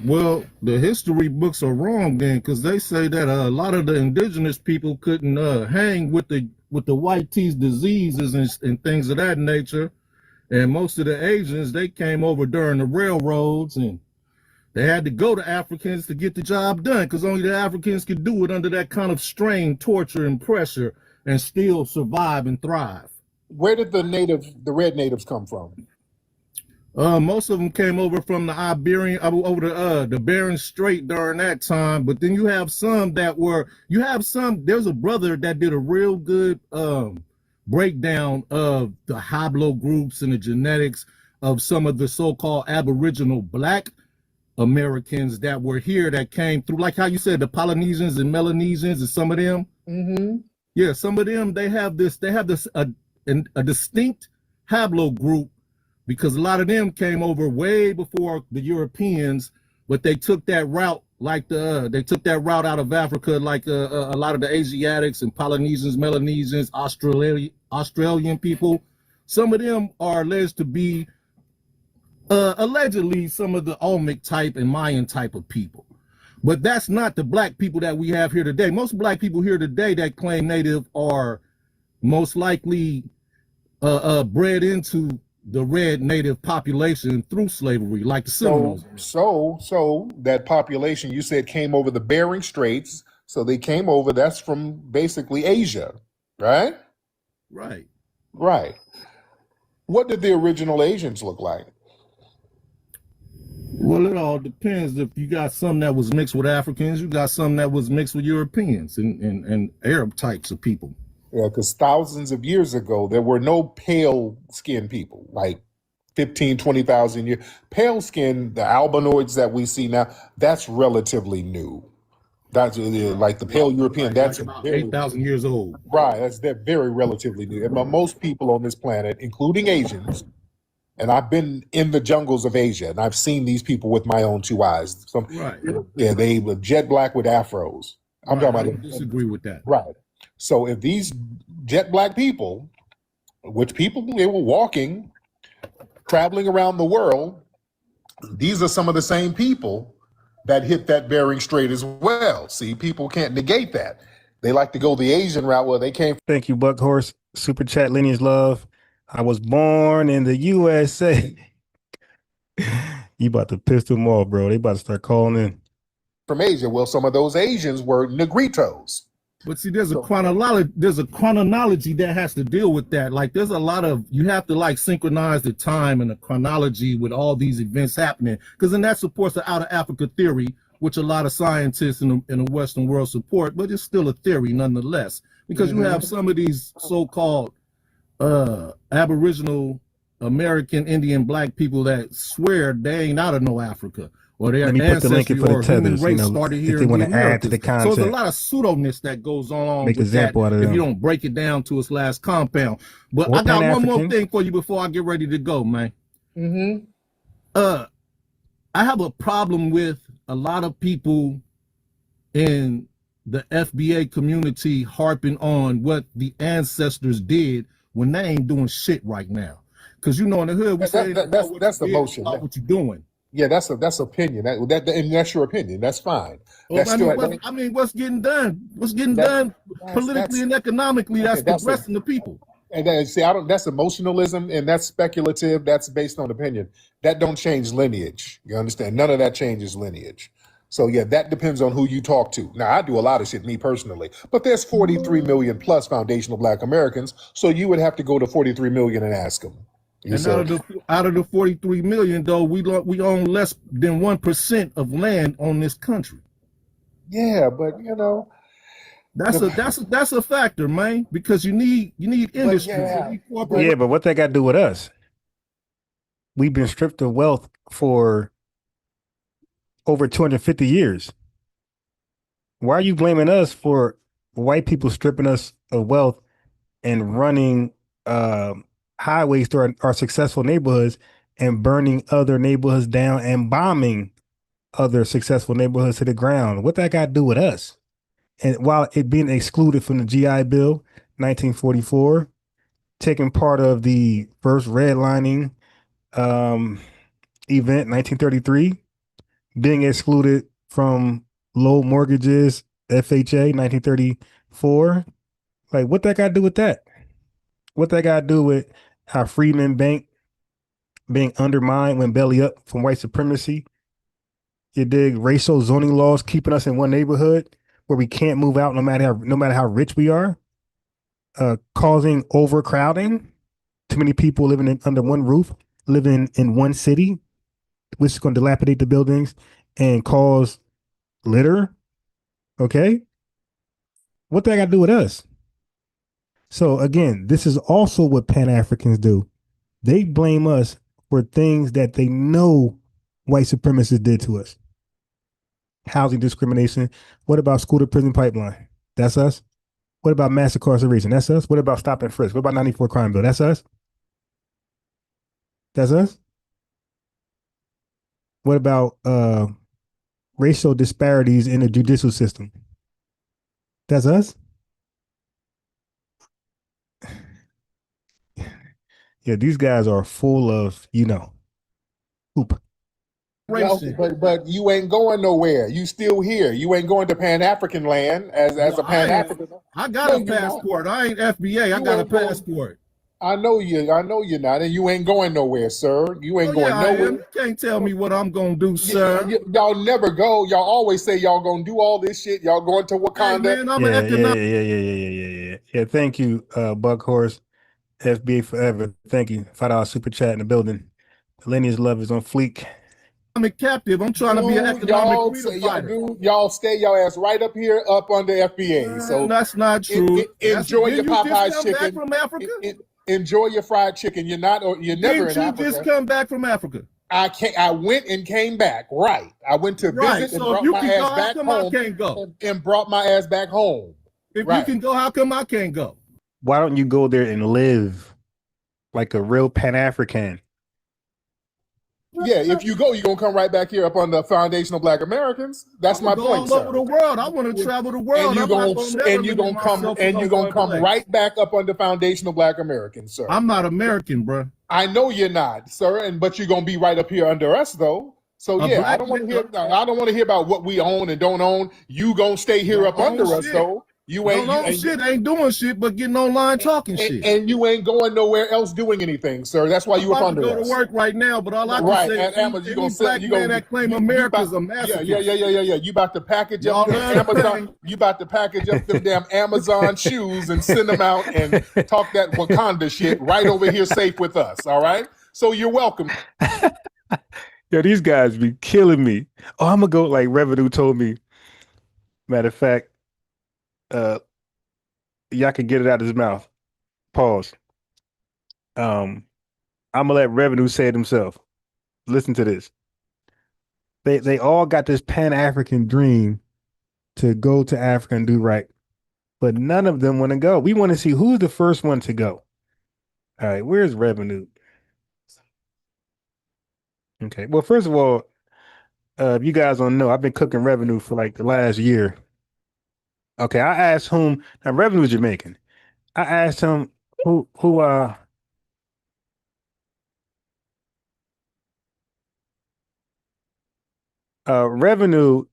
Well, the history books are wrong then, because they say that a lot of the indigenous people couldn't hang with the white teeth diseases and things of that nature. And most of the Asians, they came over during the railroads, and they had to go to Africans to get the job done, because only the Africans could do it under that kind of strain, torture, and pressure, and still survive and thrive. Where did the red natives come from? Most of them came over from the the Bering Strait during that time, but then you have some there's a brother that did a real good breakdown of the haplogroups and the genetics of some of the so-called Aboriginal Black Americans that were here that came through, like how you said, the Polynesians and Melanesians and some of them. Mm-hmm. Yeah, some of them, they have a distinct haplogroup, because a lot of them came over way before the Europeans, but they took that route, like they took that route out of Africa, like a lot of the Asiatics and Polynesians, Melanesians, Australian people. Some of them are alleged to be allegedly some of the Olmec type and Mayan type of people. But that's not the black people that we have here today. Most black people here today that claim native are most likely bred into the red native population through slavery, like the Seminoles. So that population you said came over the Bering Straits, so they came over, that's from basically Asia, right? Right. Right. What did the original Asians look like? Well, it all depends. If you got some that was mixed with Africans, you got some that was mixed with Europeans and Arab types of people. Yeah, because thousands of years ago, there were no pale skinned people, like 15, 20,000 years. Pale skin, the albinoids that we see now, that's relatively new. That's like the pale European, that's like 8,000 years old. Right, they're very relatively new. And most people on this planet, including Asians, and I've been in the jungles of Asia, and I've seen these people with my own two eyes. Yeah, they were jet black with afros. I'm talking about. I disagree with that. Right. So if these jet black people, which people, they were walking, traveling around the world, these are some of the same people that hit that Bering Strait as well. See, people can't negate that. They like to go the Asian route where they came from. Thank you, Buckhorse. Super chat, Lineage Love. I was born in the USA. You about to piss them off, bro. They about to start calling in. From Asia. Well, some of those Asians were Negritos. But see, there's a chronology that has to deal with that. Like, there's a lot of, you have to like synchronize the time and the chronology with all these events happening, because then that supports the out of Africa theory, which a lot of scientists in the Western world support, but it's still a theory nonetheless, because you have some of these so-called Aboriginal American Indian Black people that swear they ain't out of no Africa. Or their ancestry or human race started here. If they want to add to the concept. So there's a lot of pseudo-ness that goes on Make with example that out of if them. Mm. you don't break it down to its last compound. But Or I got one more Pan-African. thing for you before I get ready to go, man. Mm-hmm. I have a problem with a lot of people in the FBA community harping on what the ancestors did when they ain't doing shit right now. Because you know in the hood we say that's the motion. What you doing. Yeah, that's opinion. And that's your opinion. That's fine. Well, That's what's getting done? What's getting done politically and economically? That's progressing the people. And then, see, that's emotionalism, and that's speculative. That's based on opinion. That don't change lineage. You understand? None of that changes lineage. So yeah, that depends on who you talk to. Now, I do a lot of shit, me personally, but there's 43 million plus foundational Black Americans, so you would have to go to 43 million and ask them. And out of the 43 million, though, we own less than 1% of land on this country. Yeah, but you know, that's a factor, man, because you need industry. Yeah, but what that got to do with us? We've been stripped of wealth for over 250 years. Why are you blaming us for white people stripping us of wealth and running highways through our successful neighborhoods and burning other neighborhoods down and bombing other successful neighborhoods to the ground? What that got to do with us? And while it being excluded from the GI Bill, 1944, taking part of the first redlining event, 1933, being excluded from low mortgages, FHA, 1934. Like, what that got to do with that? What that got to do with our Freedmen Bank being undermined when belly up from white supremacy? You dig? Racial zoning laws keeping us in one neighborhood where we can't move out no matter how rich we are, causing overcrowding, too many people living under one roof, living in one city, which is going to dilapidate the buildings and cause litter. Okay, what that got to do with us? So again, this is also what Pan-Africans do. They blame us for things that they know white supremacists did to us. Housing discrimination. What about school to prison pipeline? That's us. What about mass incarceration? That's us. What about stop and frisk? What about 94 crime bill? That's us. That's us. What about racial disparities in the judicial system? That's us. Yeah, these guys are full of, poop. But you ain't going nowhere. You still here. You ain't going to Pan-African land as a Pan-African. I got a passport. I ain't FBA. I got a passport. I know you're not, and you ain't going nowhere, sir. You ain't going nowhere. You can't tell me what I'm gonna do, sir. Y'all never go. Y'all always say y'all gonna do all this shit. Y'all going to Wakanda. Hey, man, Yeah. Thank you, Buckhorse, FBA forever. Thank you. $5 super chat in the building. Lineage love is on fleek. I'm a captive. I'm trying to be an economic freedom fighter. Y'all stay your ass right up here, up under FBA. So that's not true. Enjoy your Popeye's chicken. From Africa? Enjoy your fried chicken. You're never in Africa. Just come back from Africa? I went and came back. Right. I went to visit and brought my ass back home. And brought my ass back home. If you can go, how come I can't go? Why don't you go there and live like a real Pan-African? Yeah, if you go, you're gonna come right back here up on the foundational Black Americans. That's my point, all over the world. I want to travel the world. And you're gonna come right back up on the foundational Black Americans, sir. I'm not American, bro. I know you're not, sir, but you're gonna be right up here under us, though. So yeah, I don't want to hear about what we own and don't own. You gonna stay here up under us, though. You ain't doing shit but getting online talking shit. And you ain't going nowhere else doing anything, sir. That's why you up under us. I'm going to work right now, but all I can say is black man that claim America's a massacre. Yeah. You about to package up them Amazon. You about to package up them damn Amazon shoes and send them out and talk that Wakanda shit right over here safe with us. All right. So you're welcome. Yo, these guys be killing me. Oh, I'm gonna go like Revenue told me. Matter of fact. Y'all can get it out of his mouth. Pause. I'm gonna let Revenue say it himself. Listen to this. They all got this Pan-African dream to go to Africa and do right, but none of them want to go. We want to see who's the first one to go. All right, where's Revenue? Okay, well, first of all, if you guys don't know, I've been cooking Revenue for like the last year. Okay, I asked whom. Now, Revenue is Jamaican. I asked him who Revenue.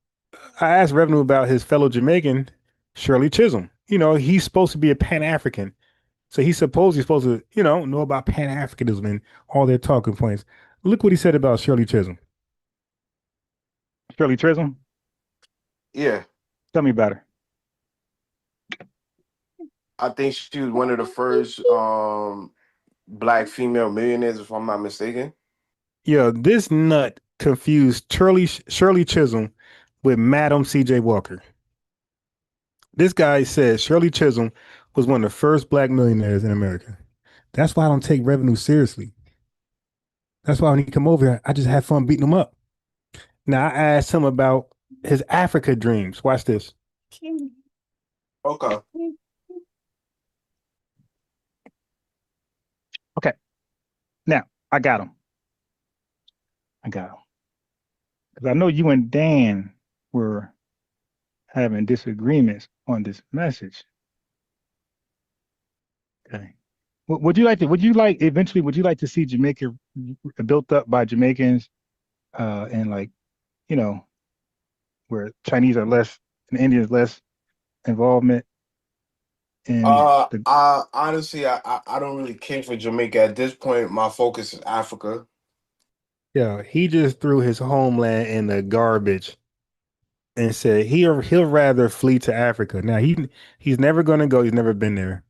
I asked Revenue about his fellow Jamaican, Shirley Chisholm. He's supposed to be a Pan-African, so he's supposed to, know about Pan-Africanism and all their talking points. Look what he said about Shirley Chisholm. Shirley Chisholm. Yeah, Tell me about her. I think she was one of the first black female millionaires, if I'm not mistaken. Yo, this nut confused Shirley Chisholm with Madam C.J. Walker. This guy says Shirley Chisholm was one of the first black millionaires in America. That's why I don't take revenue seriously. That's why when he come over here, I just have fun beating him up. Now I asked him about his Africa dreams. Watch this. Okay. Okay. Now I got him. Because I know you and Dan were having disagreements on this message. Okay. Would you like to see Jamaica built up by Jamaicans and like, you know, where Chinese are less and Indians less involvement in the I honestly, I don't really care for Jamaica at this point. My focus is Africa. Yeah, he just threw his homeland in the garbage and said he'll rather flee to Africa. Now he's never gonna go, he's never been there.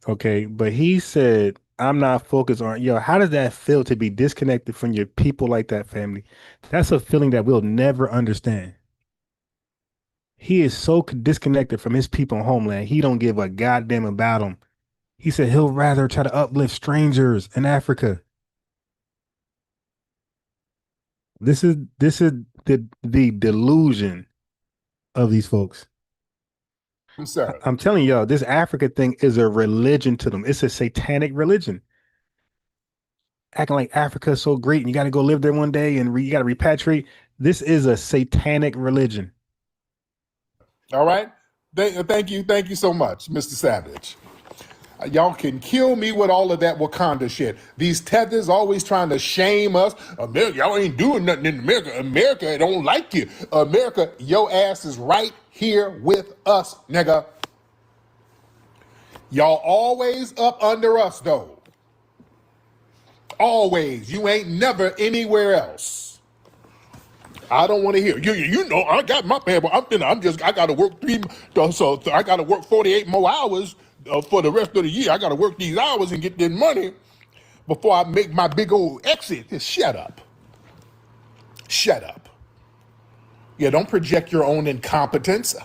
Okay, but he said, I'm not focused on, how does that feel to be disconnected from your people like that, family? That's a feeling that we'll never understand. He is so disconnected from his people and homeland. He don't give a goddamn about them. He said he'll rather try to uplift strangers in Africa. This is the delusion of these folks. Sir. I'm telling y'all, this Africa thing is a religion to them. It's a satanic religion. Acting like Africa is so great and you got to go live there one day and you got to repatriate. This is a satanic religion. All right. Thank you so much, Mr. Savage. Y'all can kill me with all of that Wakanda shit. These tethers always trying to shame us. America, y'all ain't doing nothing in America. America don't like you. America, your ass is right here with us, nigga. Y'all always up under us, though. Always. You ain't never anywhere else. I don't want to hear you know I got my paper. I got to work so I got to work 48 more hours for the rest of the year. I got to work these hours and get this money before I make my big old exit. Just shut up. Shut up. Yeah, don't project your own incompetence.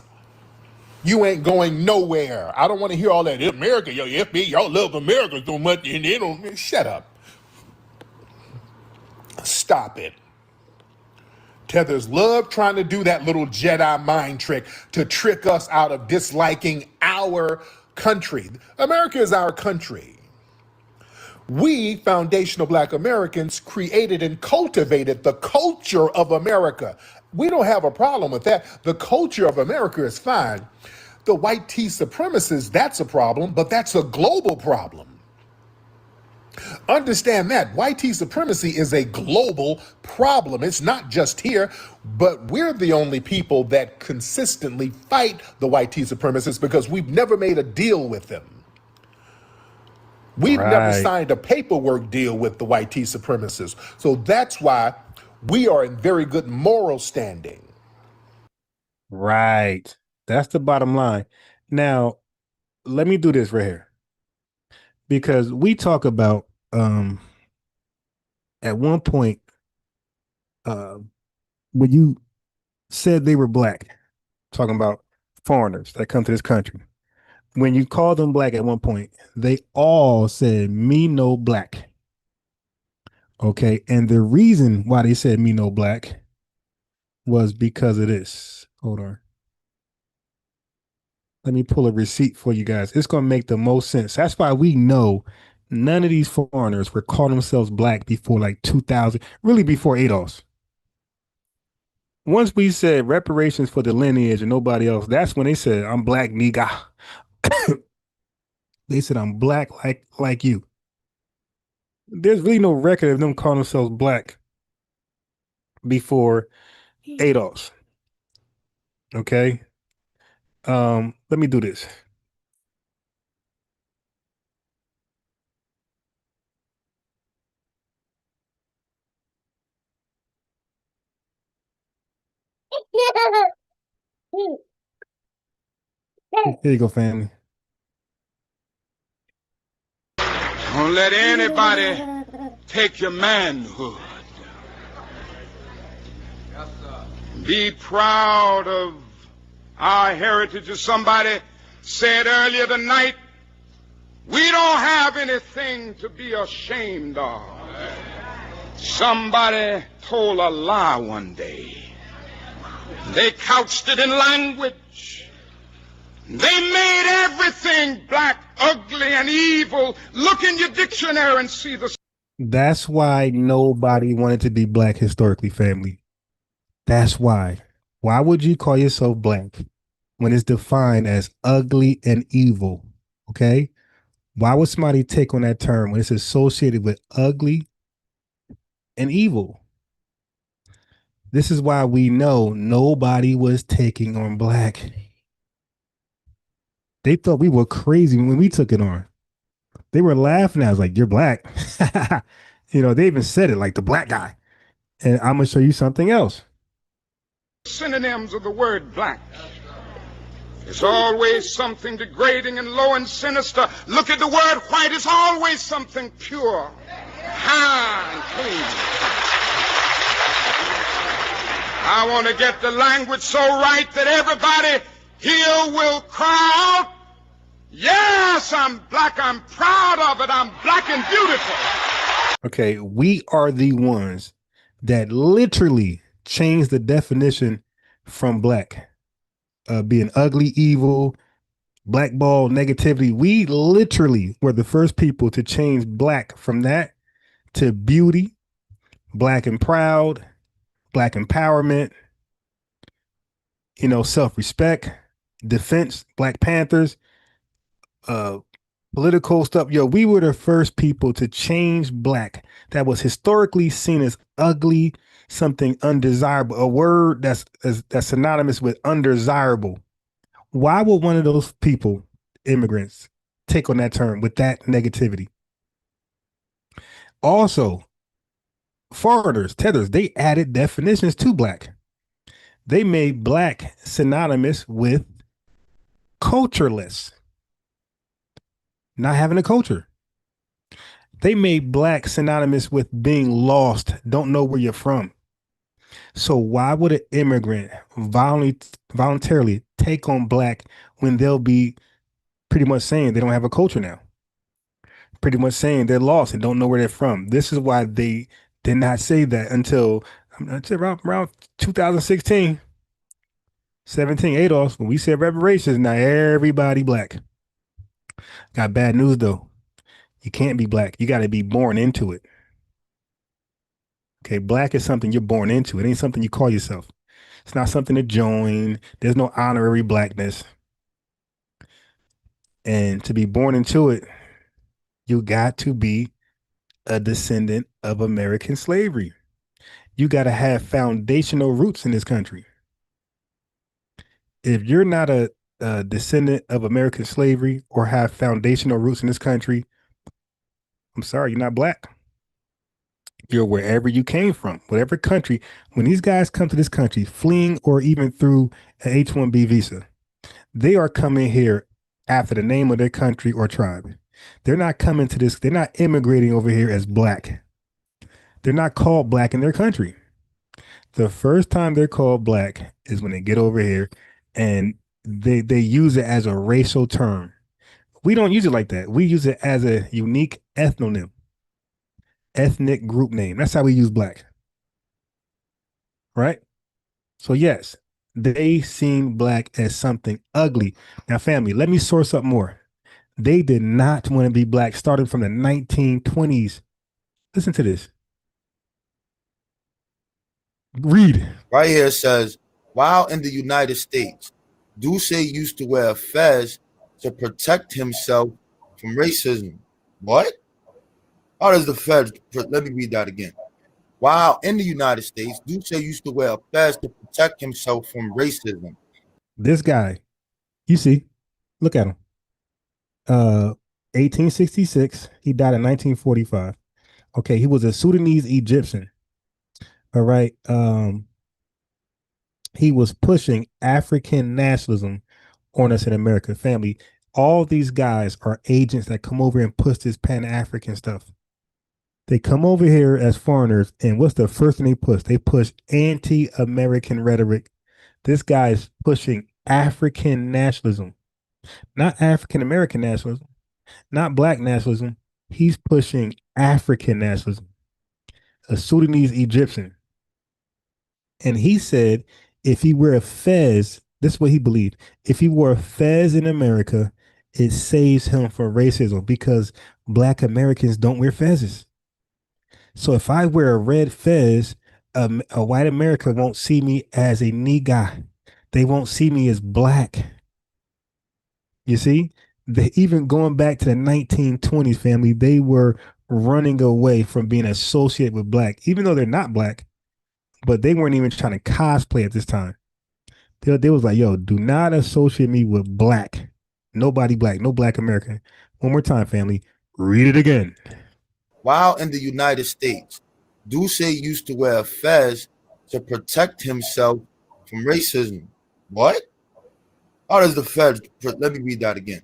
You ain't going nowhere. I don't want to hear all that. America, FBA, y'all love America so much and they don't. Shut up. Stop it. Tethers love trying to do that little Jedi mind trick to trick us out of disliking our country. America is our country. We, foundational Black Americans, created and cultivated the culture of America. We don't have a problem with that. The culture of America is fine. The white tea supremacists, that's a problem, but that's a global problem. Understand that white tea supremacy is a global problem. It's not just here, but we're the only people that consistently fight the white tea supremacists because we've never made a deal with them. We've never signed a paperwork deal with the white tea supremacists. So that's why we are in very good moral standing. Right. That's the bottom line. Now, let me do this right here. Because we talk about at one point when you said they were black, talking about foreigners that come to this country. When you called them black at one point, they all said me no black. Okay, and the reason why they said me no black was because of this. Hold on. Let me pull a receipt for you guys. It's going to make the most sense. That's why we know none of these foreigners were calling themselves black before like 2000, really before ADOS. Once we said reparations for the lineage and nobody else, that's when they said, I'm black, nigga. They said, I'm black like you. There's really no record of them calling themselves black before ADOS. Okay. Let me do this. Here you go, family. Don't let anybody take your manhood. Be proud of our heritage. As somebody said earlier tonight, we don't have anything to be ashamed of. Somebody told a lie one day. They couched it in language. They made everything black, ugly, and evil. Look in your dictionary and see the... That's why nobody wanted to be black historically, family. That's why. Why would you call yourself black when it's defined as ugly and evil? Okay? Why would somebody take on that term when it's associated with ugly and evil? This is why we know nobody was taking on black. They thought we were crazy when we took it on. They were laughing at us like, you're black. You know, they even said it like the black guy. And I'm going to show you something else. Synonyms of the word black. It's always something degrading and low and sinister. Look at the word white. It's always something pure, high, and clean. I want to get the language so right that everybody here will cry out, yes, I'm black. I'm proud of it. I'm black and beautiful. Okay, we are the ones that literally changed the definition from black. Being ugly, evil, blackball, negativity. We literally were the first people to change black from that to beauty, black and proud, black empowerment, you know, self-respect, defense, Black Panthers, political stuff. Yo, we were the first people to change black that was historically seen as ugly, something undesirable, a word that's synonymous with undesirable. Why would one of those people, immigrants, take on that term with that negativity? Also, foreigners, Tethers, they added definitions to black. They made black synonymous with cultureless, not having a culture. They made black synonymous with being lost, don't know where you're from. So why would an immigrant voluntarily take on black when they'll be pretty much saying they don't have a culture now? Pretty much saying they're lost and don't know where they're from. This is why they did not say that until around 2016, 17, ADOS, when we said reparations. Now everybody black. Got bad news though. You can't be black. You got to be born into it. Okay, black is something you're born into. It ain't something you call yourself. It's not something to join. There's no honorary blackness. And to be born into it, you got to be a descendant of American slavery. You got to have foundational roots in this country. If you're not a descendant of American slavery or have foundational roots in this country, I'm sorry, you're not black. You're wherever you came from, whatever country. When these guys come to this country, fleeing or even through an H-1B visa, they are coming here after the name of their country or tribe. They're not coming to this. They're not immigrating over here as black. They're not called black in their country. The first time they're called black is when they get over here and they use it as a racial term. We don't use it like that. We use it as a unique ethnonym, ethnic group name. That's how we use black. Right? So yes, they seen black as something ugly. Now, family, let me source up more. They did not want to be black starting from the 1920s. Listen to this. Read. Right here it says, while in the United States, Duce used to wear a fez to protect himself from racism. What? How does the fez? Let me read that again. While in the United States, Duce used to wear a fez to protect himself from racism. This guy, you see, look at him. 1866. He died in 1945. Okay, he was a Sudanese Egyptian. All right. He was pushing African nationalism on us in America, family. All these guys are agents that come over and push this Pan-African stuff. They come over here as foreigners, and what's the first thing they push? They push anti-American rhetoric. This guy is pushing African nationalism, not African American nationalism, not black nationalism. He's pushing African nationalism, a Sudanese Egyptian. And he said if he wear a fez, this is what he believed. If he wore a fez in America, it saves him from racism because black Americans don't wear fezzes. So if I wear a red fez, a white America won't see me as a nigga. They won't see me as black. You see, even going back to the 1920s, family, they were running away from being associated with black, even though they're not black, but they weren't even trying to cosplay at this time. They was like, yo, do not associate me with black. Nobody black, no black American. One more time, family. Read it again. While in the United States, Duce used to wear a fez to protect himself from racism. What? How does the fez? Let me read that again.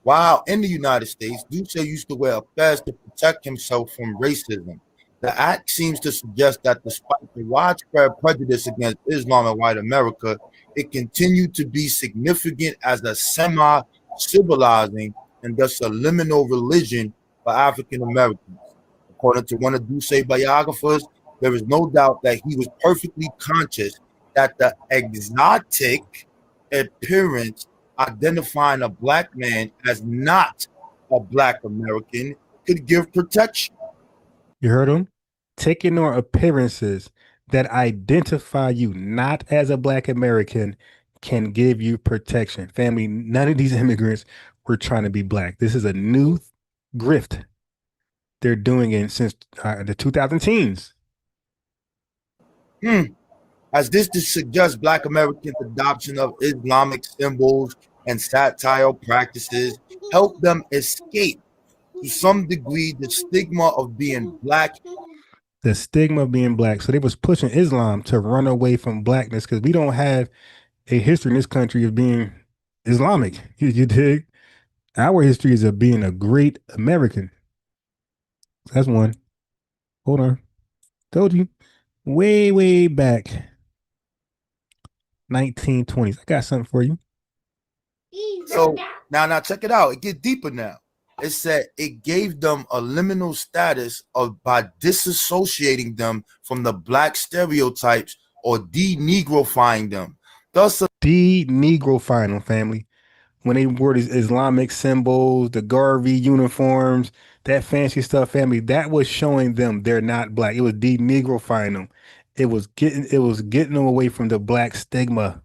While in the United States, Duce used to wear a fez to protect himself from racism. The act seems to suggest that despite the widespread prejudice against Islam in white America, it continued to be significant as a semi-civilizing and thus a liminal religion for African Americans. According to one of Duce's biographers, there is no doubt that he was perfectly conscious that the exotic appearance identifying a black man as not a black American could give protection. You heard him? Taking on appearances that identify you not as a black American can give you protection. Family, none of these immigrants were trying to be black. This is a new grift. They're doing it since the 2010s. As this suggests black Americans' adoption of Islamic symbols and satire practices help them escape to some degree the stigma of being black. The stigma of being black. So they was pushing Islam to run away from blackness because we don't have a history in this country of being Islamic. You dig? Our history is of being a great American. That's one. Hold on. Told you. Way, way back. 1920s. I got something for you. So now check it out. It gets deeper now. It said it gave them a liminal status by disassociating them from the black stereotypes or de-negrifying them. Thus, De-negrifying them, family. When they wore these Islamic symbols, the Garvey uniforms, that fancy stuff, family, that was showing them they're not black. It was de-negrifying them. It was getting them away from the black stigma.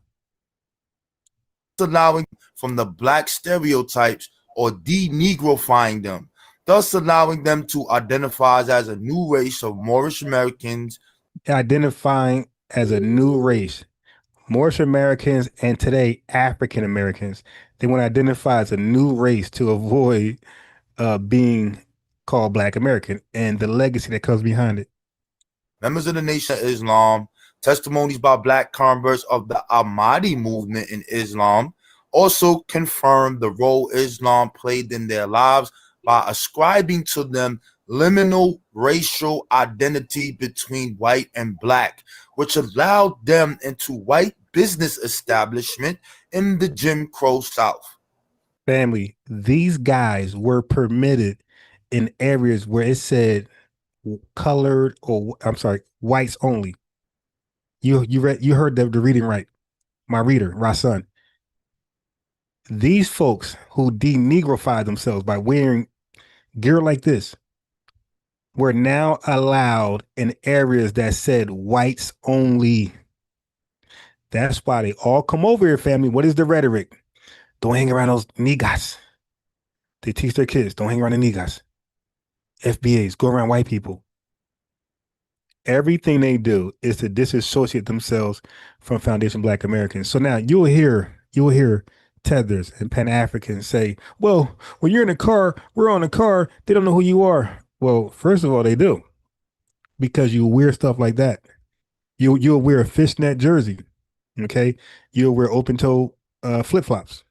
allowing from the black stereotypes or de-negrifying them, thus allowing them to identify as a new race of Moorish Americans. Identifying as a new race. Moorish Americans and today African Americans. They want to identify as a new race to avoid being called Black American and the legacy that comes behind it. Members of the Nation of Islam, testimonies by black converts of the Ahmadi movement in Islam also confirm the role Islam played in their lives by ascribing to them liminal racial identity between white and black, which allowed them into white business establishment in the Jim Crow South. Family, these guys were permitted in areas where it said colored or whites only. You heard the reading right. My reader, Rasan. These folks who de-negrify themselves by wearing gear like this were now allowed in areas that said whites only. That's why they all come over here, family. What is the rhetoric? Don't hang around those niggas. They teach their kids, don't hang around the niggas. FBAs, go around white people. Everything they do is to disassociate themselves from Foundation Black Americans. So now you'll hear Tethers and Pan-Africans say, well, when you're in a car, we're on a car, they don't know who you are. Well, first of all, they do. Because you wear stuff like that. You'll wear a fishnet jersey. Okay, you'll wear open toe flip flops,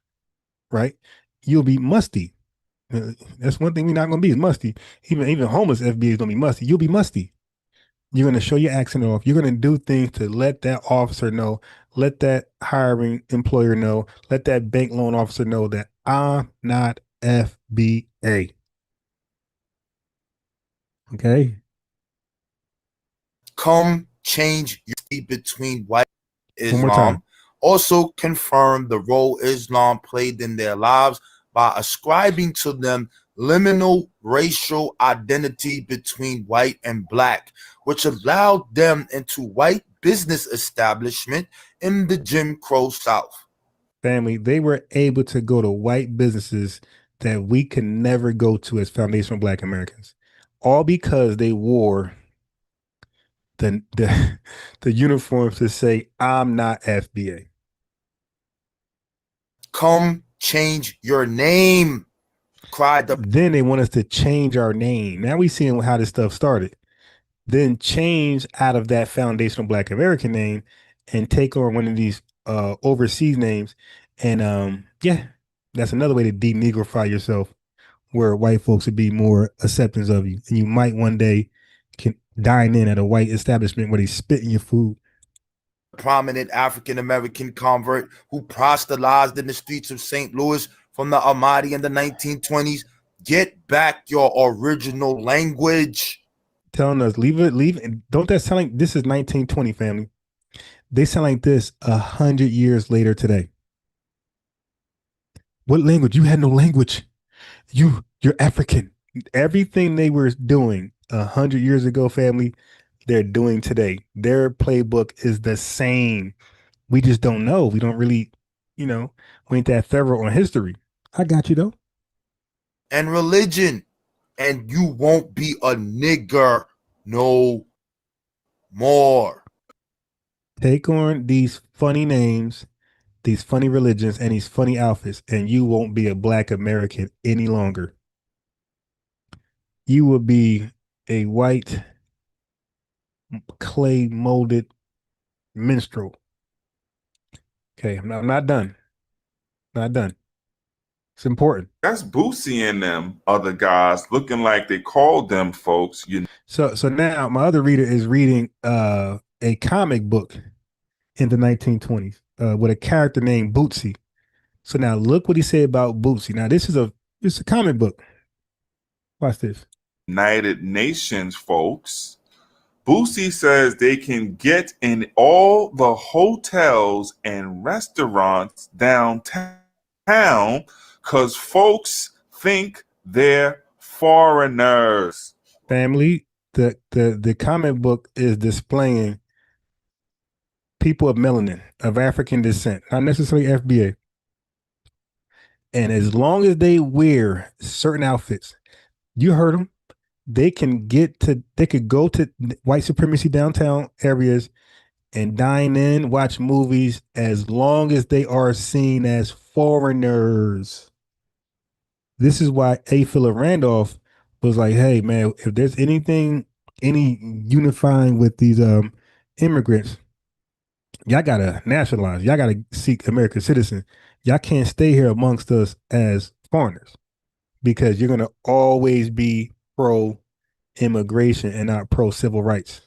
right? You'll be musty. That's one thing we're not going to be is musty. Even homeless FBA is going to be musty. You'll be musty. You're going to show your accent off. You're going to do things to let that officer know, let that hiring employer know, let that bank loan officer know that I'm not FBA. Okay. Come change your between white One more time. Islam. Also confirm the role Islam played in their lives by ascribing to them liminal racial identity between white and black, which allowed them into white business establishment in the Jim Crow South. Family, they were able to go to white businesses that we could never go to as foundational Black Americans, all because they wore the the uniforms to say, I'm not FBA. Come change your name, cried the. Then they want us to change our name. Now we seeing how this stuff started. Then change out of that foundational Black American name and take on one of these overseas names. And yeah, that's another way to de-negrify yourself, where white folks would be more acceptance of you. And you might one day can dine in at a white establishment where they spit in your food. Prominent African-American convert who proselytized in the streets of St. Louis from the Ahmadi in the 1920s. Get back your original language. Telling us, leave it. Don't that sound like this is 1920, family? They sound like this 100 years later today. What language? You had no language. You're African. Everything they were doing 100 years ago, family, they're doing today. Their playbook is the same. We just don't know. We don't really, we ain't that thorough on history. I got you though. And religion, and you won't be a nigger no more. Take on these funny names, these funny religions, and these funny outfits, and you won't be a Black American any longer. You will be a white clay molded minstrel. Okay, I'm not done. Not done. It's important. That's Boosie and them other guys looking like they called them folks. So now my other reader is reading a comic book in the 1920s with a character named Bootsy. So now look what he said about Bootsy. Now this is a comic book. Watch this. United Nations folks. Boosie says they can get in all the hotels and restaurants downtown because folks think they're foreigners. Family, the comic book is displaying people of melanin, of African descent, not necessarily FBA. And as long as they wear certain outfits, you heard them, they could go to white supremacy downtown areas and dine in, watch movies, as long as they are seen as foreigners. This is why A. Philip Randolph was like, hey, man, if there's any unifying with these immigrants, y'all got to nationalize. Y'all got to seek American citizen. Y'all can't stay here amongst us as foreigners because you're going to always be pro-immigration and not pro-civil rights.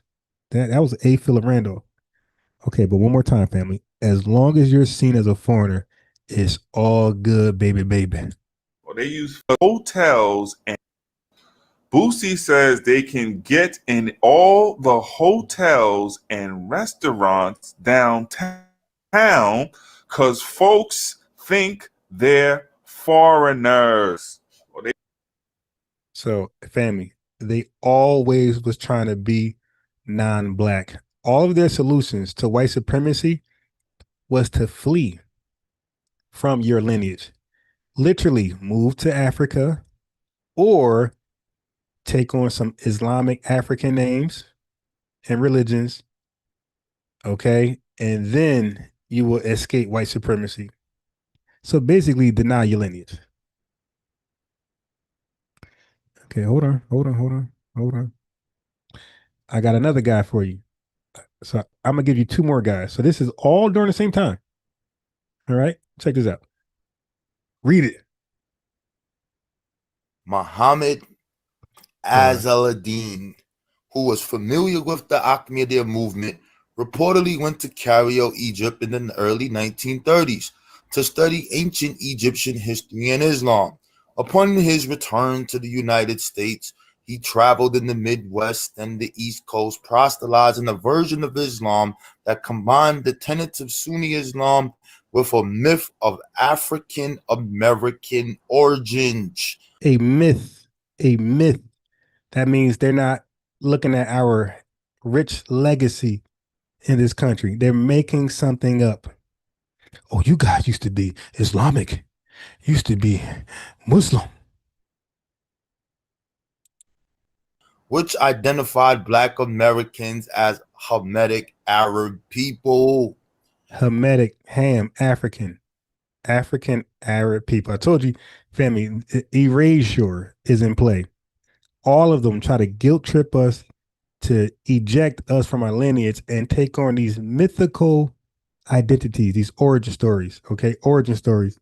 That was A. Philip Randolph. Okay, but one more time, family. As long as you're seen as a foreigner, it's all good, baby. Well, they use hotels, and Boosie says they can get in all the hotels and restaurants downtown because folks think they're foreigners. So, family, they always was trying to be non-Black. All of their solutions to white supremacy was to flee from your lineage. Literally move to Africa or take on some Islamic African names and religions, okay? And then you will escape white supremacy. So basically deny your lineage. Okay, hold on. I got another guy for you. So I'm gonna give you two more guys. So this is all during the same time. All right, check this out. Read it. Muhammad Azaladdin, who was familiar with the Ahmadiyya movement, reportedly went to Cairo, Egypt in the early 1930s to study ancient Egyptian history and Islam. Upon his return to the United States, he traveled in the Midwest and the East Coast, proselytizing a version of Islam that combined the tenets of Sunni Islam with a myth of African American origins. A myth. A myth. That means they're not looking at our rich legacy in this country. They're making something up. Oh, you guys used to be Islamic, used to be Muslim. Which identified Black Americans as Hamitic Arab people. Hamitic, Ham, African Arab people. I told you, family, erasure is in play. All of them try to guilt trip us to eject us from our lineage and take on these mythical identities, these origin stories, okay? Origin stories.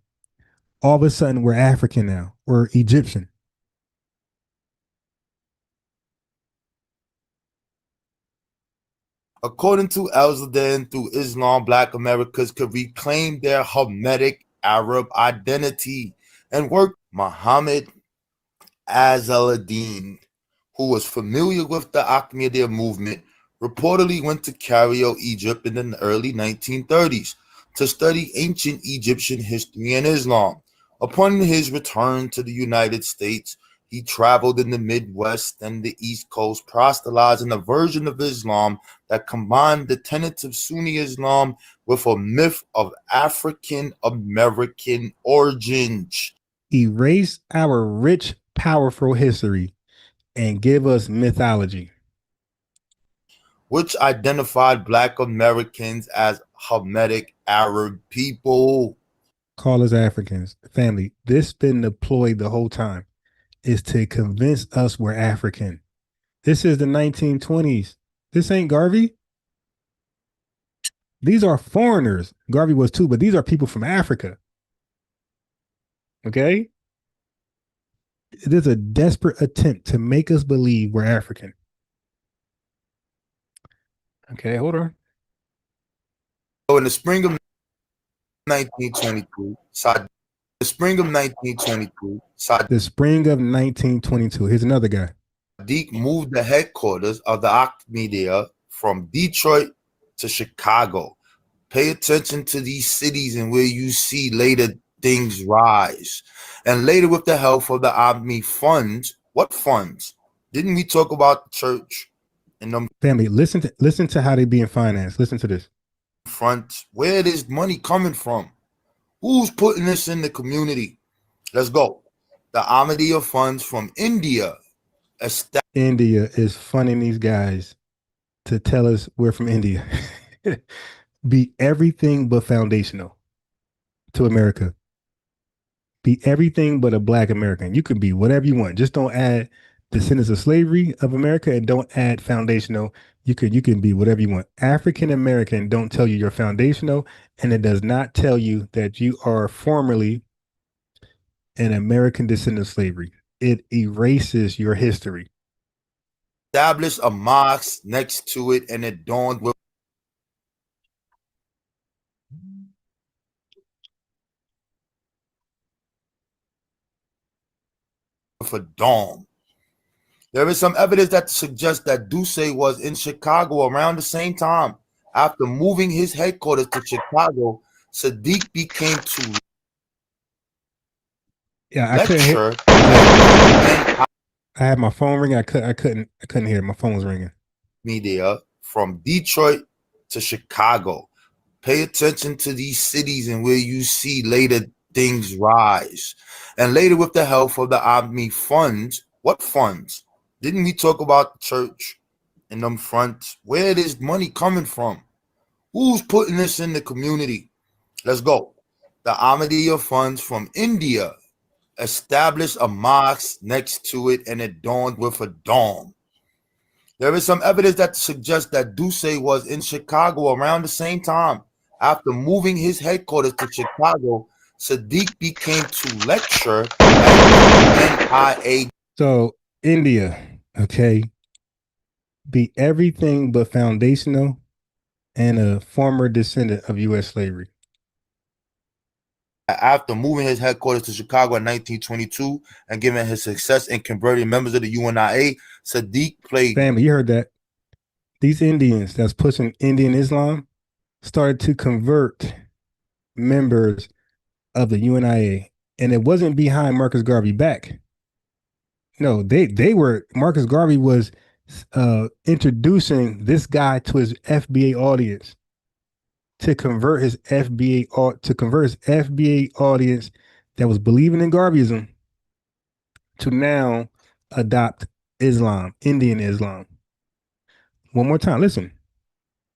All of a sudden, we're African now. We're Egyptian. According to Al-Zidane, through Islam, Black Americans could reclaim their Hamitic Arab identity and work. Muhammad Azaladdin, who was familiar with the Ahmadiyya movement, reportedly went to Cairo, Egypt in the early 1930s to study ancient Egyptian history and Islam. Upon his return to the United States, he traveled in the Midwest and the East Coast, proselytizing a version of Islam that combined the tenets of Sunni Islam with a myth of African American origins. Erase our rich, powerful history and give us mythology. Which identified Black Americans as Hamitic Arab people. Call us Africans. Family, this been deployed the whole time. Is to convince us we're African. This is the 1920s. This ain't Garvey. These are foreigners. Garvey was too, but these are people from Africa. Okay? It is a desperate attempt to make us believe we're African. Okay, hold on. So in the spring of 1922, the spring of 1922, Here's another guy. Sadiq moved the headquarters of the Ahmadiyya from Detroit to Chicago. Pay attention to these cities and where you see later things rise. And later, with the help of the Army funds, what funds? Didn't we talk about the church and them? Family, listen to how they being financed. Listen to this. Front, where is money coming from? Who's putting this in the community? Let's go. The Ahmadiyya funds from India. India is funding these guys to tell us we're from India. Be everything but foundational to America. Be everything but a Black American. You can be whatever you want. Just don't add descendants of slavery of America and don't add foundational. You can be whatever you want. African American don't tell you you're foundational, and it does not tell you that you are formerly an American descendant of slavery. It erases your history. Established a mosque next to it and adorned with a dome. There is some evidence that suggests that Duce was in Chicago around the same time. After moving his headquarters to Chicago, Sadiq became to lecture. I had my phone ringing. I couldn't hear. My phone was ringing. Media from Detroit to Chicago. Pay attention to these cities and where you see later things rise. And later, with the help of the Army funds, what funds? Didn't we talk about the church and them fronts? Where is money coming from? Who's putting this in the community? Let's go. The Ahmadiyya funds from India established a mosque next to it and adorned with a dome. There is some evidence that suggests that Duce was in Chicago around the same time. After moving his headquarters to Chicago, Sadiq became to lecture at UNIA. So India, okay, be everything but foundational and a former descendant of U.S. slavery. After moving his headquarters to Chicago in 1922 and given his success in converting members of the UNIA, Sadiq played. Family, you heard that. These Indians that's pushing Indian Islam started to convert members of the UNIA, and it wasn't behind Marcus Garvey back. No, they were. Marcus Garvey was introducing this guy to his FBA audience to convert his FBA audience that was believing in Garveyism to now adopt Islam, Indian Islam. One more time, listen.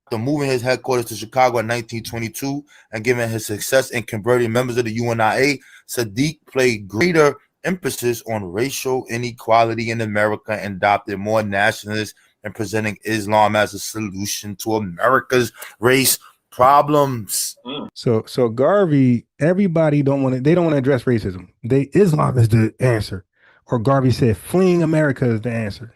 After moving his headquarters to Chicago in 1922 and given his success in converting members of the UNIA, Sadiq played greater emphasis on racial inequality in America and adopted more nationalist and presenting Islam as a solution to America's race problems. So Garvey, everybody they don't want to address racism. Islam is the answer. Or Garvey said fleeing America is the answer.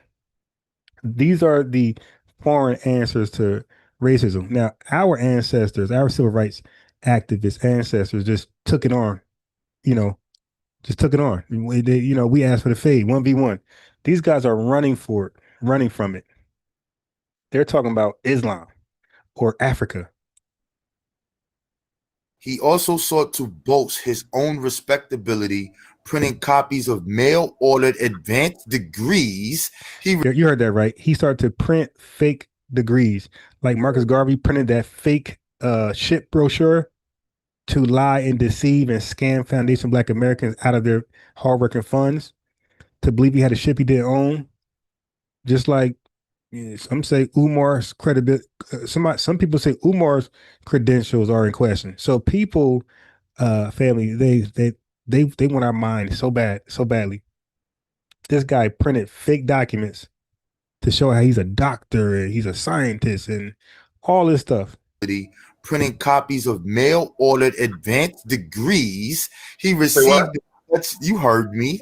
These are the foreign answers to racism. Now, our ancestors, our civil rights activist ancestors just took it on, just took it on. We asked for the fade, 1v1. These guys are running for it, running from it. They're talking about Islam or Africa. He also sought to boast his own respectability, printing copies of mail-ordered advanced degrees. You heard that right. He started to print fake degrees, like Marcus Garvey printed that fake ship brochure to lie and deceive and scam Foundation Black Americans out of their hardworking funds to believe he had a ship he didn't own. Just like some say Umar's credibility. Some people say Umar's credentials are in question. So people, family, they want our mind so badly. This guy printed fake documents to show how he's a doctor and he's a scientist and all this stuff. Printing copies of mail-ordered advanced degrees. He received. You heard me.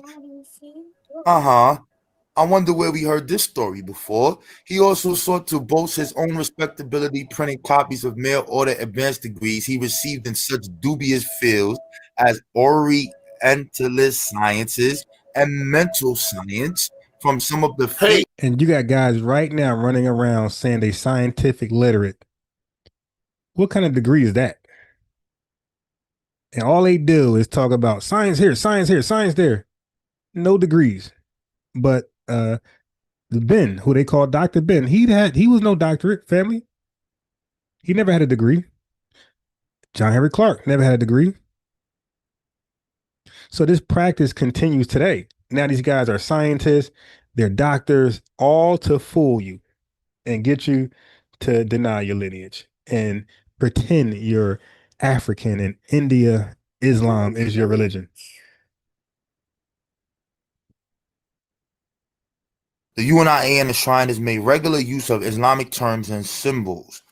I wonder where we heard this story before. He also sought to boast his own respectability, printing copies of mail-order advanced degrees he received in such dubious fields as Orientalist sciences and mental science from some of the fake. And you got guys right now running around saying they scientific literate. What kind of degree is that? And all they do is talk about science here, science here, science there. No degrees. But Ben, who they call Dr. Ben, he was no doctorate, family. He never had a degree. John Henry Clark never had a degree. So this practice continues today. Now these guys are scientists, they're doctors, all to fool you and get you to deny your lineage and pretend you're African and India, Islam is your religion. The UNIA and the Shriners made regular use of Islamic terms and symbols.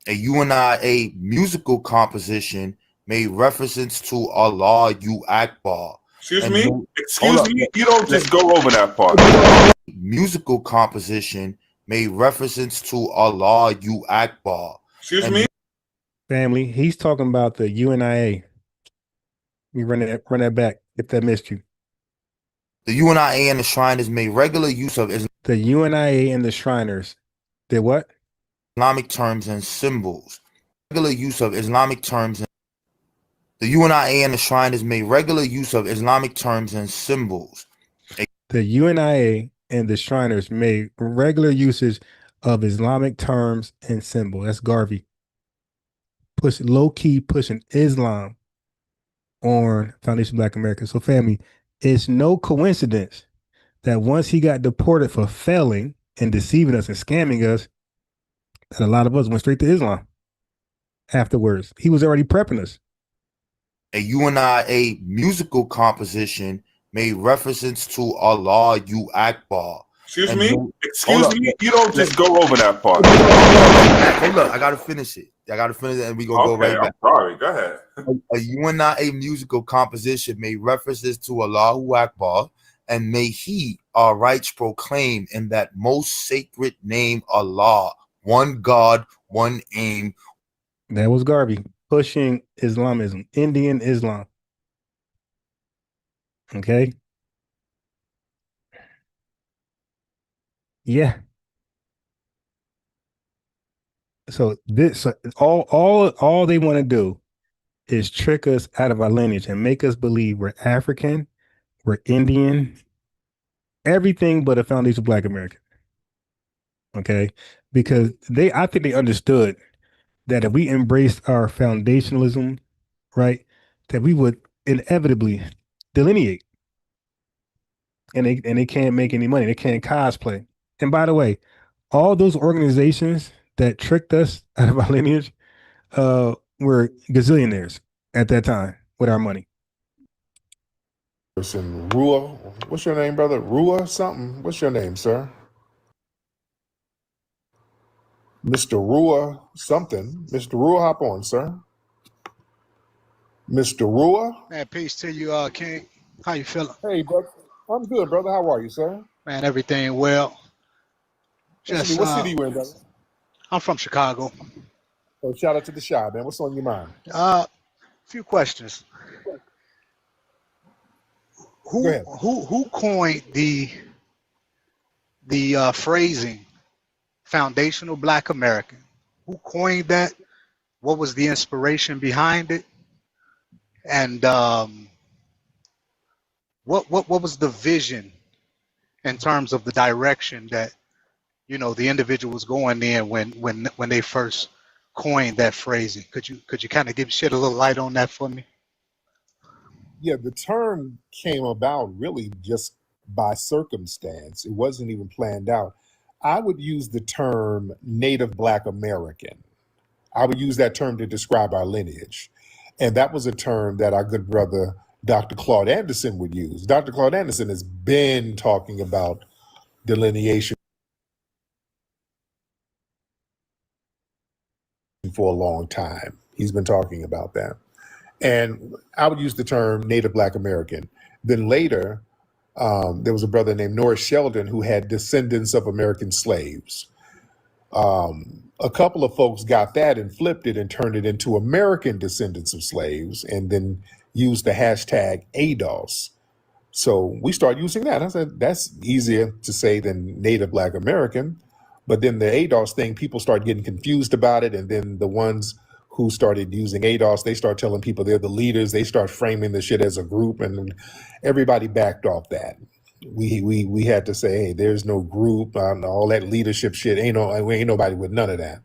A UNIA musical composition made references to Allah Akbar. Excuse me? You don't just go over that part. Musical composition made references to Allah Akbar. Excuse me? Family, he's talking about the UNIA. You run that back if that missed you. The UNIA and the Shriners made regular use of the UNIA and the Shriners did what? Islamic terms and symbols. Regular use of Islamic terms. The UNIA and the Shriners made regular use of Islamic terms and symbols. The UNIA and the Shriners made regular usage of Islamic terms and symbols. That's Garvey. Low-key pushing Islam on Foundation Black America. So family, it's no coincidence that once he got deported for failing and deceiving us and scamming us, that a lot of us went straight to Islam afterwards. He was already prepping us. A UNIA musical composition made references to Allah Akbar. Excuse And me? hold Excuse up. me? You don't just go over that part. Hold up. I gotta finish it. And we gonna go Okay, right I'm back. sorry. Go ahead. A UNI musical composition made references to Allahu Akbar, and may He, our rights proclaim, in that most sacred name, Allah, one God, one aim. That was Garvey pushing Islamism, Indian Islam. Okay. Yeah. So this all they want to do is trick us out of our lineage and make us believe we're African, we're Indian, everything but a foundation of Black American. Okay. Because I think they understood that if we embraced our foundationalism, right, that we would inevitably delineate. And they can't make any money. They can't cosplay. And by the way, all those organizations that tricked us out of our lineage were gazillionaires at that time with our money. Person, Rua, what's your name, brother? Rua something. What's your name, sir? Mr. Rua something. Mr. Rua, hop on, sir. Mr. Rua. Man, peace to you, King. How you feeling? Hey, brother. I'm good, brother. How are you, sir? Man, everything well. Just What city you in, brother? I'm from Chicago. Oh, shout out to the Shy, man. What's on your mind? Few questions. Who coined the phrasing foundational Black American? Who coined that? What was the inspiration behind it? And what was the vision in terms of the direction that the individual was going in when they first coined that phrasing? Could you kind of shed a little light on that for me? Yeah, the term came about really just by circumstance. It wasn't even planned out. I would use the term Native Black American. I would use that term to describe our lineage. And that was a term that our good brother, Dr. Claude Anderson, would use. Dr. Claude Anderson has been talking about delineation for a long time. He's been talking about that. And I would use the term Native Black American. Then later, there was a brother named Norris Sheldon who had descendants of American slaves. A couple of folks got that and flipped it and turned it into American descendants of slaves and then used the hashtag ADOS. So we started using that. I said, that's easier to say than Native Black American. But then the ADOS thing, people started getting confused about it. And then the ones who started using ADOS, they start telling people they're the leaders. They start framing the shit as a group, and everybody backed off that. We had to say, hey, there's no group, all that leadership shit. Ain't nobody with none of that.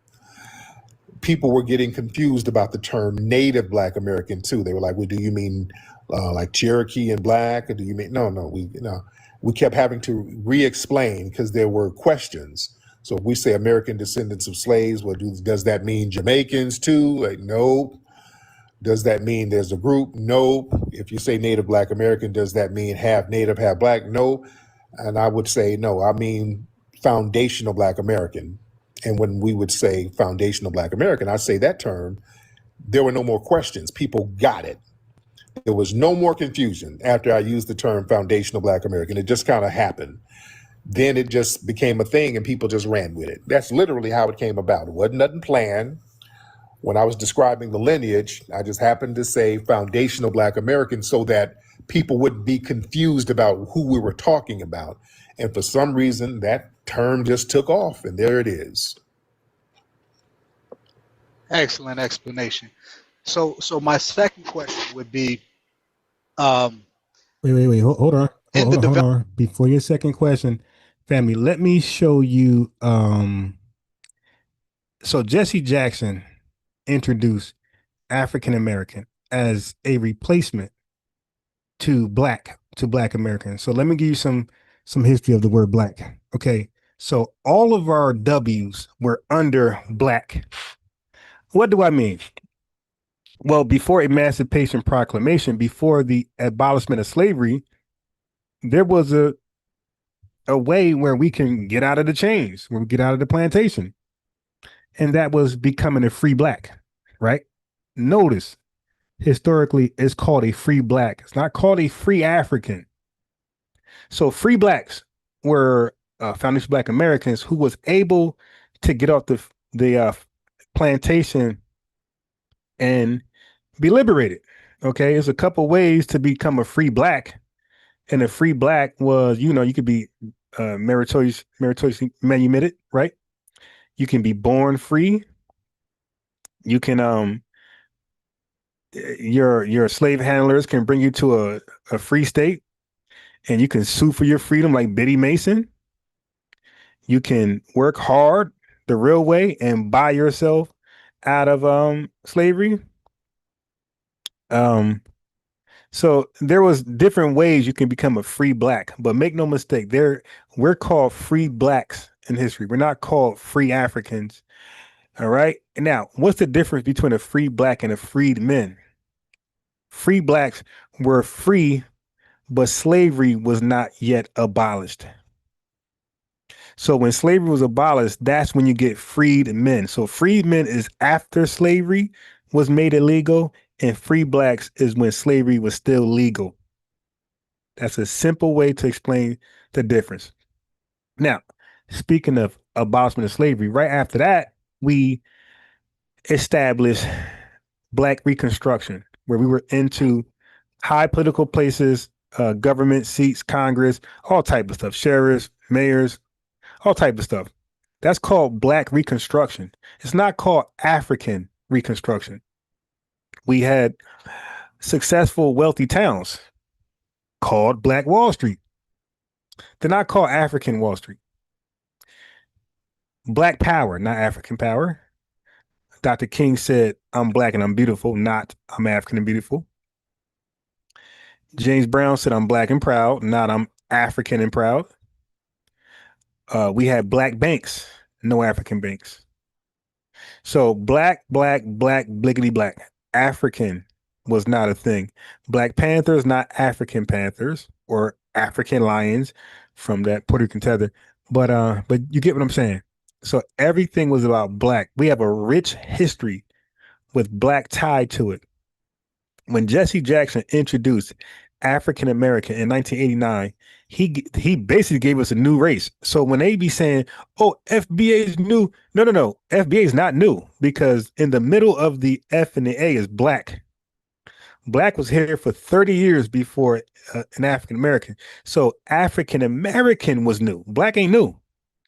People were getting confused about the term Native Black American too. They were like, well, do you mean like Cherokee and Black, or do you mean no? We kept having to re-explain because there were questions. So if we say American descendants of slaves, well, does that mean Jamaicans too? Like, nope. Does that mean there's a group? Nope. If you say Native Black American, does that mean half Native, half Black? No. And I would say, no, I mean foundational Black American. And when we would say foundational Black American, I say that term, there were no more questions. People got it. There was no more confusion after I used the term foundational Black American. It just kind of happened. Then it just became a thing and people just ran with it. That's literally how it came about. It wasn't nothing planned. When I was describing the lineage, I just happened to say foundational Black American so that people wouldn't be confused about who we were talking about. And for some reason, that term just took off, and there it is. Excellent explanation. So my second question would be, Wait. Hold on. Before your second question, family, let me show you. So Jesse Jackson introduced African American as a replacement to Black American. So let me give you some history of the word Black. Okay, so all of our W's were under Black. What do I mean? Well, before Emancipation Proclamation, before the abolishment of slavery, there was a a way where we can get out of the chains, where we get out of the plantation. And that was becoming a free black, right? Notice, historically, it's called a free black. It's not called a free African. So free blacks were foundation Black Americans who was able to get off the plantation and be liberated. Okay, there's a couple ways to become a free black, and a free black was, you could be meritoriously manumitted, right? You can be born free. You can your slave handlers can bring you to a free state, and you can sue for your freedom like Biddy Mason. You can work hard the real way and buy yourself out of slavery. So there was different ways you can become a free black, but make no mistake, we're called free blacks in history. We're not called free Africans. All right. Now, what's the difference between a free black and a freed man? Free blacks were free, but slavery was not yet abolished. So when slavery was abolished, that's when you get freed men. So freed men is after slavery was made illegal, and free blacks is when slavery was still legal. That's a simple way to explain the difference. Now, speaking of abolishment of slavery, right after that, we established Black Reconstruction, where we were into high political places, government seats, Congress, all type of stuff, sheriffs, mayors, all type of stuff. That's called Black Reconstruction. It's not called African Reconstruction. We had successful, wealthy towns called Black Wall Street. They're not called African Wall Street. Black power, not African power. Dr. King said, I'm black and I'm beautiful, not I'm African and beautiful. James Brown said, I'm black and proud, not I'm African and proud. We had black banks, no African banks. So black, bliggity black. African was not a thing. Black Panthers, not African Panthers or African Lions from that Puerto Rican tether. But you get what I'm saying. So everything was about black. We have a rich history with black tied to it. When Jesse Jackson introduced African American in 1989, he basically gave us a new race. So when they be saying, "Oh, FBA is new," no, FBA is not new, because in the middle of the F and the A is black. Black was here for 30 years before an African American. So African American was new. Black ain't new.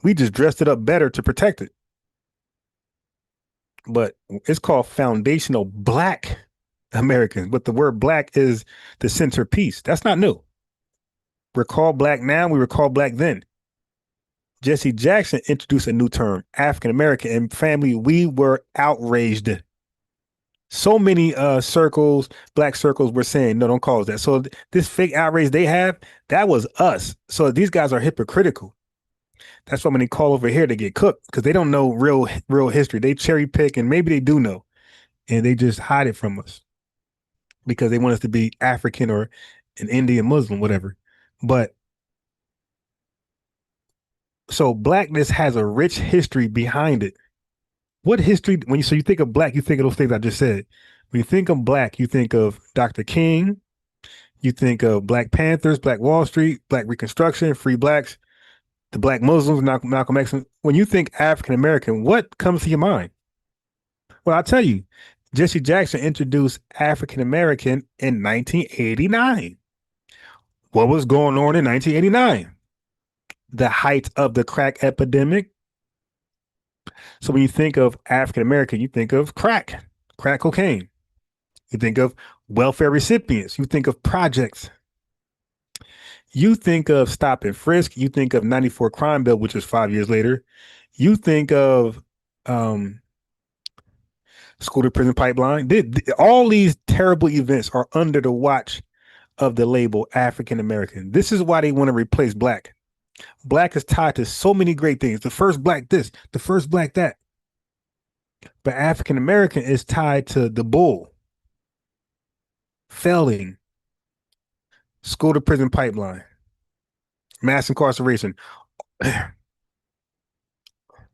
We just dressed it up better to protect it. But it's called foundational Black Americans. But the word black is the centerpiece. That's not new. We're called black now. We were called black then. Jesse Jackson introduced a new term, African American, and family, we were outraged. So many circles, black circles, were saying, no, don't call us that. So this fake outrage they have, that was us. So these guys are hypocritical. That's why when they call over here, they get cooked, because they don't know real history. They cherry pick, and maybe they do know, and they just hide it from us because they want us to be African or an Indian Muslim, whatever. But so blackness has a rich history behind it. What history? When you think of black, you think of those things I just said. When you think of black, you think of Dr. King, you think of Black Panthers, Black Wall Street, Black Reconstruction, free blacks, the Black Muslims, Malcolm X. When you think African American, what comes to your mind? Well, I'll tell you, Jesse Jackson introduced African American in 1989. What was going on in 1989? The height of the crack epidemic. So when you think of African American, you think of crack cocaine. You think of welfare recipients. You think of projects. You think of stop and frisk. You think of 94 crime bill, which is 5 years later. You think of school to prison pipeline. All these terrible events are under the watch of the label African American. This is why they want to replace black. Black is tied to so many great things. The first black this, the first black that. But African American is tied to the bull, failing, school to prison pipeline. mass incarceration.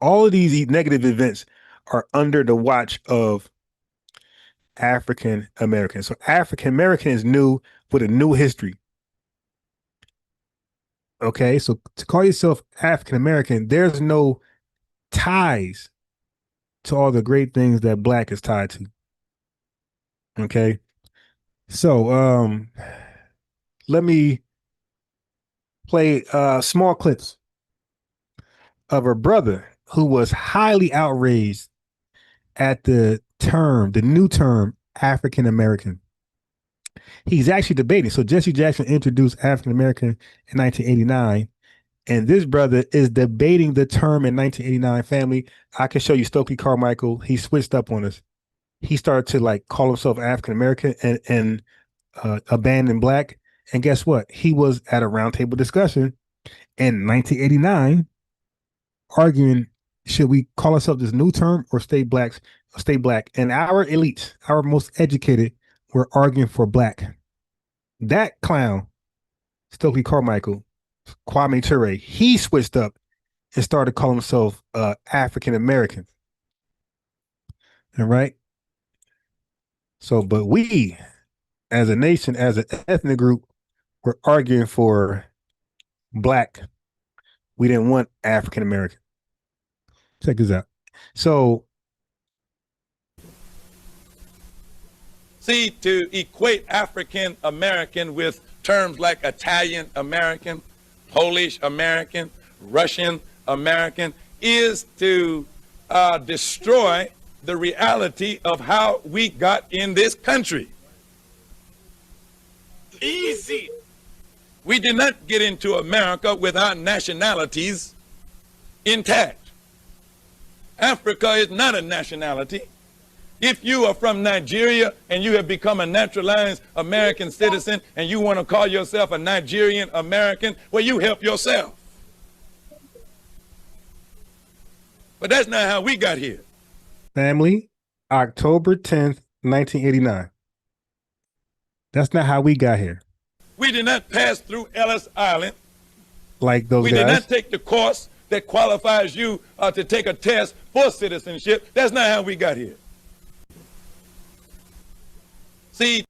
All of these negative events are under the watch of African Americans. So African American is new with a new history. Okay, so to call yourself African American, there's no ties to all the great things that Black is tied to. Okay, so let me play small clips of a brother who was highly outraged at the new term African American. He's actually debating. So Jesse Jackson introduced African American in 1989, and this brother is debating the term in 1989. Family, I can show you Stokely Carmichael. He switched up on us. He started to like call himself African American and abandon Black. And guess what? He was at a roundtable discussion in 1989 arguing, should we call ourselves this new term or stay Black? And our elites, our most educated, were arguing for Black. That clown, Stokely Carmichael, Kwame Ture, he switched up and started calling himself African American. All right. So, but we, as a nation, as an ethnic group, were arguing for Black. We didn't want African American. Check this out. So, see, to equate African American with terms like Italian American, Polish American, Russian American is to destroy the reality of how we got in this country. Easy. We did not get into America with our nationalities intact. Africa is not a nationality. If you are from Nigeria and you have become a naturalized American citizen and you want to call yourself a Nigerian American, well, you help yourself. But that's not how we got here. family, October 10th, 1989. That's not how we got here. We did not pass through Ellis Island. Like those we guys. did not take the course that qualifies you to take a test for citizenship. That's not how we got here. See,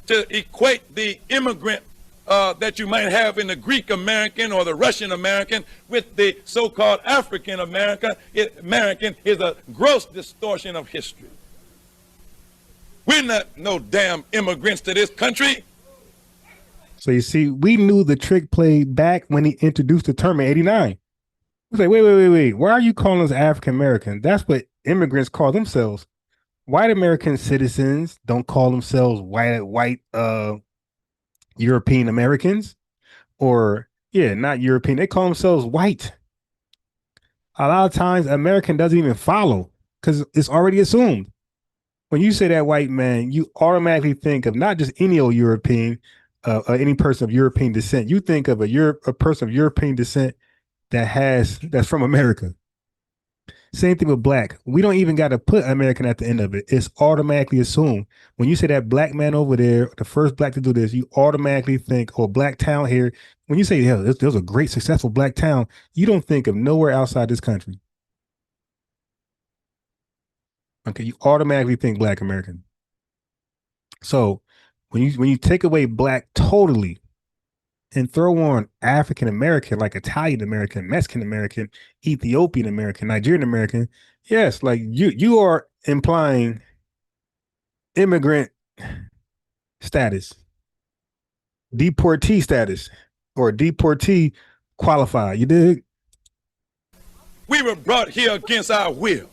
to equate the immigrant that you might have in the Greek American or the Russian American with the so-called African American is a gross distortion of history. We're not no damn immigrants to this country. So you see, we knew the trick played back when he introduced the term in 89. We say, wait. Why are you calling us African American? That's what immigrants call themselves. White American citizens don't call themselves white European Americans, or not European. They call themselves white. A lot of times American doesn't even follow because it's already assumed. When you say that white man, you automatically think of not just any old European, any person of European descent. You think of a person of European descent that's from America. Same thing with Black. We don't even got to put American at the end of it. It's automatically assumed. When you say that Black man over there, the first Black to do this, you automatically think, or Black town here. When you say, there's a great successful Black town, you don't think of nowhere outside this country. Okay, you automatically think Black American. So when you take away Black totally and throw on African American, like Italian American, Mexican American, Ethiopian American, Nigerian American, yes, like you are implying immigrant status, deportee status, or deportee qualified. You dig? We were brought here against our will.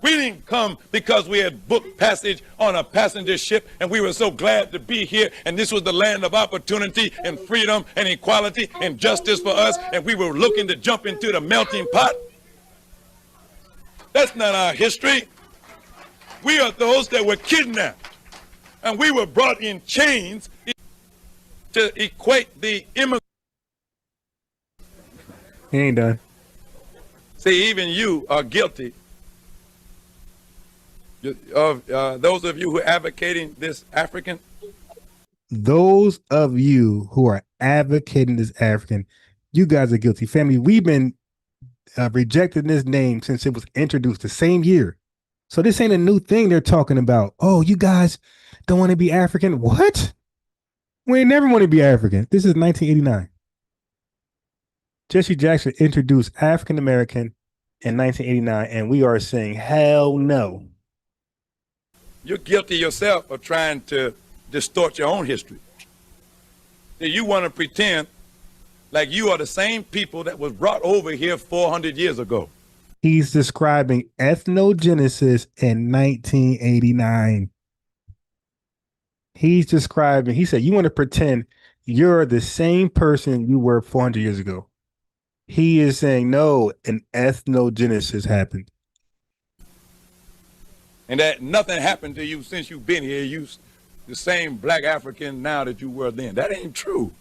We didn't come because we had booked passage on a passenger ship and we were so glad to be here, and this was the land of opportunity and freedom and equality and justice for us, and we were looking to jump into the melting pot. That's not our history. We are those that were kidnapped, and we were brought in chains to equate the immigrant. He ain't done. See, even you are guilty of those of you who are advocating this African. those of you who are advocating this African, you guys are guilty. Family, we've been rejecting this name since it was introduced the same year. So this ain't a new thing they're talking about. Oh, you guys don't want to be African? What? We ain't never want to be African. This is 1989. Jesse Jackson introduced African American in 1989, and we are saying hell no. You're guilty yourself of trying to distort your own history. So you want to pretend like you are the same people that was brought over here 400 years ago. He's describing ethnogenesis in 1989. He said, you want to pretend you're the same person you were 400 years ago. He is saying, no, an ethnogenesis happened. And that nothing happened to you since you've been here. You the same black African now that you were then. That ain't true.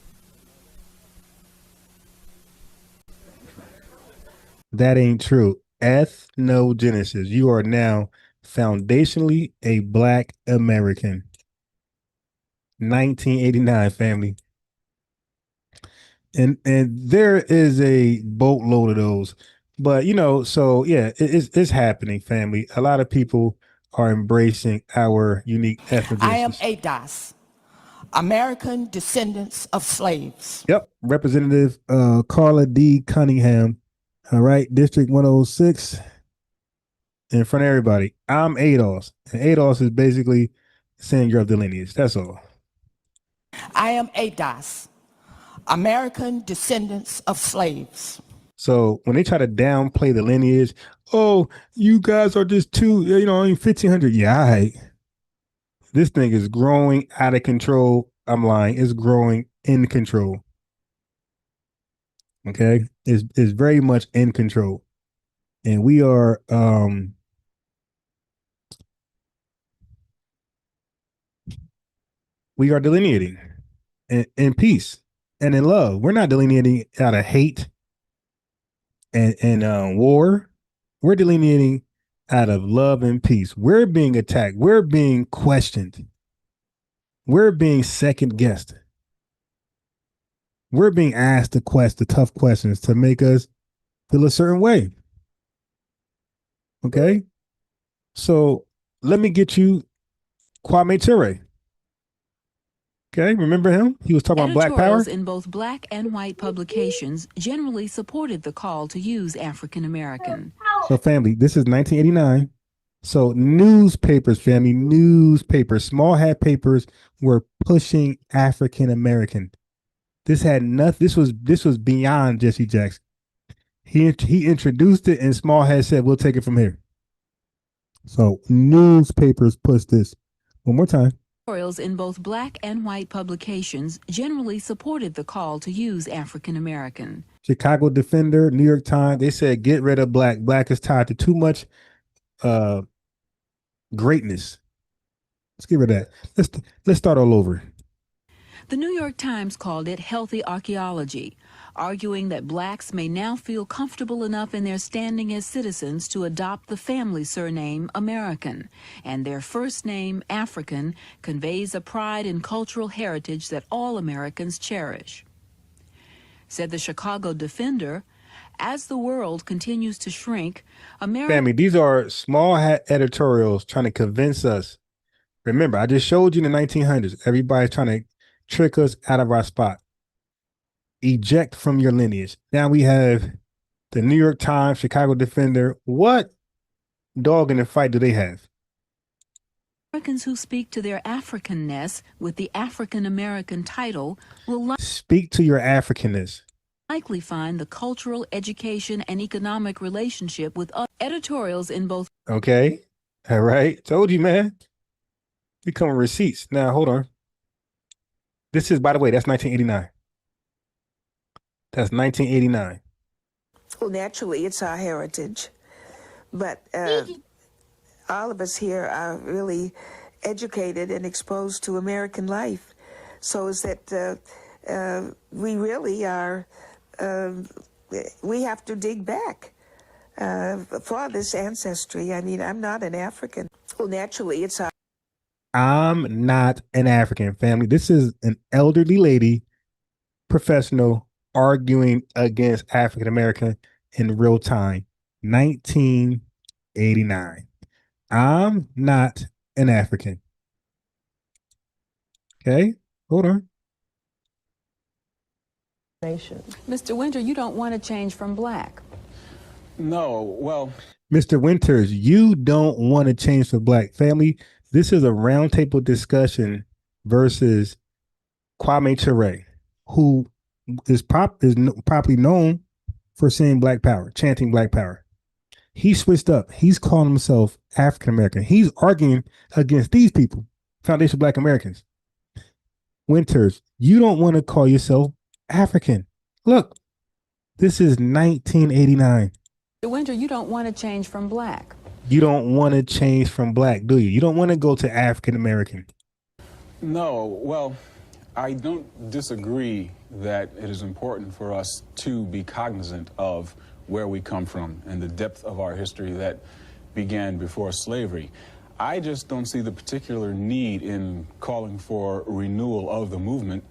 That ain't true. Ethnogenesis. You are now foundationally a black American. 1989, family. And there is a boatload of those. But, so yeah, it's happening, family. A lot of people are embracing our unique ethnogenesis. I am ADOS, American Descendants of Slaves. Yep. Representative Carla D. Cunningham. All right. District 106. In front of everybody. I'm ADOS. And ADOS is basically saying you're of the lineage. That's all. I am ADOS, American Descendants of Slaves. So when they try to downplay the lineage, oh, you guys are just only 1,500. Yeah, all right. This thing is growing out of control. I'm lying. It's growing in control. Okay. It's very much in control. And we are, delineating in peace and in love. We're not delineating out of hate and war. We're delineating out of love and peace. We're being attacked. We're being questioned. We're being second guessed. We're being asked the tough questions to make us feel a certain way. Okay? So let me get you Kwame Ture. Okay, remember him? He was talking about Black Power. Editorials in both black and white publications generally supported the call to use African American. So family, this is 1989. So newspapers, family, newspapers, small hat papers were pushing African American. This had nothing. This was beyond Jesse Jackson. He introduced it, and small hat said, "We'll take it from here." So newspapers pushed this. One more time. Editorials in both black and white publications generally supported the call to use African American. Chicago Defender, New York Times, they said, get rid of black. Black is tied to too much greatness. Let's get rid of that. Let's start all over. The New York Times called it healthy archaeology, arguing that blacks may now feel comfortable enough in their standing as citizens to adopt the family surname American, and their first name, African, conveys a pride in cultural heritage that all Americans cherish. Said the Chicago Defender, as the world continues to shrink, Family, these are small hat editorials trying to convince us. Remember, I just showed you in the 1900s, everybody's trying to trick us out of our spot. Eject from your lineage. Now we have the New York Times, Chicago Defender. What dog in the fight do they have? Americans who speak to their Africanness with the African American title will speak to your Africanness. Likely find the cultural, education, and economic relationship with editorials in both. Okay. All right. Told you, man. We come with receipts. Now, hold on. This is, by the way, that's 1989. That's 1989. Well, naturally, it's our heritage. But all of us here are really educated and exposed to American life. So is that we really are, we have to dig back for this ancestry. I mean, I'm not an African. Well, naturally, it's our I'm not an African, family. This is an elderly lady, professional, arguing against African American in real time. 1989. I'm not an African. Okay, hold on. Mr. Winter, you don't want to change from black. No, well, Mr. Winters, you don't want to change for black. Family, this is a roundtable discussion versus Kwame Ture, who is properly known for saying black power, chanting black power. He switched up. He's calling himself African American. He's arguing against these people, Foundation Black Americans. Winters, you don't want to call yourself African. Look, this is 1989. Mr. Winter, you don't want to change from black. You don't want to change from black, do you? You don't want to go to African American. no, well, I don't disagree that it is important for us to be cognizant of where we come from and the depth of our history that began before slavery. I just don't see the particular need in calling for renewal of the movement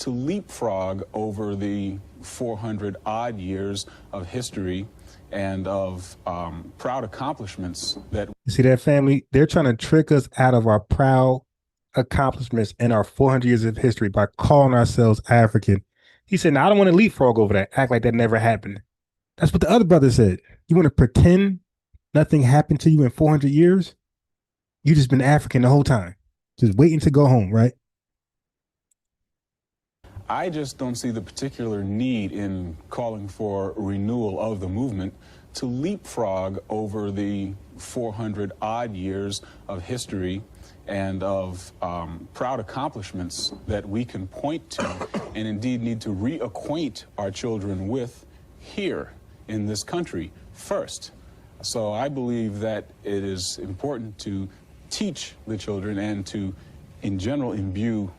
to leapfrog over the 400 odd years of history and of proud accomplishments that. You see that, family? They're trying to trick us out of our proud accomplishments and our 400 years of history by calling ourselves African. He said, "Now I don't want to leapfrog over that, act like that never happened." That's what the other brother said. You want to pretend nothing happened to you in 400 years? You just been African the whole time, just waiting to go home, right? I just don't see the particular need in calling for renewal of the movement to leapfrog over the 400 odd years of history and of proud accomplishments that we can point to and indeed need to reacquaint our children with here in this country first. So I believe that it is important to teach the children and to, in general, imbue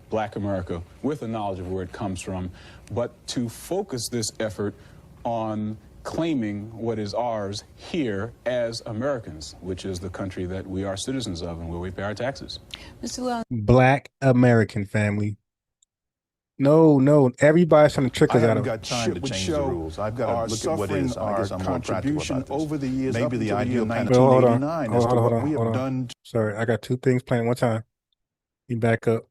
Black America with a knowledge of where it comes from, but to focus this effort on claiming what is ours here as Americans, which is the country that we are citizens of and where we pay our taxes. Mr. Llewellyn. Black American, family. No, everybody's trying to trick us out of it. I haven't got time to change the rules. I've got to look at what is. I guess I'm more practical about this. Over the years, maybe the ideal 1989 as to what we have done. Sorry, I got two things playing one time. You back up.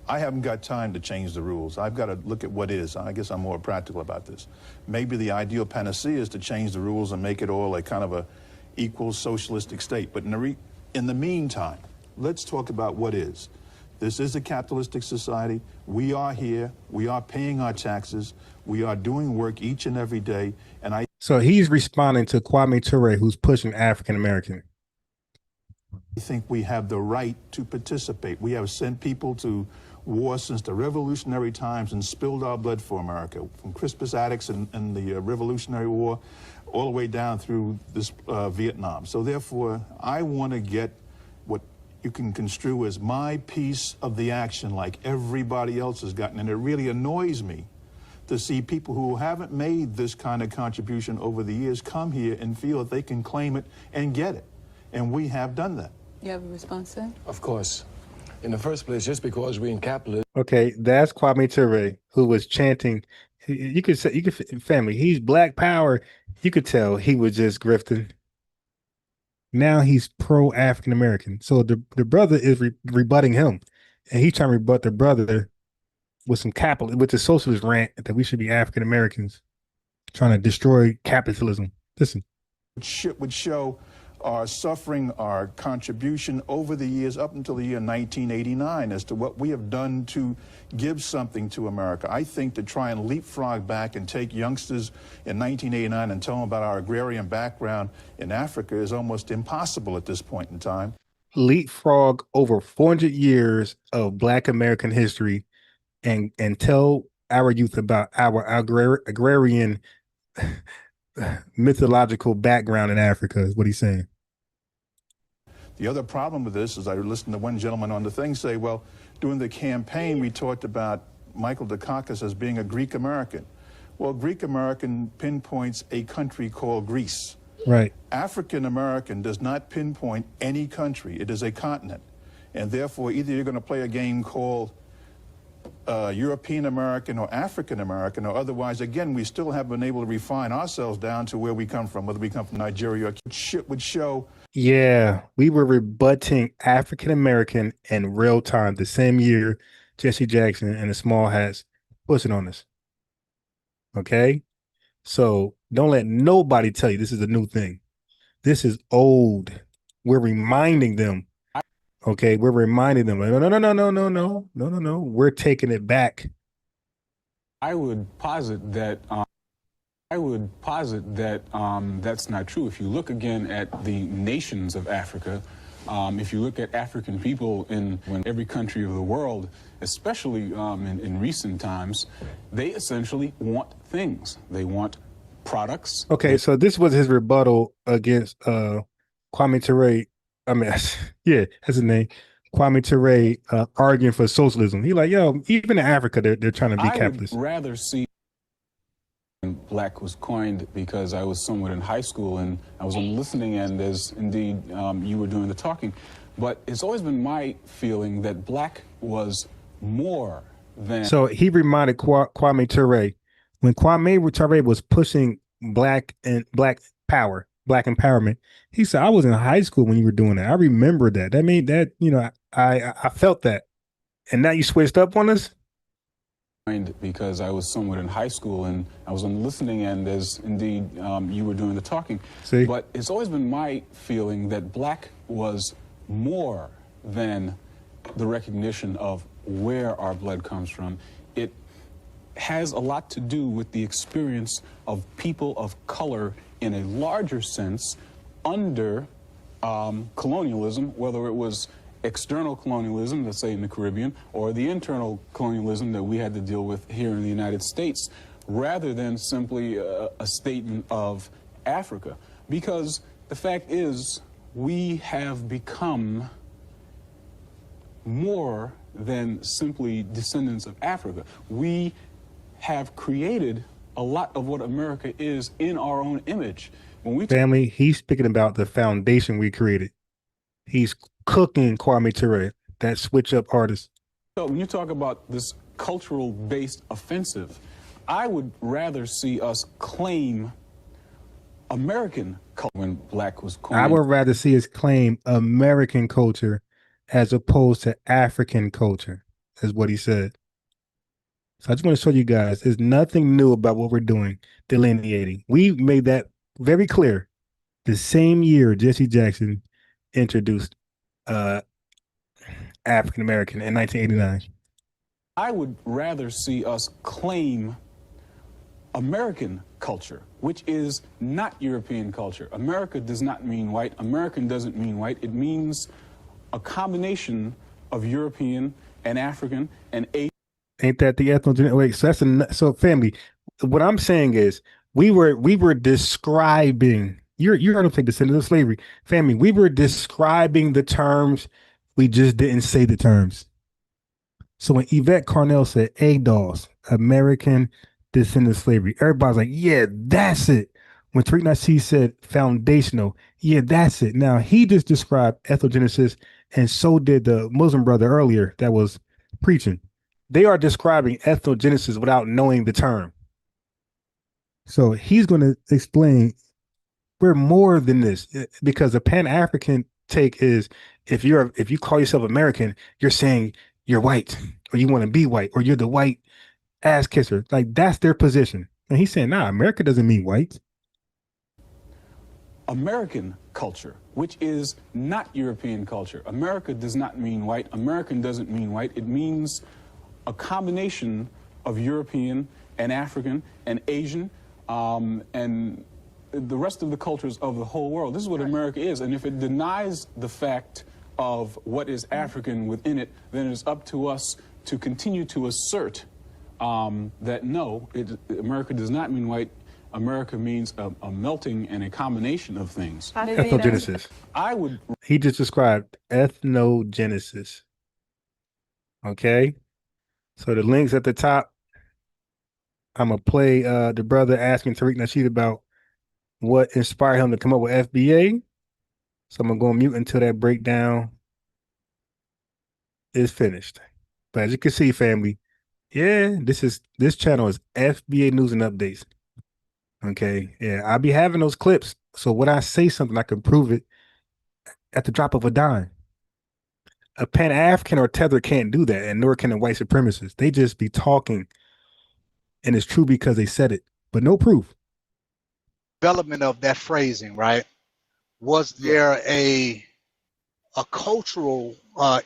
I haven't got time to change the rules. I've got to look at what is. I guess I'm more practical about this. Maybe the ideal panacea is to change the rules and make it all a kind of a equal socialistic state. But in the meantime, let's talk about what is. This is a capitalistic society. We are here. We are paying our taxes. We are doing work each and every day. And So he's responding to Kwame Ture, who's pushing African American. I think we have the right to participate. We have sent people to war since the revolutionary times and spilled our blood for America, from Crispus Attucks and the Revolutionary War all the way down through this Vietnam. So therefore, I want to get what you can construe as my piece of the action like everybody else has gotten. And it really annoys me to see people who haven't made this kind of contribution over the years come here and feel that they can claim it and get it. And we have done that. You have a response, sir? Of course. In the first place, just because we're in capitalism. Okay, that's Kwame Ture, who was chanting. You could say, family, he's Black Power. You could tell he was just grifting. Now he's pro-African American. So the brother is rebutting him. And he's trying to rebut the brother with some with the socialist rant that we should be African Americans, trying to destroy capitalism. Listen. Would show our suffering, our contribution over the years up until the year 1989 as to what we have done to give something to America. I think to try and leapfrog back and take youngsters in 1989 and tell them about our agrarian background in Africa is almost impossible at this point in time. Leapfrog over 400 years of Black American history and tell our youth about our agrarian mythological background in Africa is what he's saying. The other problem with this is I listened to one gentleman on the thing say, well, during the campaign, we talked about Michael Dukakis as being a Greek American. Well, Greek American pinpoints a country called Greece. Right. African American does not pinpoint any country. It is a continent. And therefore, either you're going to play a game called European American or African American, or otherwise, again, we still haven't been able to refine ourselves down to where we come from, whether we come from Nigeria or shit would show. Yeah, we were rebutting African American in real time the same year Jesse Jackson and the Small Hats pushing on us. Okay? So don't let nobody tell you this is a new thing. This is old. We're reminding them. Okay, we're reminding them. No, no, no, no, no, no, no, no, no, no. We're taking it back. I would posit that that's not true. If you look again at the nations of Africa, if you look at African people in every country of the world, especially in recent times, they essentially want things. They want products. Okay, so this was his rebuttal against Kwame Ture. I mean, yeah, that's his name. Kwame Ture arguing for socialism. He like, yo, even in Africa, they're trying to be capitalist. I would rather see black was coined because I was somewhat in high school and I was on the listening end as indeed you were doing the talking. But it's always been my feeling that black was more than. So he reminded Kwame Ture when Kwame Ture was pushing black power, black empowerment. He said, I was in high school when you were doing that. I remember that. That made that, you know, I felt that. And now you switched up on us? Because I was somewhat in high school and I was on the listening end as indeed you were doing the talking. See? But it's always been my feeling that black was more than the recognition of where our blood comes from. It has a lot to do with the experience of people of color in a larger sense under colonialism, whether it was external colonialism, let's say in the Caribbean, or the internal colonialism that we had to deal with here in the United States, rather than simply a statement of Africa. Because the fact is, we have become more than simply descendants of Africa. We have created a lot of what America is in our own image. When we Family, he's speaking about the foundation we created. He's cooking Kwame Ture, that switch up artist. So when you talk about this cultural-based offensive, I would rather see us claim American culture when black was coined. I would rather see us claim American culture as opposed to African culture, is what he said. So I just want to show you guys, there's nothing new about what we're doing, delineating. We made that very clear the same year Jesse Jackson introduced African American in 1989. I would rather see us claim American culture, which is not European culture. America does not mean white. American doesn't mean white. It means a combination of European and African and Asian. Ain't that the ethnogenetic? Wait, so that's so family. What I'm saying is we were describing. You heard him say descendants of slavery, family. We were describing the terms. We just didn't say the terms. So when Yvette Carnell said ADOS, American Descendants of Slavery, everybody's like, yeah, that's it. When Tariq Nasheed said foundational, yeah, that's it. Now he just described ethnogenesis, and so did the Muslim brother earlier that was preaching. They are describing ethnogenesis without knowing the term. So he's going to explain we're more than this, because the Pan-African take is if you call yourself American, you're saying you're white or you want to be white or you're the white ass kisser. Like that's their position. And he's saying, nah, America doesn't mean white. American culture, which is not European culture. America does not mean white. American doesn't mean white. It means a combination of European and African and Asian and the rest of the cultures of the whole world. This is what America is. And if it denies the fact of what is African within it, then it's up to us to continue to assert that no, America does not mean white. America means a melting and a combination of things. Ethnogenesis. He just described ethnogenesis. Okay. So the links at the top. I'm gonna play the brother asking Tariq Nasheed about what inspired him to come up with FBA. So I'm gonna go on mute until that breakdown is finished. But as you can see, family, yeah, this channel is FBA News and Updates. Okay, yeah, I'll be having those clips. So when I say something, I can prove it at the drop of a dime. A Pan-African or Tether can't do that, and nor can a white supremacist. They just be talking, and it's true because they said it, but no proof. Development of that phrasing, right? Was there a cultural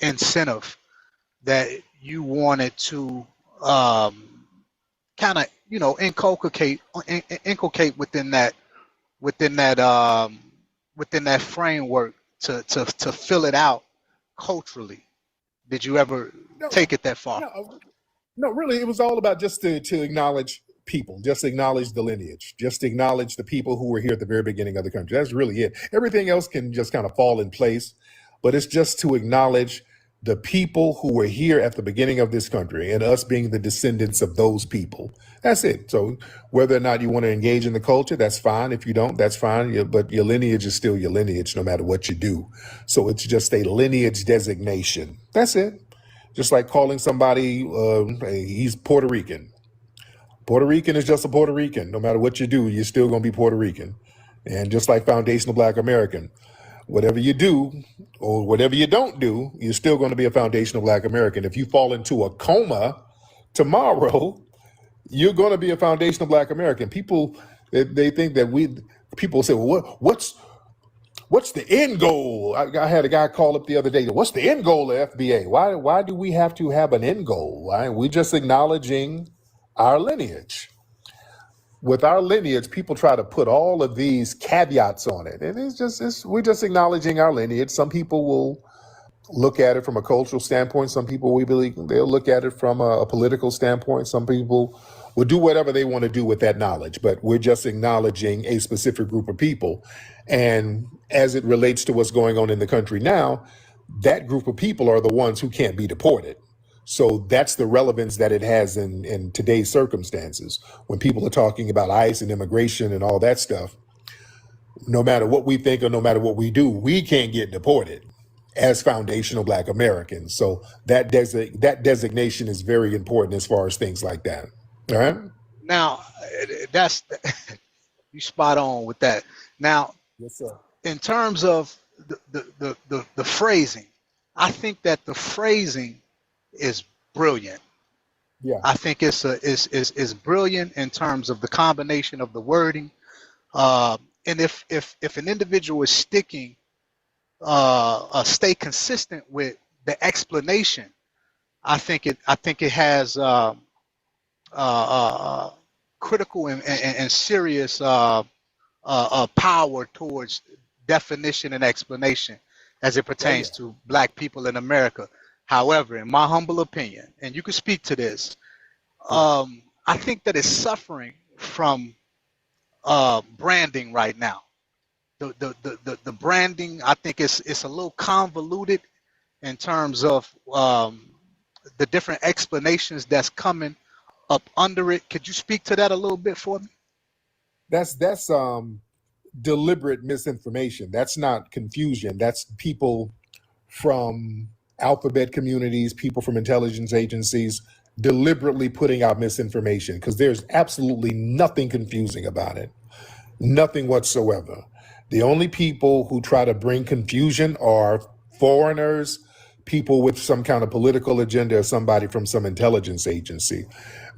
incentive that you wanted to kind of, you know, inculcate within that framework to fill it out culturally? Did you ever take it that far? No, really, it was all about just to acknowledge people, just acknowledge the lineage, just acknowledge the people who were here at the very beginning of the country. That's really it. Everything else can just kind of fall in place, but it's just to acknowledge the people who were here at the beginning of this country and us being the descendants of those people. That's it. So whether or not you want to engage in the culture, that's fine. If you don't, that's fine. But your lineage is still your lineage no matter what you do. So it's just a lineage designation. That's it. Just like calling somebody, he's Puerto Rican. Puerto Rican is just a Puerto Rican. No matter what you do, you're still going to be Puerto Rican. And just like foundational Black American, whatever you do or whatever you don't do, you're still going to be a foundational Black American. If you fall into a coma tomorrow, you're going to be a foundational Black American. People, they think that people say, well, what's the end goal? I had a guy call up the other day. What's the end goal of FBA? Why do we have to have an end goal? Why? We're just acknowledging our lineage. With our lineage, people try to put all of these caveats on it. And we're just acknowledging our lineage. Some people will look at it from a cultural standpoint. Some people, we believe, they'll look at it from a political standpoint. Some people will do whatever they want to do with that knowledge, but we're just acknowledging a specific group of people. And as it relates to what's going on in the country now, that group of people are the ones who can't be deported. So that's the relevance that it has in today's circumstances. When people are talking about ICE and immigration and all that stuff, no matter what we think or no matter what we do, we can't get deported as foundational Black Americans. So that designation is very important as far as things like that. All right. Now, that's you spot on with that. Now, yes, sir. In terms of the phrasing, I think that the phrasing is brilliant. Yeah, I think it's brilliant in terms of the combination of the wording. And if an individual is stay consistent with the explanation, I think it has critical and serious power towards definition and explanation as it pertains to Black people in America. However, in my humble opinion, and you can speak to this, I think that it's suffering from branding right now. The branding, I think it's a little convoluted in terms of the different explanations that's coming up under it. Could you speak to that a little bit for me? That's deliberate misinformation. That's not confusion. That's people from alphabet communities, people from intelligence agencies deliberately putting out misinformation, because there's absolutely nothing confusing about it. Nothing whatsoever. The only people who try to bring confusion are foreigners, people with some kind of political agenda, or somebody from some intelligence agency,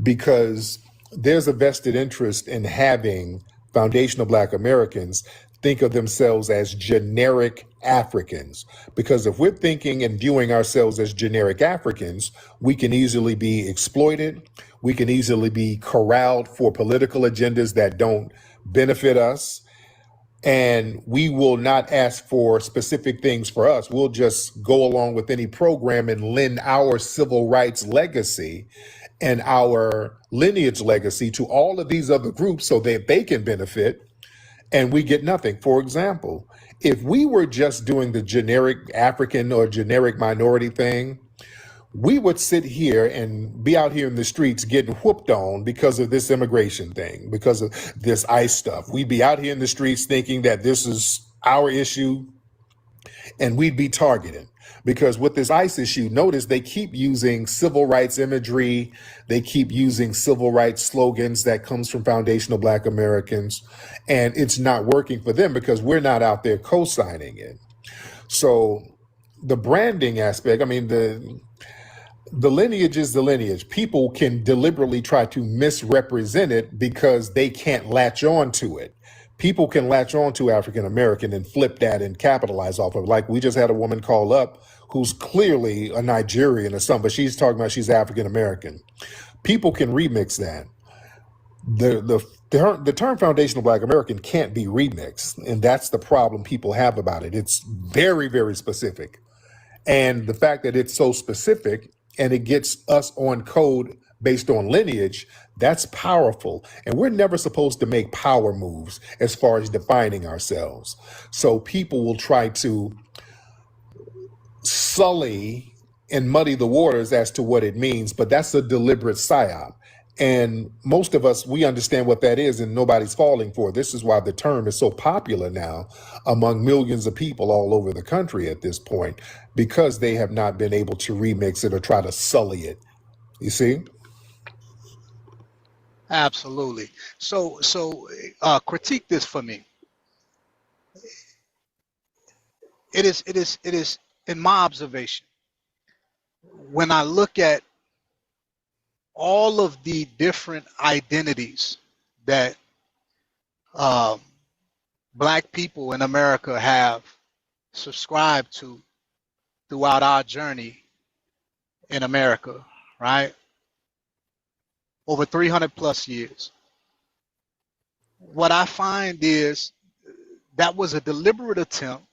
because there's a vested interest in having foundational Black Americans think of themselves as generic Africans. Because if we're thinking and viewing ourselves as generic Africans, we can easily be exploited. We can easily be corralled for political agendas that don't benefit us. And we will not ask for specific things for us. We'll just go along with any program and lend our civil rights legacy and our lineage legacy to all of these other groups so that they can benefit and we get nothing. For example, if we were just doing the generic African or generic minority thing, we would sit here and be out here in the streets getting whooped on because of this immigration thing, because of this ICE stuff. We'd be out here in the streets thinking that this is our issue, and we'd be targeted. Because with this ICE issue, notice they keep using civil rights imagery. They keep using civil rights slogans that comes from foundational Black Americans. And it's not working for them because we're not out there co-signing it. So the branding aspect, I mean, the lineage is the lineage. People can deliberately try to misrepresent it because they can't latch on to it. People can latch on to African American and flip that and capitalize off of it. Like we just had a woman call up who's clearly a Nigerian or something, but she's talking about she's African American. People can remix that. The term foundational Black American can't be remixed, and that's the problem people have about it. It's very, very specific. And the fact that it's so specific and it gets us on code based on lineage, that's powerful. And we're never supposed to make power moves as far as defining ourselves. So people will try to sully and muddy the waters as to what it means, but that's a deliberate psyop. And most of us, we understand what that is, and nobody's falling for it. This is why the term is so popular now among millions of people all over the country at this point, because they have not been able to remix it or try to sully it. You see? Absolutely. So critique this for me. It is in my observation, when I look at all of the different identities that Black people in America have subscribed to throughout our journey in America, right? Over 300 plus years. What I find is that was a deliberate attempt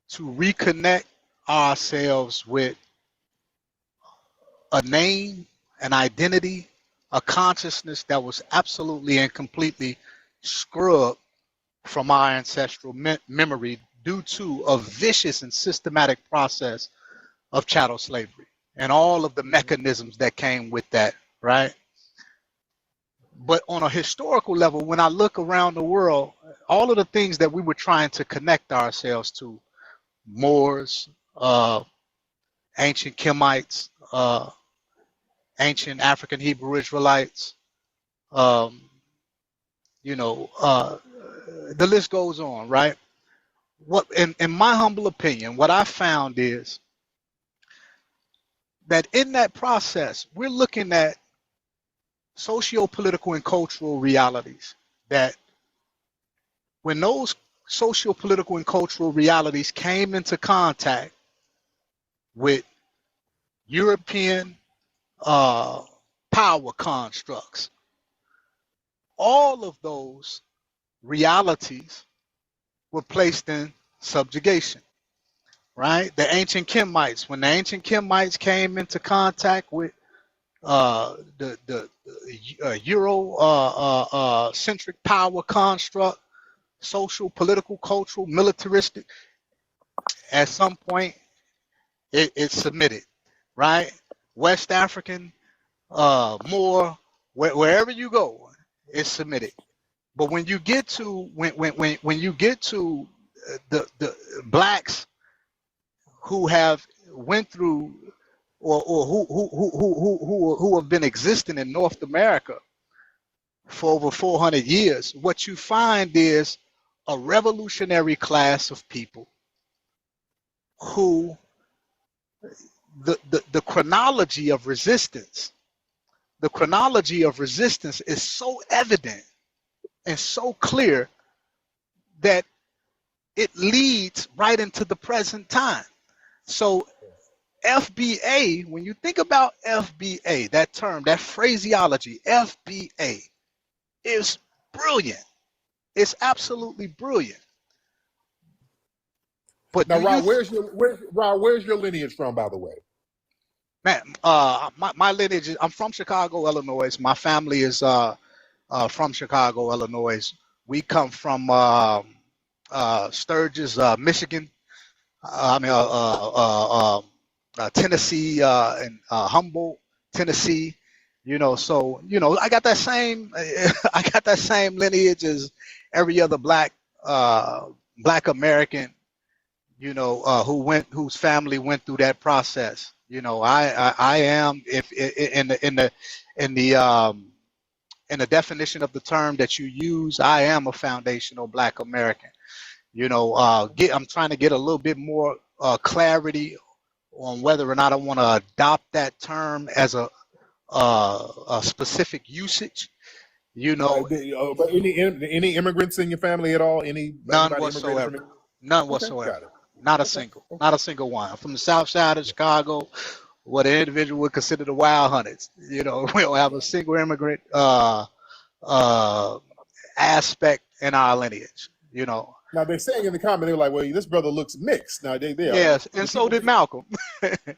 to reconnect ourselves with a name, an identity, a consciousness that was absolutely and completely scrubbed from our ancestral memory due to a vicious and systematic process of chattel slavery and all of the mechanisms that came with that, right? But on a historical level, when I look around the world, all of the things that we were trying to connect ourselves to, Moors, ancient Kemites, ancient African Hebrew Israelites, the list goes on, right? What, in my humble opinion, what I found is that in that process, we're looking at socio-political and cultural realities that when those socio-political and cultural realities came into contact with European power constructs, all of those realities were placed in subjugation, right? The ancient Kemites, when the ancient Kemites came into contact with the Euro-centric power construct, social, political, cultural, militaristic, at some point it submitted, right? West African, Moor, wherever you go, it's submitted. But when you get to when you get to the Blacks who have went through or who have been existing in North America for over 400 years, what you find is a revolutionary class of people who the chronology of resistance is so evident and so clear that it leads right into the present time. So FBA, when you think about FBA, that term, that phraseology, FBA is brilliant. It's absolutely brilliant. But now, Rob, where's your lineage from, by the way? Man, my lineage is, I'm from Chicago, Illinois. My family is from Chicago, Illinois. We come from Sturgis, Michigan. Tennessee and Humboldt, Tennessee. So I got that same I got that same lineage as every other black American, whose family went through that process. I am, if in the definition of the term that you use, I am a foundational black American. I'm trying to get a little bit more clarity on whether or not I want to adopt that term as a specific usage. But any immigrants in your family at all? None whatsoever. None whatsoever. Not a single. Not a single one. I'm from the South Side of Chicago, what an individual would consider the wild hunters. We don't have a single immigrant aspect in our lineage. Now they're saying in the comment, they're like, "Well, this brother looks mixed." Now they are. Yes, and so did Malcolm.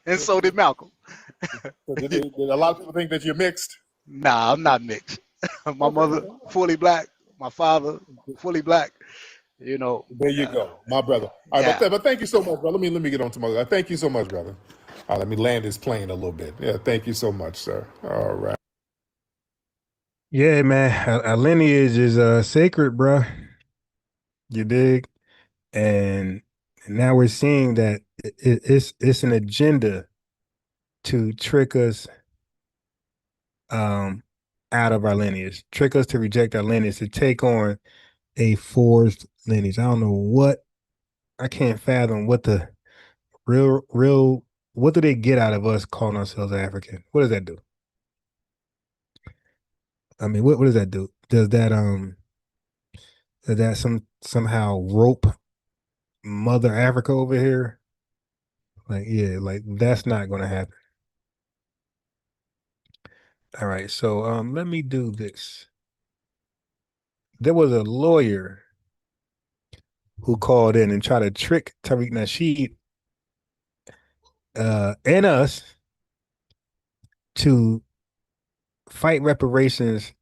And so did Malcolm. So did a lot of people think that you're mixed? Nah, I'm not mixed. My mother fully black. My father fully black. There you go, my brother. All right, Yeah. but thank you so much, brother. Let me get on to my other. Thank you so much, brother. Let me land this plane a little bit. Yeah, thank you so much, sir. All right. Yeah, man. Our lineage is sacred, bro. You dig? And now we're seeing that it's an agenda to trick us out of our lineage, trick us to reject our lineage, to take on a forced lineage. I don't know what, I can't fathom what the real what do they get out of us calling ourselves African? What does that do? I mean, what does that do? Does that somehow rope Mother Africa over here? Like, yeah, like that's not gonna happen. All right, so let me do this. There was a lawyer who called in and tried to trick Tariq Nasheed and us to fight reparations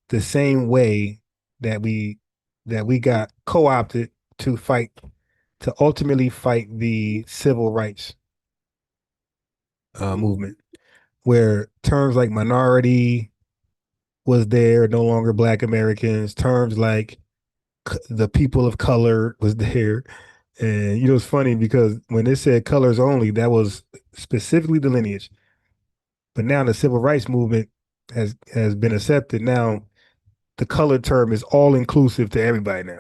the same way that we got co-opted to ultimately fight the civil rights movement, where terms like minority was there, no longer Black Americans, terms like the people of color was there. And it's funny because when it said colors only, that was specifically the lineage. But now the civil rights movement has been accepted. Now the color term is all inclusive to everybody now.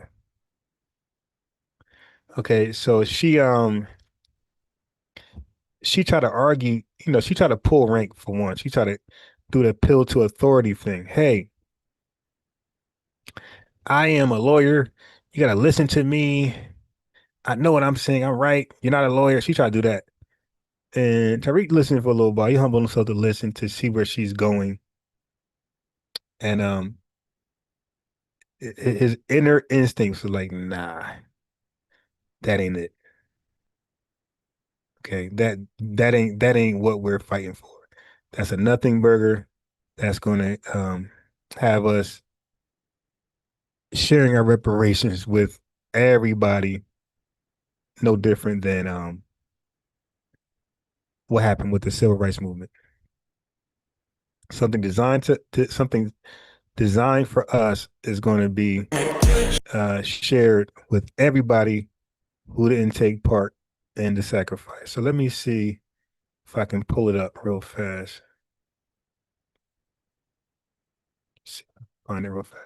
Okay, so she tried to argue, she tried to pull rank for one. She tried to do the appeal to authority thing. Hey, I am a lawyer. You gotta listen to me. I know what I'm saying. I'm right. You're not a lawyer. She tried to do that. And Tariq listened for a little while. He humbled himself to listen to see where she's going. And his inner instincts were like, nah, that ain't it. Okay, that ain't what we're fighting for. That's a nothing burger. That's gonna have us sharing our reparations with everybody, no different than what happened with the civil rights movement. Something designed something designed for us is going to be shared with everybody who didn't take part in the sacrifice. So let me see if I can pull it up real fast. Find it real fast.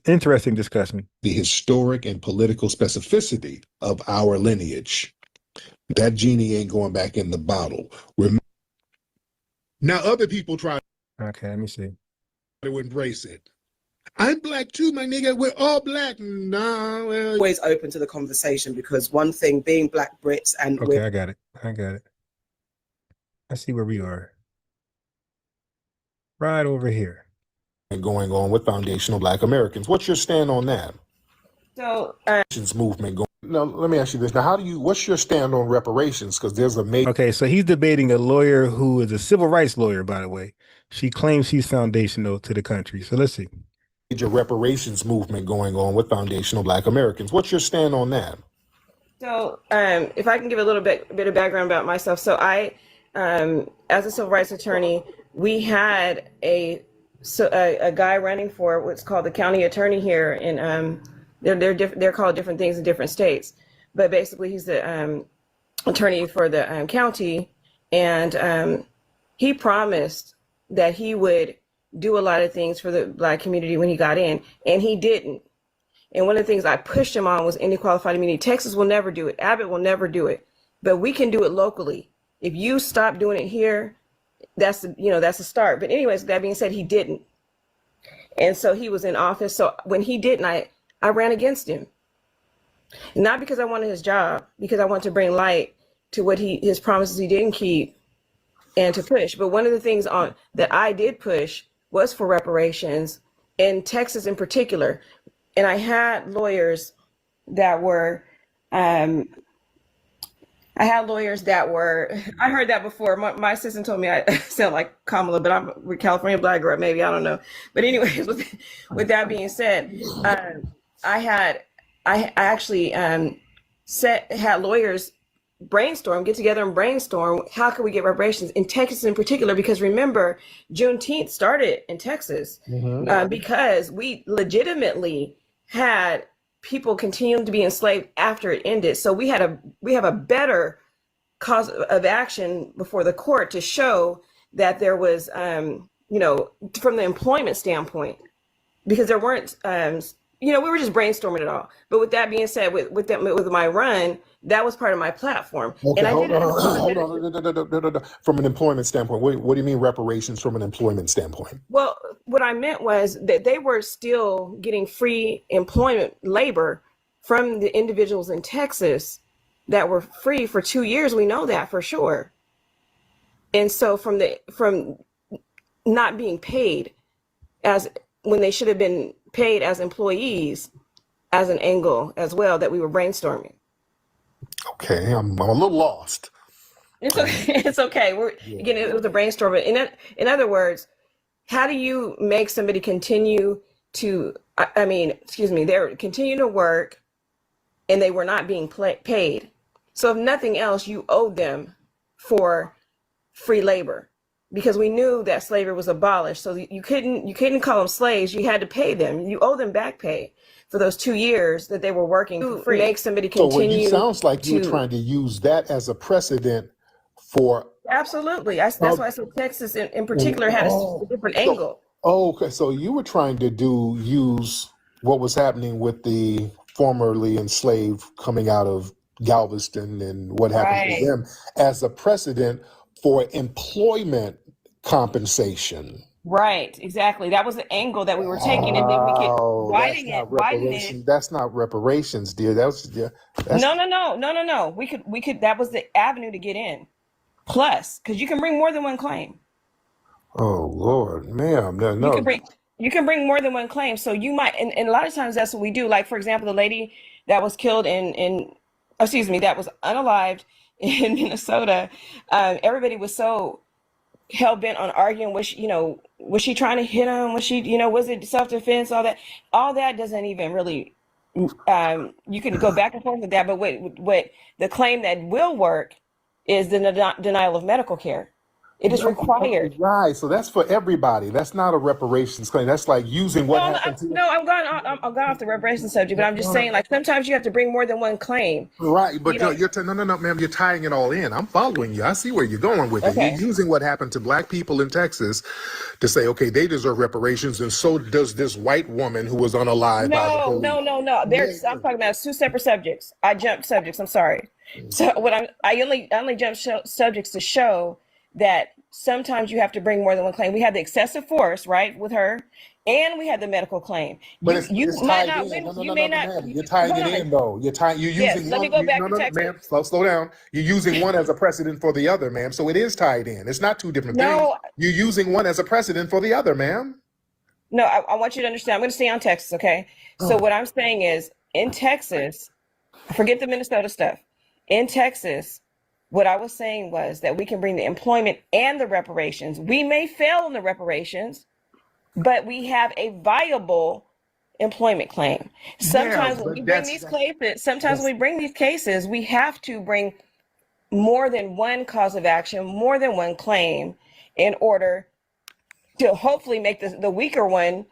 Interesting discussion. The historic and political specificity of our lineage. That genie ain't going back in the bottle. Now other people try Okay, let me see. to embrace it. I'm Black too, my nigga. We're all Black. No, well, Always open to the conversation, because one thing being Black Brits and Okay, I got it. I see where we are. Right over here. going on with foundational Black Americans. What's your stand on that? So Movement going. Now, let me ask you this. Now, what's your stand on reparations? Because there's a major Okay, so he's debating a lawyer who is a civil rights lawyer, by the way. She claims she's foundational to the country. So let's see. reparations movement going on with foundational Black Americans. What's your stand on that? So, if I can give a little bit of background about myself. So I, as a civil rights attorney, we had a guy running for what's called the county attorney here, and they're called different things in different states, but basically he's the attorney for the county, and he promised that he would do a lot of things for the Black community when he got in, and he didn't. And one of the things I pushed him on was any qualified immunity. Texas will never do it. Abbott will never do it, but we can do it locally. If you stop doing it here, that's a start. But anyways, that being said, he didn't. And so he was in office. So when he didn't, I ran against him. Not because I wanted his job, because I wanted to bring light to what his promises he didn't keep and to push. But one of the things that I did push was for reparations in Texas in particular. And I had lawyers that were, I heard that before. My assistant told me I sound like Kamala, but I'm a California Black girl, maybe, I don't know. But anyways, with that being said, I actually had lawyers get together and brainstorm, how can we get reparations in Texas in particular? Because remember, Juneteenth started in Texas because we legitimately had people continuing to be enslaved after it ended. So we have a better cause of action before the court to show that there was, from the employment standpoint, because there weren't, we were just brainstorming it all. But with that being said, with my run, that was part of my platform. Okay, And I hold did on. No. From an employment standpoint, what do you mean reparations from an employment standpoint? Well, what I meant was that they were still getting free employment labor from the individuals in Texas that were free for 2 years. We know that for sure. And so from not being paid as when they should have been paid as employees, as an angle as well that we were brainstorming. Okay, I'm a little lost. It's okay. It's okay. Again, it was a brainstorm. In other words, how do you make somebody continue to? They're continuing to work, and they were not being paid. So if nothing else, you owed them for free labor, because we knew that slavery was abolished. So you couldn't call them slaves. You had to pay them. You owe them back pay for those 2 years that they were working for free. Make somebody continue. So it sounds like you're trying to use that as a precedent for. Absolutely. That's why I said Texas in particular had a different angle. Okay, so you were trying to use what was happening with the formerly enslaved coming out of Galveston and what happened to them as a precedent for employment compensation. Right, exactly. That was the angle that we were taking, and then we could widen it. That's not reparations, dear. No. We could. That was the avenue to get in. Plus, because you can bring more than one claim. Oh Lord, ma'am, no. You can bring more than one claim. So you might, and a lot of times that's what we do. Like for example, the lady that was killed that was unalived in Minnesota. Everybody was so hell bent on arguing. Was she trying to hit him? Was she, was it self-defense? All that doesn't even really. You can go back and forth with that, but what the claim that will work is the denial of medical care. It is required. Right. So that's for everybody. That's not a reparations claim. That's like using what happened to. No, I'm gone off the reparations subject, but I'm just saying, like, sometimes you have to bring more than one claim. Right. But no, ma'am, you're tying it all in. I'm following you. I see where you're going with it. You're using what happened to Black people in Texas to say, okay, they deserve reparations, and so does this white woman who was unalived by the police. No. I'm talking about two separate subjects. I jumped subjects. I'm sorry. So I only jumped subjects to show that sometimes you have to bring more than one claim. We had the excessive force, right, with her, and we had the medical claim. But it's tied in. You may not. You're tying it in, though. You're using one. Let me go back to Texas. Ma'am, slow down. You're using one as a precedent for the other, ma'am. So it is tied in. It's not two different things. You're using one as a precedent for the other, ma'am. No, I want you to understand. I'm going to stay on Texas, okay? So what I'm saying is, in Texas, forget the Minnesota stuff. In Texas, what I was saying was that we can bring the employment and the reparations. We may fail in the reparations, but we have a viable employment claim. Sometimes when but we bring these cases, we have to bring more than one cause of action, more than one claim, in order to hopefully make the weaker one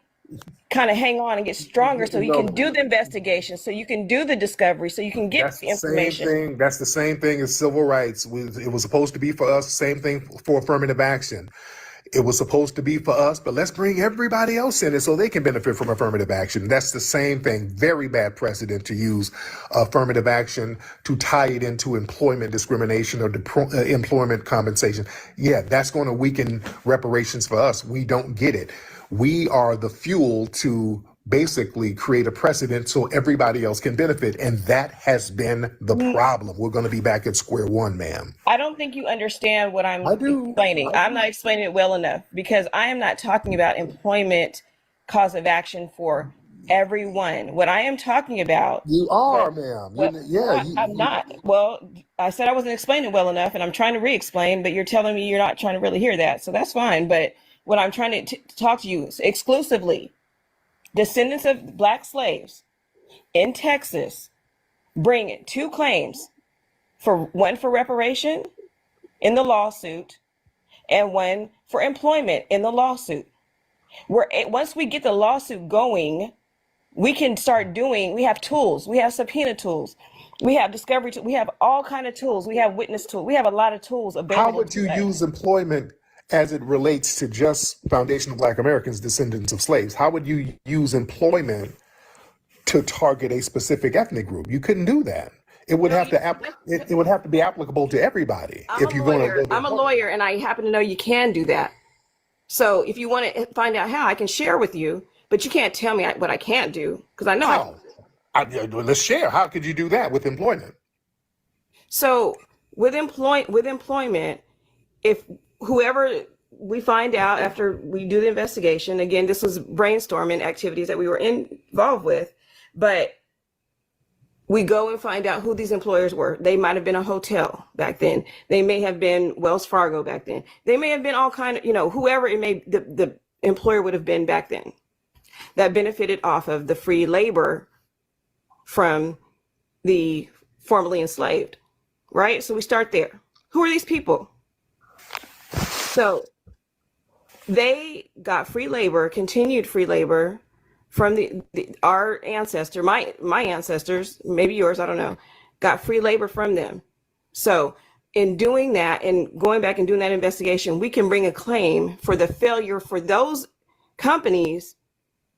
kind of hang on and get stronger, so you can do the investigation, so you can do the discovery, so you can get That's the the same information. thing. That's the same thing as civil rights. It was supposed to be for us. Same thing for affirmative action. It was supposed to be for us, but let's bring everybody else in it so they can benefit from affirmative action. That's the same thing. Very bad precedent to use affirmative action to tie it into employment discrimination or employment compensation. Yeah, that's going to weaken reparations for us. We don't get it. We are the fuel to basically create a precedent so everybody else can benefit. And that has been the problem. We're going to be back at square one, ma'am. I don't think you understand what I'm explaining. I'm not explaining it well enough, because I am not talking about employment cause of action for everyone. What I am talking about. You are, ma'am. I'm not. Well, I said I wasn't explaining well enough, and I'm trying to re-explain, but you're telling me you're not trying to really hear that. So that's fine. But what I'm trying to talk to you is exclusively descendants of Black slaves in Texas bring 2 claims, one for reparation in the lawsuit and one for employment in the lawsuit. Once we get the lawsuit going, we can start doing, we have tools, we have subpoena tools, we have discovery tools, we have all kind of tools, we have witness tools, we have a lot of tools available. How would you use employment as it relates to just Foundation of Black Americans, descendants of slaves? How would you use employment to target a specific ethnic group? You couldn't do that. It would have to be applicable to everybody. I'm a lawyer, and I happen to know you can do that. So if you want to find out how, I can share with you, but you can't tell me what I can't do, because I know. Let's share. How could you do that with employment? So with employment, if whoever we find out after we do the investigation, again, this was brainstorming activities that we were involved with, but we go and find out who these employers were. They might have been a hotel back then. They may have been Wells Fargo back then. They may have been all kind of, whoever it may, the employer would have been back then, that benefited off of the free labor from the formerly enslaved, right? So we start there. Who are these people? So they got free labor, continued free labor from our ancestor, my ancestors, maybe yours, I don't know, got free labor from them. So in doing that and going back and doing that investigation, we can bring a claim for the failure for those companies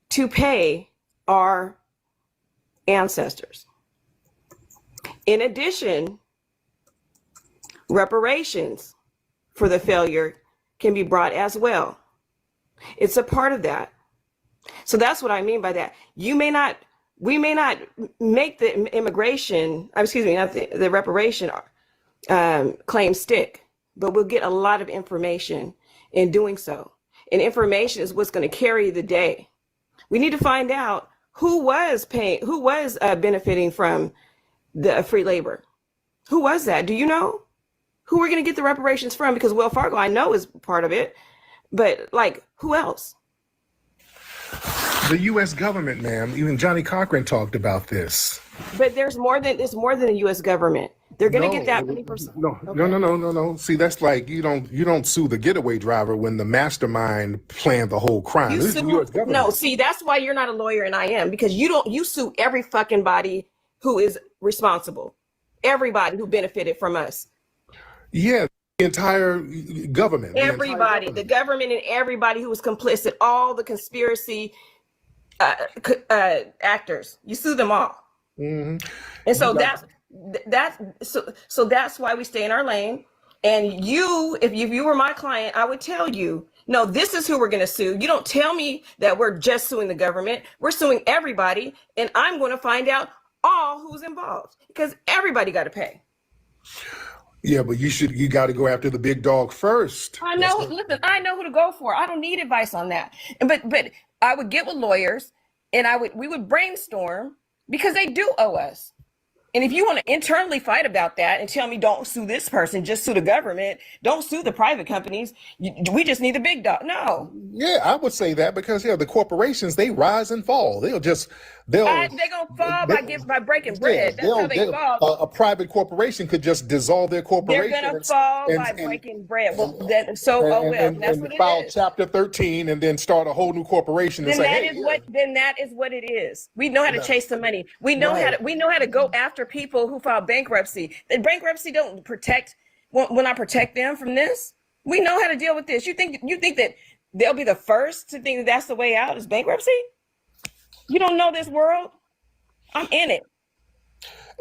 to pay our ancestors. In addition, reparations for the failure can be brought as well. It's a part of that. So that's what I mean by that. We may not make the the reparation claim stick, but we'll get a lot of information in doing so. And information is what's going to carry the day. We need to find out who was benefiting from the free labor. Who was that? Do you know? Who we're going to get the reparations from? Because Wells Fargo, I know, is part of it, but who else? The U.S. government, ma'am. Even Johnny Cochran talked about this. But it's more than the U.S. government. They're going to get that many percent. No. See, that's like you don't sue the getaway driver when the mastermind planned the whole crime. This is the U.S. government. No, see, that's why you're not a lawyer and I am, because you sue every fucking body who is responsible, everybody who benefited from us. Yeah, the entire government. Everybody, the government and everybody who was complicit, all the conspiracy actors, you sue them all. Mm-hmm. And so that's why we stay in our lane. And if you were my client, I would tell you, no, this is who we're going to sue. You don't tell me that we're just suing the government. We're suing everybody, and I'm going to find out all who's involved, because everybody got to pay. Yeah, but you got to go after the big dog first. I know. Listen, I know who to go for. I don't need advice on that. But I would get with lawyers, and we would brainstorm, because they do owe us. And if you want to internally fight about that and tell me don't sue this person, just sue the government, don't sue the private companies, we just need the big dog. No. Yeah, I would say that because the corporations, they rise and fall. They're gonna fall by breaking bread. That's how they fall. A private corporation could just dissolve their corporation. They're gonna fall by breaking bread. Well, that's what file it is. Chapter 13 and then start a whole new corporation. Then that is what it is. We know how to chase the money. We know how to go after people who file bankruptcy. The bankruptcy will not protect them from this. We know how to deal with this. You think that they'll be the first to think that that's the way out is bankruptcy? You don't know this world. I'm in it.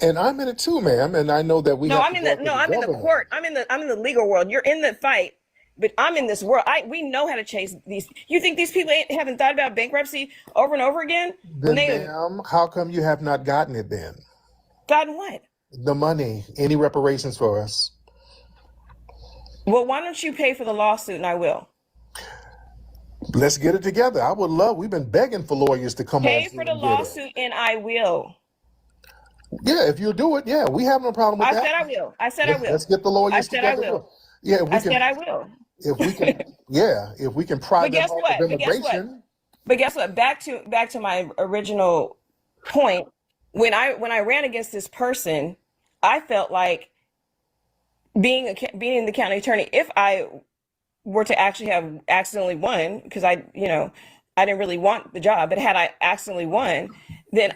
And I'm in it too, ma'am. And I know that I'm in the court. I'm in the legal world. You're in the fight, but I'm in this world. We know how to chase these. You think these people haven't thought about bankruptcy over and over again? Then, ma'am, how come you have not gotten it then? Gotten what? The money. Any reparations for us? Well, why don't you pay for the lawsuit and I will? Let's get it together. I would love. We've been begging for lawyers to come pay for the lawsuit and I will. Yeah, if you do it, yeah, we have no problem with that. I said I will. Let's get the lawyers together. I will. Yeah, I said I will. If we can, if we can pry them off of immigration. But guess what? Back to my original point. When I ran against this person, I felt like being the county attorney, if I were to actually have accidentally won, because I didn't really want the job, but had I accidentally won, then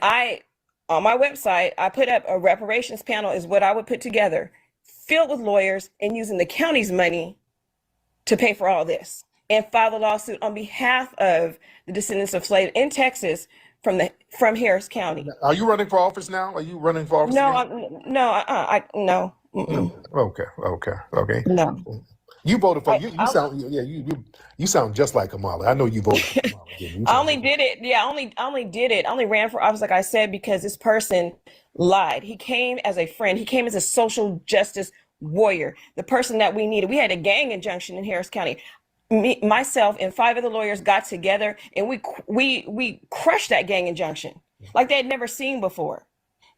on my website, I put up a reparations panel is what I would put together, filled with lawyers and using the county's money to pay for all this and file the lawsuit on behalf of the descendants of slaves in Texas from Harris County. Are you running for office now? Are you running for office? No, no. Okay. No. You voted for you sound just like Kamala. I know you voted for Kamala. I only did it. Yeah, I only did it. I only ran for office, like I said, because this person lied. He came as a friend. He came as a social justice warrior, the person that we needed. We had a gang injunction in Harris County. Myself and 5 other lawyers got together and we crushed that gang injunction like they had never seen before.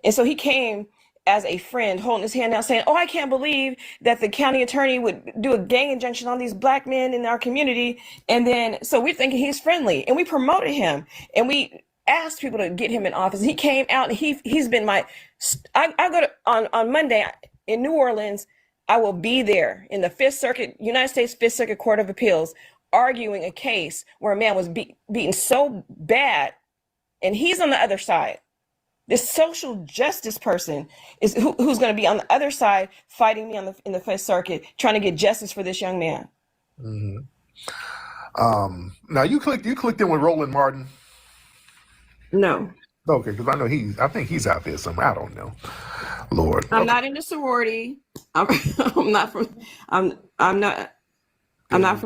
And so he came as a friend, holding his hand out, saying, "Oh, I can't believe that the county attorney would do a gang injunction on these black men in our community." And then, so we're thinking he's friendly, and we promoted him, and we asked people to get him in office. He came out, and he's been I go to on Monday in New Orleans. I will be there in the United States Fifth Circuit Court of Appeals, arguing a case where a man was beaten so bad, and he's on the other side. This social justice person is who's going to be on the other side fighting me in the Fifth Circuit, trying to get justice for this young man. Mm-hmm. Now you clicked in with Roland Martin. No. Okay, because I think he's out there somewhere. I don't know. Lord. I'm not in the sorority. I'm not from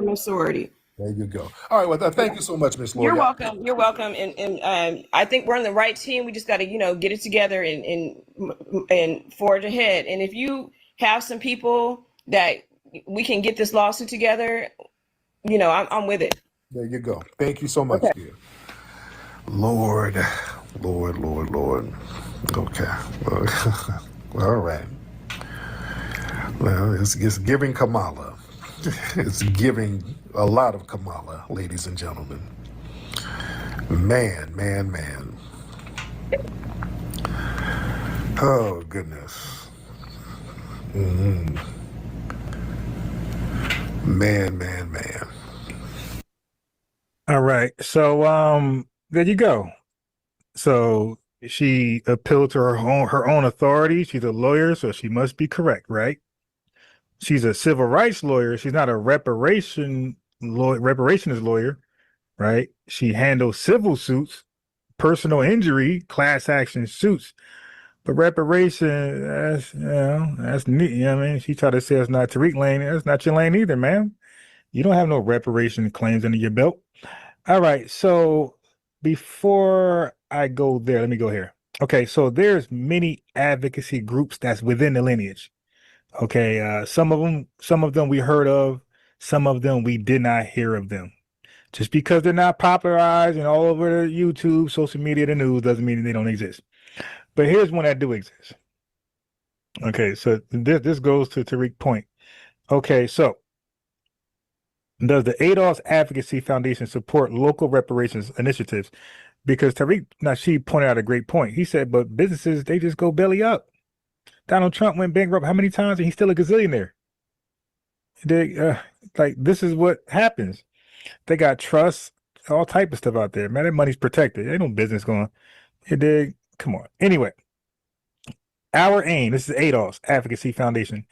a sorority. There you go. All right. Well, thank you so much, Ms. Lloyd. You're welcome. You're welcome. And I think we're on the right team. We just got to, get it together and forge ahead. And if you have some people that we can get this lawsuit together, I'm with it. There you go. Thank you so much, dear. Lord. Okay. All right. Well, it's giving Kamala. It's giving a lot of Kamala, ladies and gentlemen. Man. Oh, goodness. Mm-hmm. Man. All right. So there you go. So she appealed to her own authority. She's a lawyer, so she must be correct, right? She's a civil rights lawyer. She's not a reparations lawyer, right? She handles civil suits, personal injury, class action suits. But reparation, that's neat. You know what I mean? She tried to say it's not Tariq lane. That's not your lane either, ma'am. You don't have no reparation claims under your belt. All right. So before I go there, let me go here. Okay. So there's many advocacy groups that's within the lineage. Okay. Some of them we heard of, some of them we did not hear of them. Just because they're not popularized and all over YouTube, social media, the news doesn't mean they don't exist. But here's one that do exist. Okay, so this goes to Tariq's point. Okay, so does the ADOS Advocacy Foundation support local reparations initiatives? Because Tariq Nasheed pointed out a great point. He said, but businesses, they just go belly up. Donald Trump went bankrupt how many times and he's still a gazillionaire? Like, this is what happens. They got trusts, all type of stuff out there. Man, that money's protected. Ain't no business going. You dig? Come on. Anyway, our aim, this is ADOS Advocacy Foundation.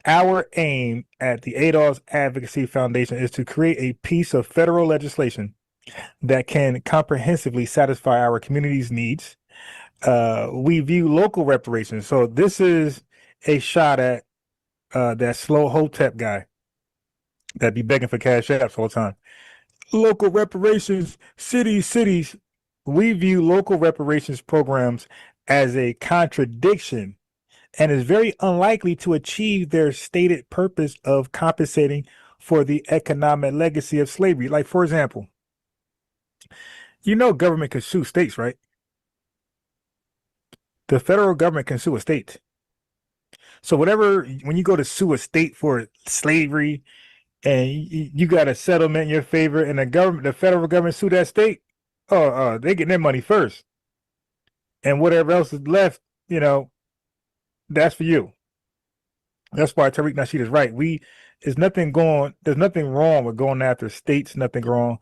Our aim at the ADOS Advocacy Foundation is to create a piece of federal legislation that can comprehensively satisfy our community's needs. We view local reparations. So this is a shot at that slow hotep guy that be begging for cash apps all the time. Local reparations, cities. We view local reparations programs as a contradiction and is very unlikely to achieve their stated purpose of compensating for the economic legacy of slavery. Like, for example, government can sue states, right? The federal government can sue a state. So when you go to sue a state for slavery and you got a settlement in your favor and the federal government sue that state, they get their money first. And whatever else is left, that's for you. That's why Tariq Nasheed is right. There's nothing wrong with going after states, nothing is wrong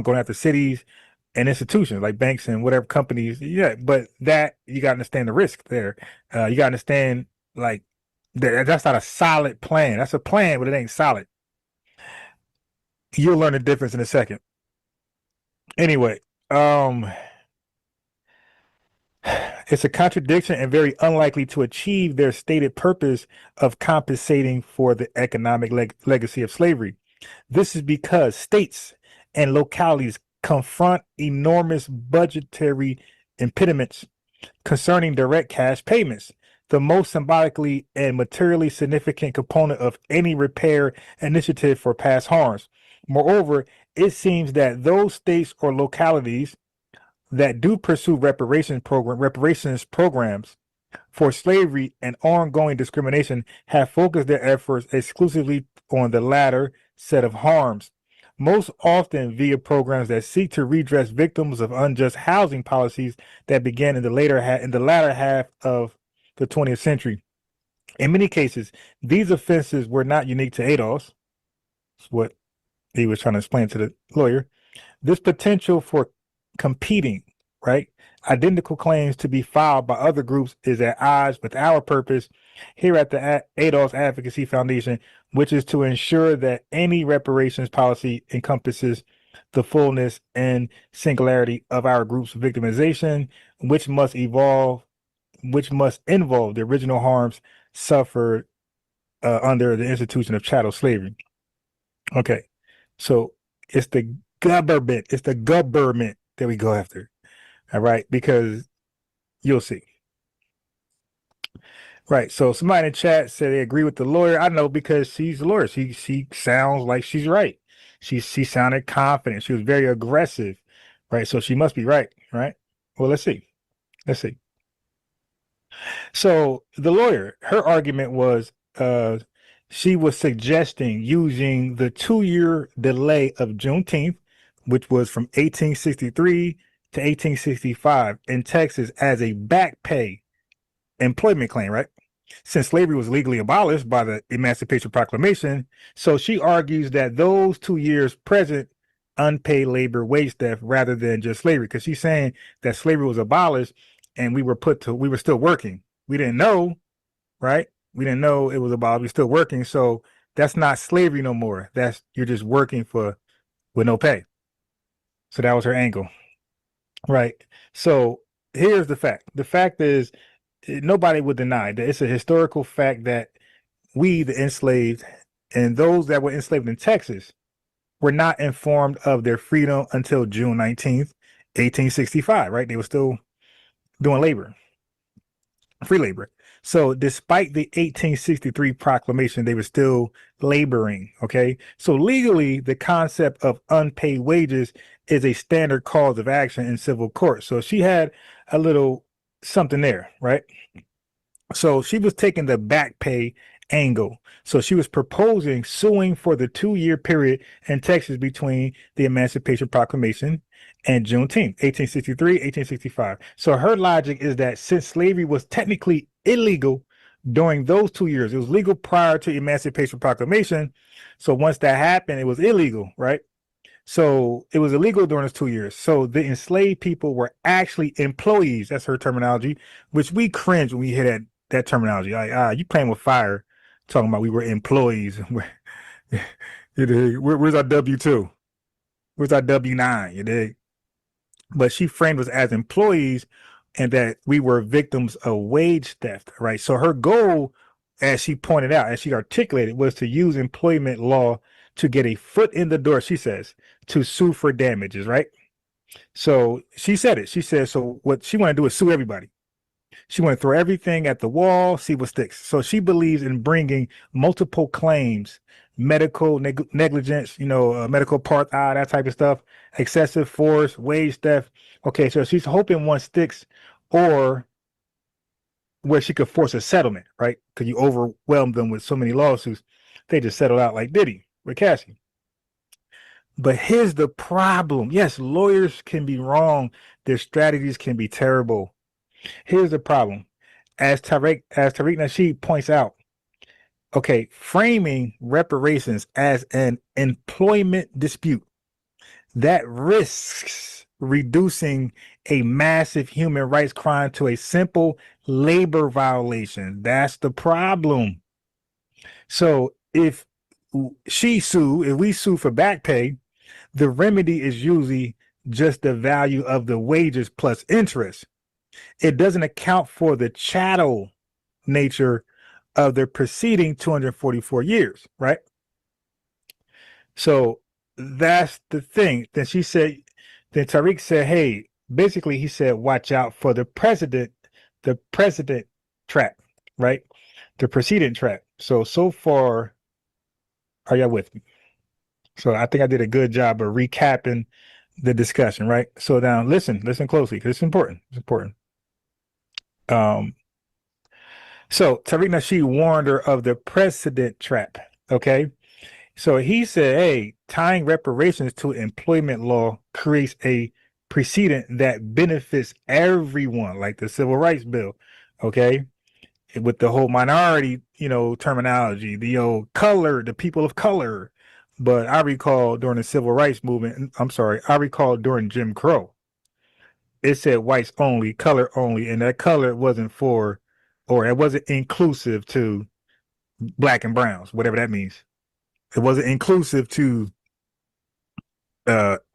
going after cities and institutions like banks and whatever companies. Yeah, but that you gotta understand the risk there. You gotta understand like that's not a solid plan. That's a plan, but it ain't solid. You'll learn the difference in a second. Anyway, it's a contradiction and very unlikely to achieve their stated purpose of compensating for the economic legacy of slavery. This is because states and localities confront enormous budgetary impediments concerning direct cash payments, the most symbolically and materially significant component of any repair initiative for past harms. Moreover, it seems that those states or localities that do pursue reparations programs for slavery and ongoing discrimination have focused their efforts exclusively on the latter set of harms, most often via programs that seek to redress victims of unjust housing policies that began in the latter half of the 20th century. In many cases, these offenses were not unique to ADOS. That's what he was trying to explain to the lawyer. This potential for competing, identical claims to be filed by other groups is at odds with our purpose here at the ADOS Advocacy Foundation, which is to ensure that any reparations policy encompasses the fullness and singularity of our group's victimization, which must involve the original harms suffered under the institution of chattel slavery. Okay, so it's the government that we go after. All right, because you'll see. Right, so somebody in the chat said they agree with the lawyer. I know because she's a lawyer. She sounds like she's right. She sounded confident. She was very aggressive, right? So she must be right? Well, let's see. So the lawyer, her argument was she was suggesting using the 2-year delay of Juneteenth, which was from 1863 to 1865 in Texas as a back pay employment claim, right? Since slavery was legally abolished by the Emancipation Proclamation. So she argues that those 2 years present unpaid labor wage theft rather than just slavery, because she's saying that slavery was abolished and we were still working. We didn't know, right? We didn't know it was abolished. We're still working. So that's not slavery no more. You're just working with no pay. So that was her angle. Right. So here's the fact. The fact is, nobody would deny that it's a historical fact that we, the enslaved, and those that were enslaved in Texas, were not informed of their freedom until June 19th, 1865, right? They were still doing labor, free labor. So despite the 1863 proclamation, they were still laboring, okay? So legally, the concept of unpaid wages is a standard cause of action in civil court. So she had a little something there, right? So she was taking the back pay angle. So she was proposing suing for the 2-year period in Texas between the Emancipation Proclamation and Juneteenth, 1863, 1865. So her logic is that since slavery was technically illegal during those 2 years, it was legal prior to Emancipation Proclamation. So once that happened, it was illegal, right? So it was illegal during those 2 years. So the enslaved people were actually employees. That's her terminology, which we cringe when we hear that terminology. Like, you playing with fire, talking about we were employees. Where's our W-2? Where's our W-9? You dig? But she framed us as employees and that we were victims of wage theft, right? So her goal, as she pointed out, as she articulated, was to use employment law to get a foot in the door, she says, to sue for damages, right? So she said it. She said, so what she want to do is sue everybody. She want to throw everything at the wall, see what sticks. So she believes in bringing multiple claims, medical negligence, medical apartheid, that type of stuff, excessive force, wage theft. Okay, so she's hoping one sticks, or where she could force a settlement, right? Because you overwhelm them with so many lawsuits, they just settle out like Diddy with Cassie. But here's the problem. Yes, lawyers can be wrong. Their strategies can be terrible. Here's the problem. As Tariq Nasheed points out, okay, framing reparations as an employment dispute that risks reducing a massive human rights crime to a simple labor violation. That's the problem. So if we sue for back pay, the remedy is usually just the value of the wages plus interest. It doesn't account for the chattel nature of the preceding 244 years, right? So that's the thing. Then Tariq said, hey, basically he said, watch out for the precedent trap, right? The precedent trap. So far, are y'all with me? So I think I did a good job of recapping the discussion, right? So now listen closely, because it's important. It's important. So Tariq Nasheed warned her of the precedent trap. Okay. So he said, hey, tying reparations to employment law creates a precedent that benefits everyone, like the Civil Rights Bill. Okay. With the whole minority, terminology, the color, the people of color. But I recall during the Civil Rights Movement, I recall during Jim Crow, it said whites only, color only, and that color wasn't it wasn't inclusive to black and browns, whatever that means. It wasn't inclusive to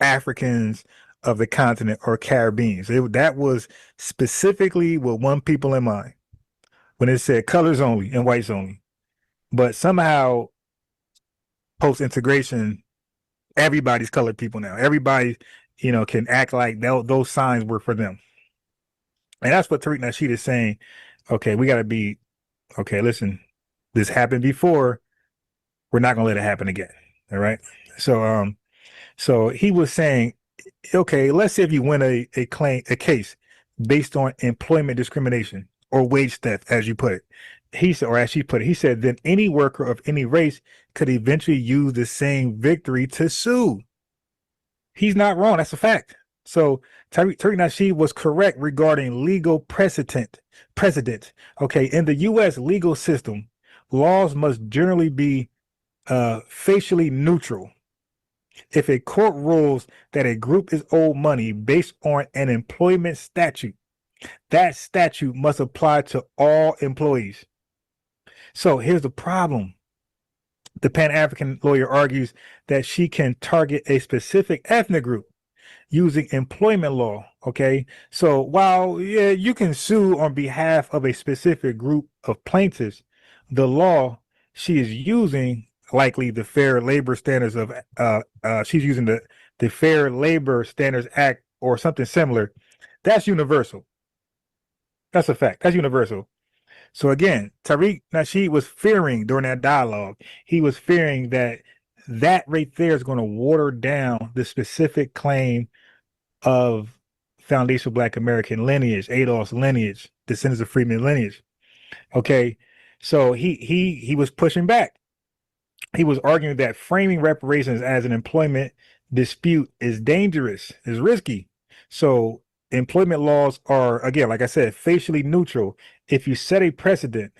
Africans of the continent or Caribbeans. That was specifically with one people in mind when it said colors only and whites only. But somehow, post-integration, everybody's colored people now. Everybody, can act like those signs were for them. And that's what Tariq Nasheed is saying. Okay, we got to be, okay, listen, this happened before. We're not going to let it happen again. All right. So he was saying, okay, let's say if you win a case based on employment discrimination or wage theft, as you put it, he said, or as she put it, he said, then any worker of any race could eventually use the same victory to sue. He's not wrong. That's a fact. So Tariq Nasheed was correct regarding legal precedent. Okay, in the U.S. legal system, laws must generally be facially neutral. If a court rules that a group is owed money based on an employment statute, that statute must apply to all employees. So here's the problem. The Pan-African lawyer argues that she can target a specific ethnic group using employment law. Okay. So while you can sue on behalf of a specific group of plaintiffs, the law she is using, likely the Fair Labor Standards of she's using the Fair Labor Standards Act or something similar. That's universal. That's a fact. That's universal. So again, Tariq Nasheed was fearing during that dialogue, he was fearing that right there is going to water down the specific claim of foundational Black American lineage, Adolph's lineage, descendants of freedmen lineage. Okay, so he was pushing back. He was arguing that framing reparations as an employment dispute is dangerous, is risky. So employment laws are, again, like I said, facially neutral. If you set a precedent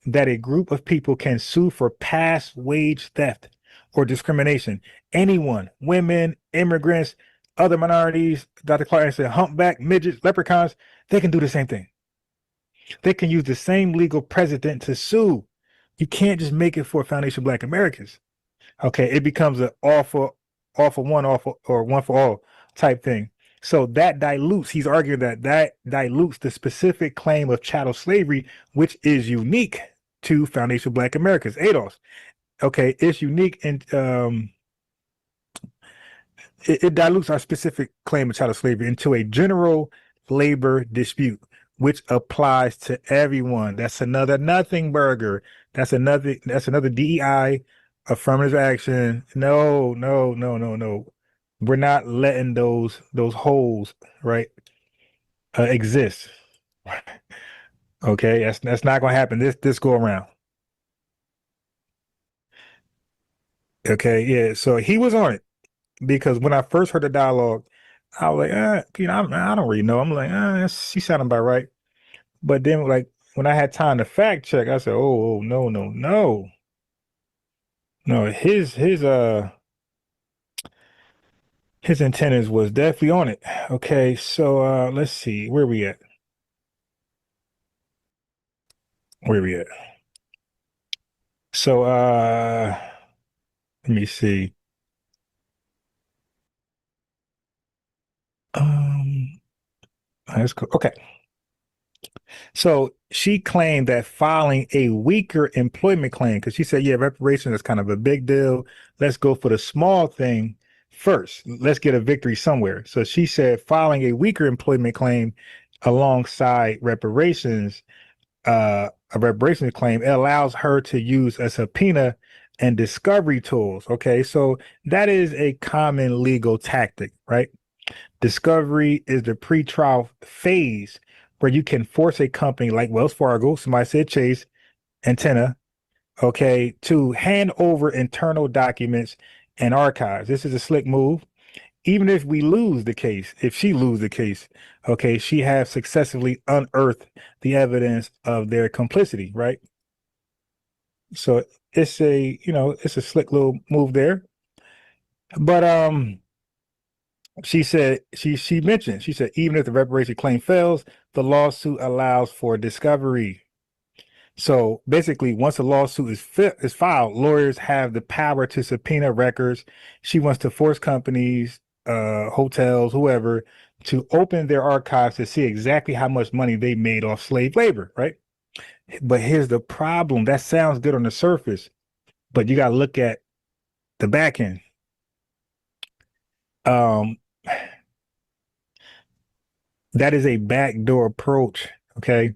that a group of people can sue for past wage theft or discrimination, anyone, women, immigrants, other minorities, Dr. Clark said, humpback, midgets, leprechauns, they can do the same thing. They can use the same legal precedent to sue. You can't just make it for Foundation Black Americans. Okay, it becomes an all for one, or one for all type thing. So that dilutes, he's arguing that dilutes the specific claim of chattel slavery, which is unique to Foundation Black Americans, ADOS. Okay, it's unique, and it dilutes our specific claim of chattel slavery into a general labor dispute, which applies to everyone. That's another nothing burger. That's another DEI affirmative action. No. We're not letting those holes, right, exist. Okay, that's not gonna happen this go around. Okay, yeah. So he was on it because when I first heard the dialogue, I was like, I don't really know. I'm like, she sounded about right. But then, like, when I had time to fact check, I said, oh, no. His antennas was definitely on it. Okay, so let's see, where we at? So let me see. Let's go. Okay. So she claimed that filing a weaker employment claim, because she said, yeah, reparations is kind of a big deal. Let's go for the small thing first. Let's get a victory somewhere. So she said filing a weaker employment claim alongside reparations, a reparations claim, it allows her to use a subpoena and discovery tools. Okay, so that is a common legal tactic, right? Discovery is the pre-trial phase where you can force a company like Wells Fargo, somebody said Chase, Antenna, okay, to hand over internal documents and archives. This is a slick move. Even if we lose the case, if she loses the case, okay, she has successfully unearthed the evidence of their complicity, right? So it's a slick little move there. But she said, she mentioned, she said, even if the reparation claim fails, the lawsuit allows for discovery. So basically, once a lawsuit is filed, lawyers have the power to subpoena records. She wants to force companies, hotels, whoever, to open their archives to see exactly how much money they made off slave labor, right? But here's the problem. That sounds good on the surface, but you got to look at the back end. That is a backdoor approach, okay?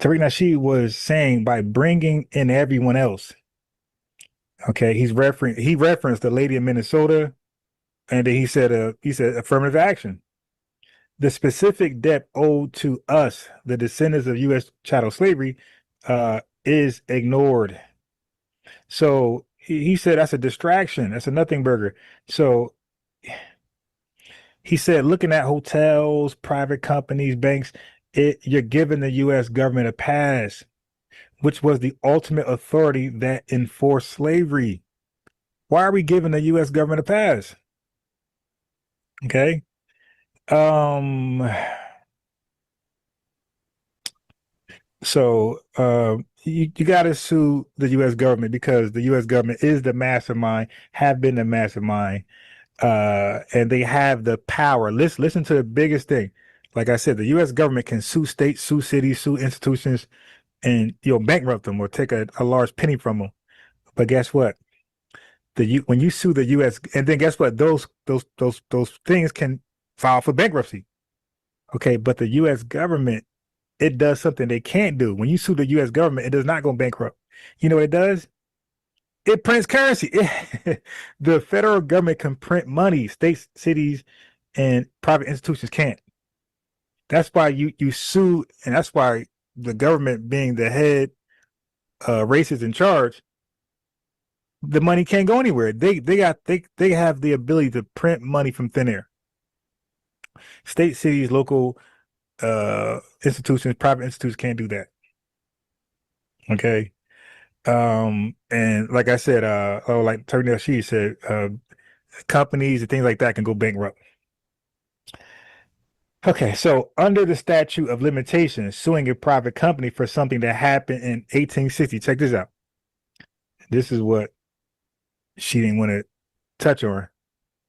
Tariq Nasheed was saying by bringing in everyone else, okay? He referenced the lady in Minnesota, and then he said affirmative action. The specific debt owed to us, the descendants of U.S. chattel slavery, is ignored. So he said that's a distraction. That's a nothing burger. So he said, looking at hotels, private companies, banks, you're giving the U.S. government a pass, which was the ultimate authority that enforced slavery. Why are we giving the U.S. government a pass? Okay. So you got to sue the U.S. government because the U.S. government is the mastermind, have been the mastermind, and they have the power. Listen to the biggest thing. Like I said, the U.S. government can sue states, sue cities, sue institutions, and bankrupt them or take a large penny from them. But guess what? When you sue the U.S. and then guess what? Those things can file for bankruptcy. Okay, but the U.S. government, it does something they can't do. When you sue the U.S. government, it does not go bankrupt. You know what it does? It prints currency. The federal government can print money. States, cities, and private institutions can't. That's why you sue, and that's why the government being the head racist in charge, the money can't go anywhere. They have the ability to print money from thin air. State, cities, local institutions, private institutions can't do that. Okay. And like I said, like Turnell She said, companies and things like that can go bankrupt. Okay, so under the statute of limitations, suing a private company for something that happened in 1860. Check this out. This is what she didn't want to touch on.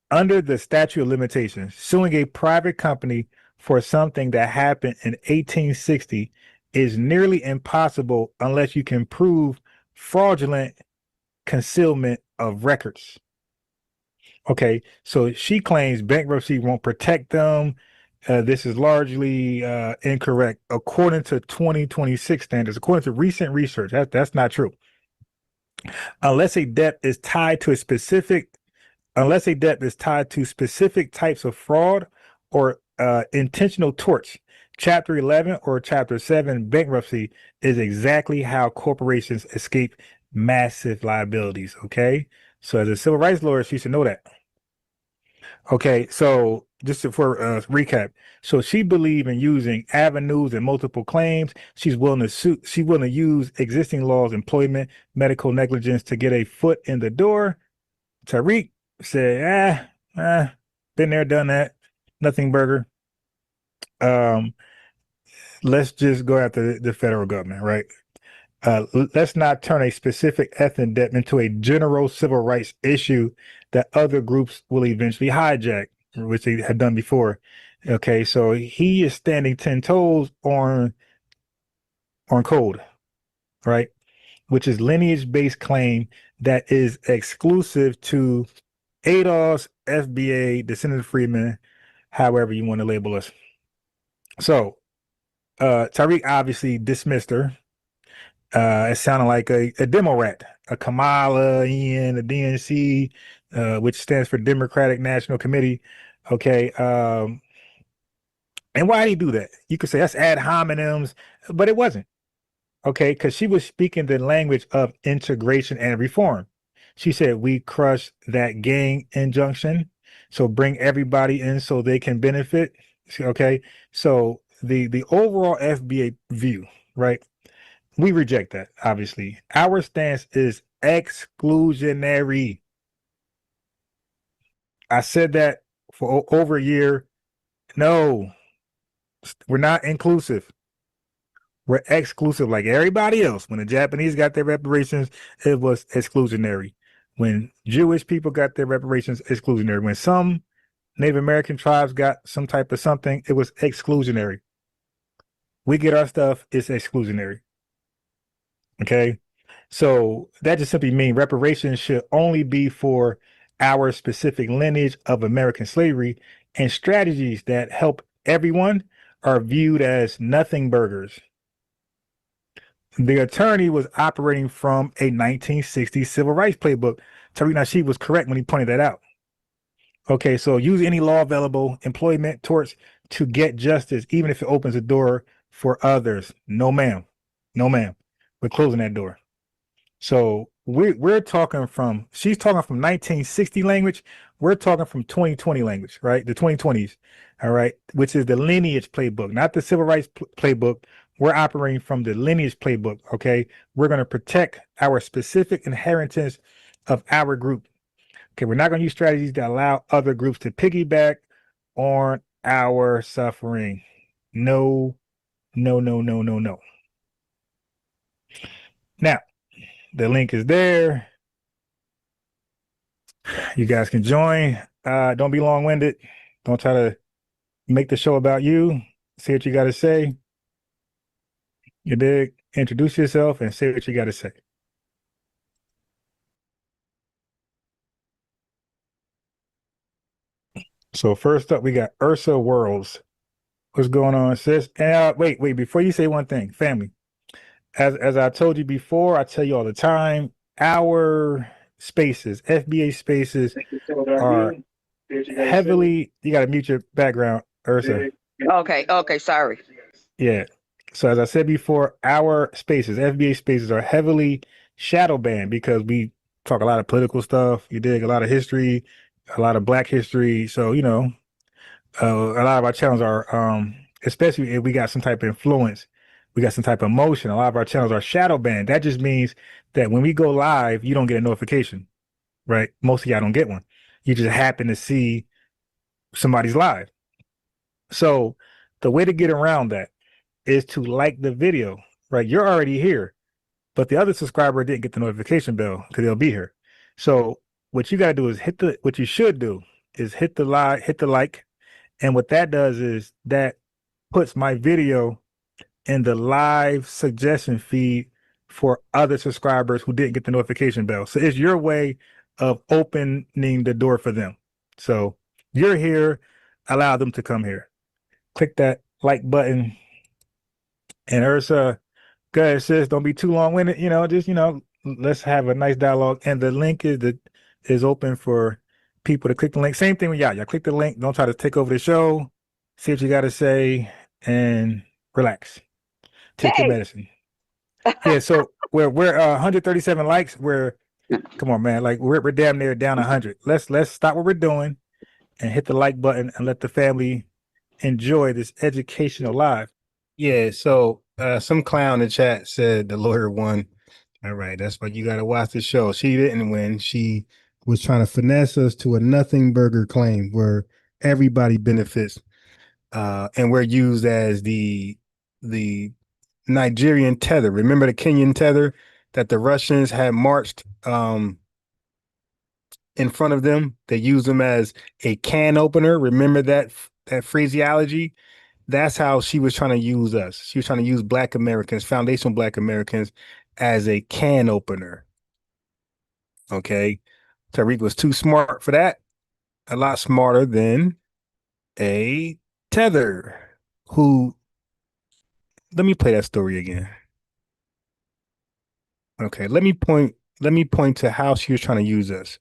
Under the statute of limitations, suing a private company for something that happened in 1860 is nearly impossible unless you can prove fraudulent concealment of records. Okay, so she claims bankruptcy won't protect them. This is largely incorrect according to 2026 standards. According to recent research, that's not true. Unless a debt is tied to specific types of fraud or intentional torts, Chapter 11 or Chapter 7 bankruptcy is exactly how corporations escape massive liabilities. Okay, so as a civil rights lawyer, she should know that. Okay, so just for recap, so she believes in using avenues and multiple claims. She's willing to sue. She's willing to use existing laws, employment, medical negligence to get a foot in the door. Tariq said, been there, done that. Nothing burger. Let's just go after the federal government, right? Let's not turn a specific ethnic debt into a general civil rights issue that other groups will eventually hijack, which they had done before. Okay, so he is standing 10 toes on code, right? Which is lineage-based claim that is exclusive to ADOS, FBA, descendants of freedmen, however you want to label us. So Tariq obviously dismissed her. It sounded like a demo rat, a Kamala in the DNC, which stands for Democratic National Committee. Okay. And why did he do that? You could say that's ad hominems, but it wasn't. Okay. Because she was speaking the language of integration and reform. She said, we crush that gang injunction. So bring everybody in so they can benefit. Okay. So the overall FBA view, right? We reject that, obviously. Our stance is exclusionary. I said that for over a year. No, we're not inclusive. We're exclusive like everybody else. When the Japanese got their reparations, it was exclusionary. When Jewish people got their reparations, exclusionary. When some Native American tribes got some type of something, it was exclusionary. We get our stuff, it's exclusionary. Okay, so that just simply means reparations should only be for our specific lineage of American slavery, and strategies that help everyone are viewed as nothing burgers. The attorney was operating from a 1960s civil rights playbook. Tariq Nasheed was correct when he pointed that out. Okay, so use any law available, employment, torts to get justice, even if it opens the door for others. No, ma'am. No, ma'am. We're closing that door. So we're talking from, she's talking from 1960 language. We're talking from 2020 language, right? The 2020s, all right, which is the lineage playbook, not the civil rights playbook. We're operating from the lineage playbook, okay? We're going to protect our specific inheritance of our group. Okay, we're not going to use strategies that allow other groups to piggyback on our suffering. No, no, no, no, no, no. Now, the link is there. You guys can join. Don't be long-winded. Don't try to make the show about you. Say what you got to say. You dig? Introduce yourself and say what you got to say. So first up, we got Ursa Worlds. What's going on, sis? And wait, before you say one thing, family. As I told you before, I tell you all the time, our spaces, FBA spaces, are heavily, you got to mute your background, Ursa. Okay, sorry. Yeah. So as I said before, our spaces, FBA spaces, are heavily shadow banned because we talk a lot of political stuff. You dig a lot of history, a lot of Black history. So, you know, a lot of our channels are, especially if we got some type of influence, we got some type of emotion. A lot of our channels are shadow banned. That just means that when we go live, you don't get a notification, right? Most of y'all don't get one. You just happen to see somebody's live. So the way to get around that is to like the video, right? You're already here, but the other subscriber didn't get the notification bell because they'll be here. So what you got to do is what you should do is hit the like. And what that does is that puts my video in the live suggestion feed for other subscribers who didn't get the notification bell. So it's your way of opening the door for them. So you're here, allow them to come here. Click that like button. And Ursa, go ahead, sis. Don't be too long-winded. You know, just, you know, let's have a nice dialogue. And the link is open for people to click the link. Same thing with y'all. Y'all click the link. Don't try to take over the show. See what you got to say and relax. Take your medicine. Yeah. So we're 137 likes. Come on, man. Like we're damn near down 100. Let's stop what we're doing and hit the like button and let the family enjoy this educational live. Yeah, so some clown in the chat said the lawyer won. All right, that's why you got to watch the show. She didn't win. She was trying to finesse us to a nothing burger claim where everybody benefits, and we're used as the Nigerian tether. Remember the Kenyan tether that the Russians had marched in front of them? They used them as a can opener. Remember that phraseology? That's how she was trying to use us. She was trying to use Black Americans, foundational Black Americans, as a can opener. Okay. Tariq was too smart for that. A lot smarter than a tether who, let me play that story again. Okay, let me point to how she was trying to use us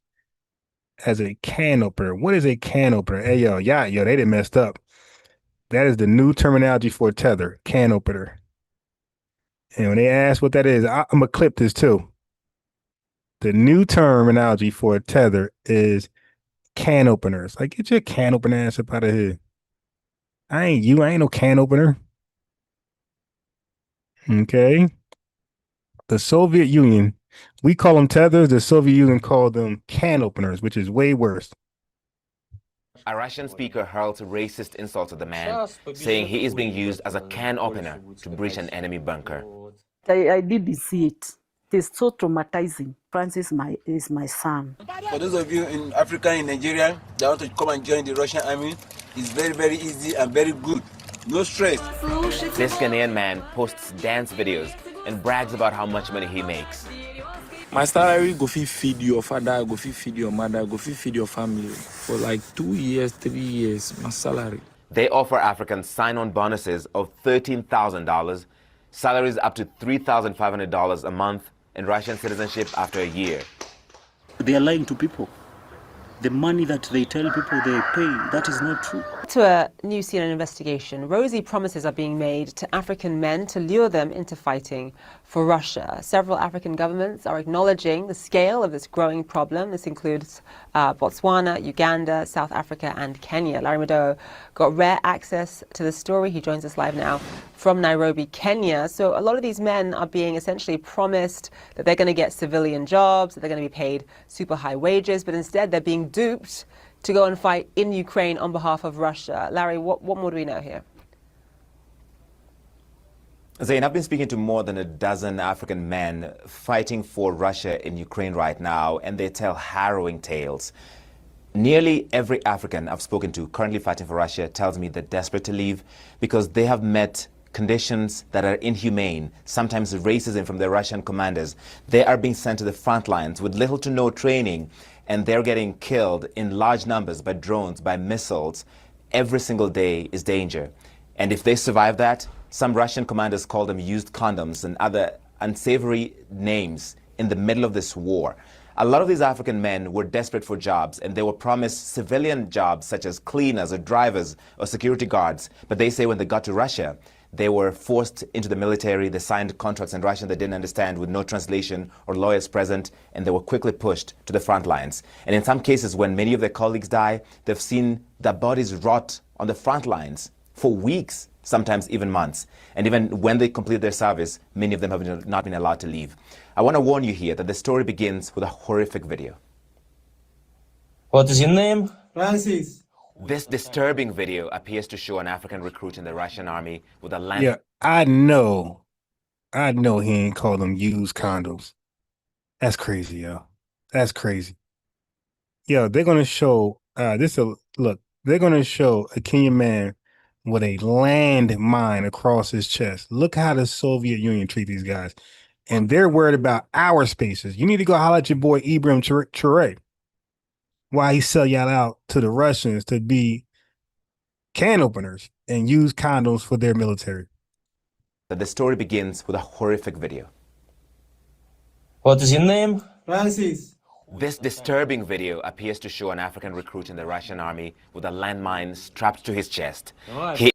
as a can opener. What is a can opener? Hey, yo, they done messed up. That is the new terminology for a tether, can opener. And when they ask what that is, I'm going to clip this too. The new terminology for a tether is can openers. Like, get your can opener ass up out of here. I ain't no can opener. Okay. The Soviet Union, we call them tethers. The Soviet Union called them can openers, which is way worse. A Russian speaker hurled racist insults at the man, saying he is being used as a can opener to breach an enemy bunker. I didn't see it. It is so traumatizing. Francis is my son. For those of you in Africa, in Nigeria, that want to come and join the Russian army, it's very, very easy and very good. No stress. This Ghanaian man posts dance videos and brags about how much money he makes. My salary go feed your father, go feed your mother, go feed your family for like 2 years, 3 years. My salary. They offer Africans sign-on bonuses of $13,000, salaries up to $3,500 a month, and Russian citizenship after a year. They are lying to people. The money that they tell people they pay, that is not true. To a new CNN investigation, rosy promises are being made to African men to lure them into fighting for Russia. Several African governments are acknowledging the scale of this growing problem. This includes Botswana, Uganda, South Africa, and Kenya. Larry Madowo got rare access to the story. He joins us live now from Nairobi, Kenya. So a lot of these men are being essentially promised that they're going to get civilian jobs, that they're going to be paid super high wages, but instead they're being duped to go and fight in Ukraine on behalf of Russia. Larry, what more do we know here? Zain, I've been speaking to more than a dozen African men fighting for Russia in Ukraine right now, and they tell harrowing tales. Nearly every African I've spoken to currently fighting for Russia tells me they're desperate to leave because they have met conditions that are inhumane, sometimes racism from their Russian commanders. They are being sent to the front lines with little to no training, and they're getting killed in large numbers by drones, by missiles. Every single day is danger. And if they survive that, some Russian commanders call them used condoms and other unsavory names in the middle of this war. A lot of these African men were desperate for jobs, and they were promised civilian jobs such as cleaners or drivers or security guards. But they say when they got to Russia, They were forced into the military. They signed contracts in Russian they didn't understand with no translation or lawyers present, and they were quickly pushed to the front lines. And in some cases, when many of their colleagues die, they've seen their bodies rot on the front lines for weeks, sometimes even months. And even when they complete their service, many of them have not been allowed to leave. I want to warn you here that the story begins with a horrific video. What is your name? Francis. This disturbing video appears to show an African recruit in the Russian army with a land. Yeah, I know he ain't called them used condoms. That's crazy, yo. That's crazy. Yo, they're gonna show they're gonna show a Kenyan man with a landmine across his chest. Look how the Soviet Union treat these guys. And they're worried about our spaces. You need to go holler at your boy Ibrahim Traore. Why he sell y'all out to the Russians to be can openers and use condoms for their military. The story begins with a horrific video. What is your name? Francis. This disturbing video appears to show an African recruit in the Russian army with a landmine strapped to his chest. He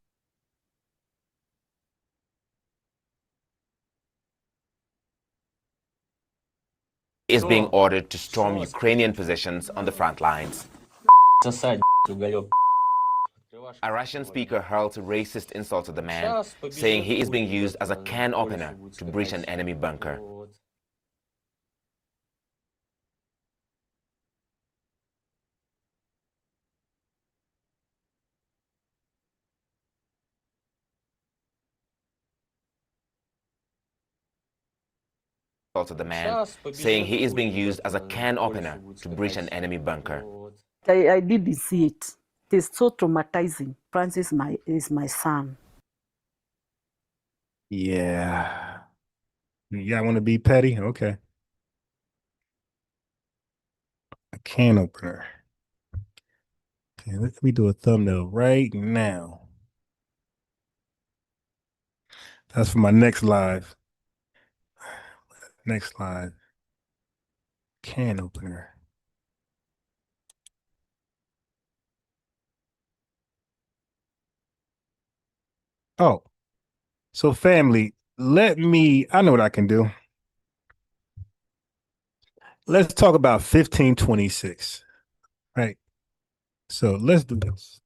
is being ordered to storm Ukrainian positions on the front lines. A Russian speaker hurled racist insults at the man, saying he is being used as a can opener to breach an enemy bunker. To the man, saying he is being used as a can opener to breach an enemy bunker. I didn't see it. It is so traumatizing. Francis is my son. Yeah. Y'all want to be petty? Okay. A can opener. Okay, let me do a thumbnail right now. That's for my next live. Next slide. Can opener. Oh, so family, I know what I can do. Let's talk about 1526, right? So let's do this.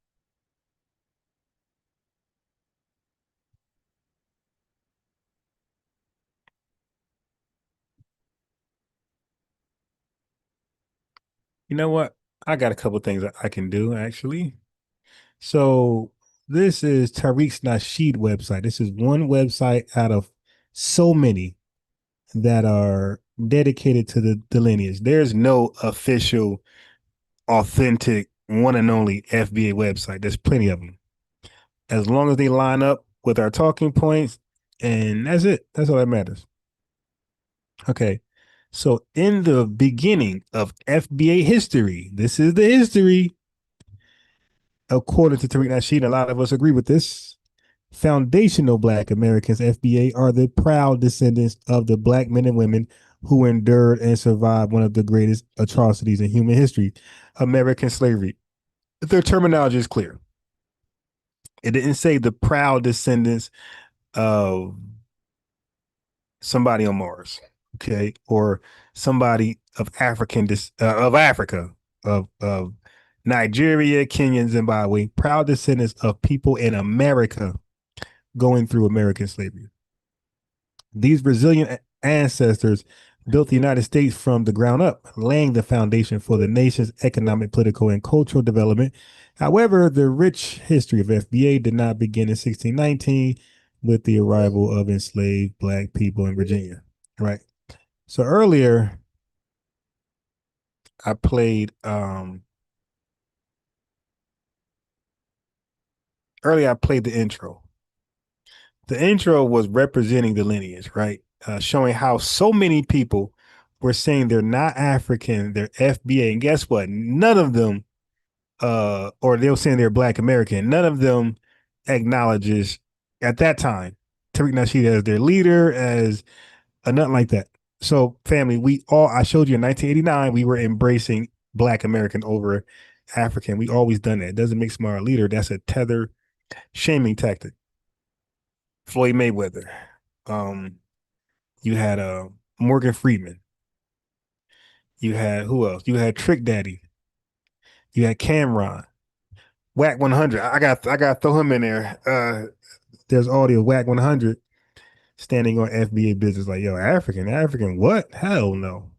You know what? I got a couple things that I can do, actually. So this is Tariq's Nasheed website. This is one website out of so many that are dedicated to the lineage. There's no official, authentic, one and only FBA website. There's plenty of them. As long as they line up with our talking points, and that's it. That's all that matters. Okay. So in the beginning of FBA history, this is the history, according to Tariq Nasheed, a lot of us agree with this. Foundational Black Americans, FBA, are the proud descendants of the Black men and women who endured and survived one of the greatest atrocities in human history, American slavery. Their terminology is clear. It didn't say the proud descendants of somebody on Mars. Okay, or somebody of Africa, of Nigeria, Kenya, Zimbabwe, proud descendants of people in America going through American slavery. These resilient ancestors built the United States from the ground up, laying the foundation for the nation's economic, political, and cultural development. However, the rich history of FBA did not begin in 1619 with the arrival of enslaved Black people in Virginia, right? So earlier, I played the intro. The intro was representing the lineage, right? Showing how so many people were saying they're not African, they're FBA. And guess what? None of them, or they were saying they're Black American, none of them acknowledges at that time Tariq Nasheed as their leader, as nothing like that. So family, I showed you in 1989, we were embracing Black American over African. We always done that. It doesn't make Smart a leader. That's a tether shaming tactic. Floyd Mayweather. You had Morgan Freeman. You had who else? You had Trick Daddy. You had Cameron. Whack 100. I got to throw him in there. There's audio Whack 100 standing on FBA business like, yo, African, what? Hell no.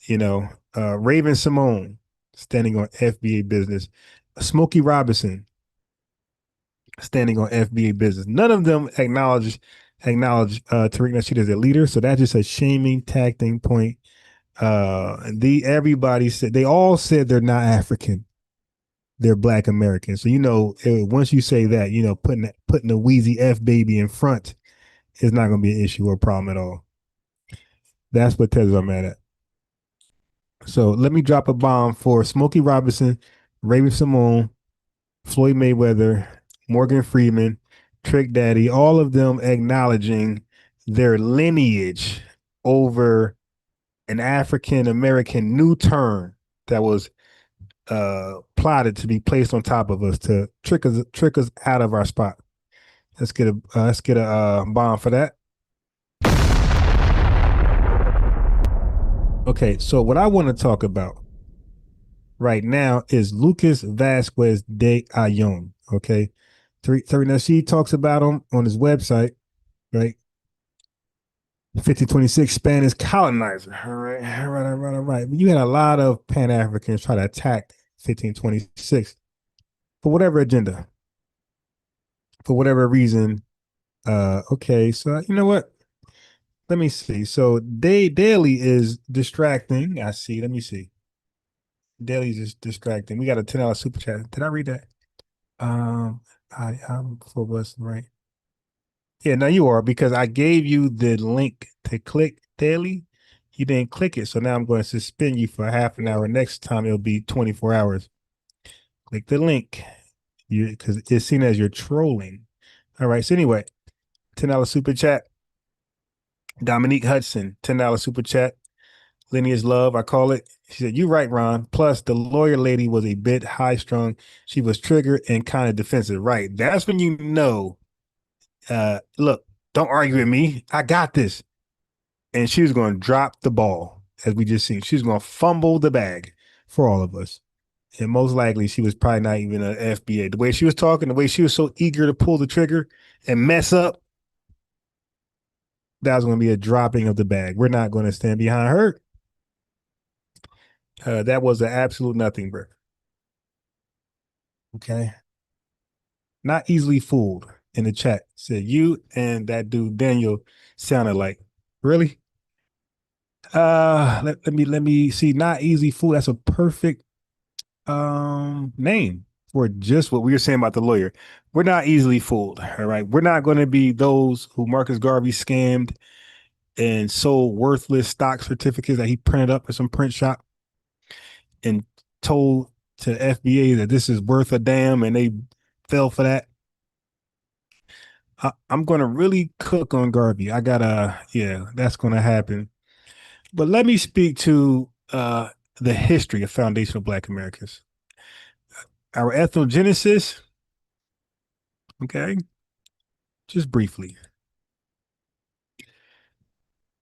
You know, Raven Simone standing on FBA business. Smokey Robinson standing on FBA business. None of them acknowledge Tariq Nasheed as a leader. So that's just a shaming, taxing point. Everybody said, they all said they're not African. They're Black American. So, you know, once you say that, you know, putting the Wheezy F baby in front is not going to be an issue or a problem at all. That's what Tethers I'm mad at. So let me drop a bomb for Smokey Robinson, Raven Simone, Floyd Mayweather, Morgan Freeman, Trick Daddy, all of them acknowledging their lineage over an African American new term that was plotted to be placed on top of us to trick us out of our spot. Let's get a bomb for that. Okay, so what I want to talk about right now is Lucas Vasquez de Ayllón. Okay, Tariq Nasheed talks about him on his website, right? 1526 Spanish colonizer. All right. You had a lot of Pan-Africans try to attack 1526 for whatever agenda, for whatever reason. Okay, so you know what? Let me see. So Daily is distracting. I see. Let me see. Daily is distracting. We got a $10 super chat. Did I read that? I'm for us, right? Yeah, no, you are, because I gave you the link to click Daily. You didn't click it. So now I'm going to suspend you for half an hour. Next time it'll be 24 hours. Click the link. Because it's seen as you're trolling. All right. So anyway, $10 super chat. Dominique Hudson, $10 super chat. Lineage love, I call it. She said, "You're right, Ron. Plus, the lawyer lady was a bit high strung. She was triggered and kind of defensive." Right. That's when you know, look, don't argue with me. I got this. And she was going to drop the ball, as we just seen. She's going to fumble the bag for all of us. And most likely, she was probably not even an FBA. The way she was talking, the way she was so eager to pull the trigger and mess up, that was going to be a dropping of the bag. We're not going to stand behind her. That was an absolute nothing, bro. Okay. Not easily fooled in the chat. Said you and that dude Daniel sounded like. Really? Let me see. Not easily fooled. That's a perfect name for just what we were saying about the lawyer. We're not easily fooled. All right. We're not going to be those who Marcus Garvey scammed and sold worthless stock certificates that he printed up at some print shop and told to FBA that this is worth a damn, and they fell for that. I'm going to really cook on Garvey. That's going to happen. But let me speak to the history of foundational Black Americans. Our ethnogenesis, okay, just briefly.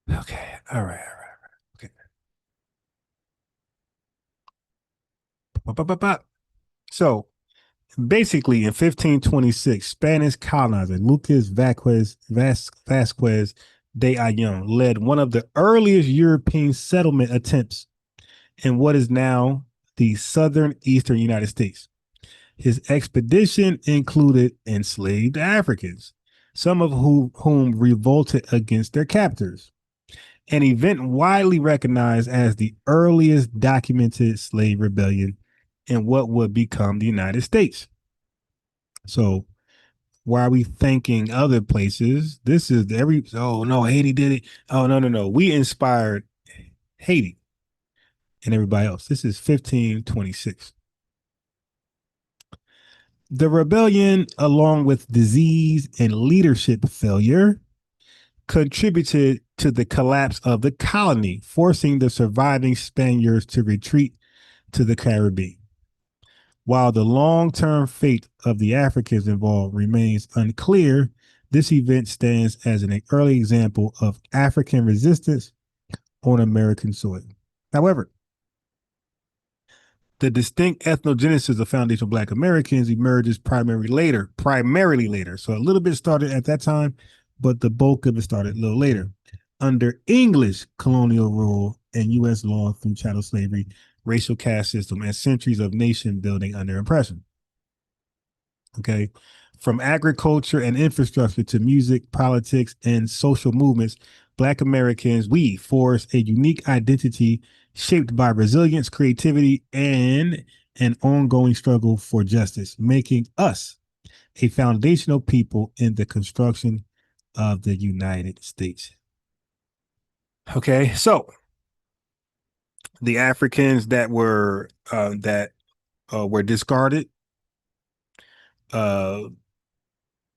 Okay, all right. Okay. So basically in 1526, Spanish colonizer Lucas Vasquez de Ayllón led one of the earliest European settlement attempts in what is now the southern eastern United States. His expedition included enslaved Africans, some of whom revolted against their captors, an event widely recognized as the earliest documented slave rebellion in what would become the United States. So why are we thanking other places? This is oh no, Haiti did it. Oh no. We inspired Haiti and everybody else. This is 1526. The rebellion, along with disease and leadership failure, contributed to the collapse of the colony, forcing the surviving Spaniards to retreat to the Caribbean. While the long-term fate of the Africans involved remains unclear, This event stands as an early example of African resistance on American soil. However, the distinct ethnogenesis of foundational Black Americans emerges primarily later. So a little bit started at that time, but the bulk of it started a little later. Under English colonial rule and U.S. law through chattel slavery, racial caste system, and centuries of nation building under oppression. Okay. From agriculture and infrastructure to music, politics, and social movements, Black Americans, we force a unique identity shaped by resilience, creativity, and an ongoing struggle for justice, making us a foundational people in the construction of the United States. Okay, so the Africans that were discarded,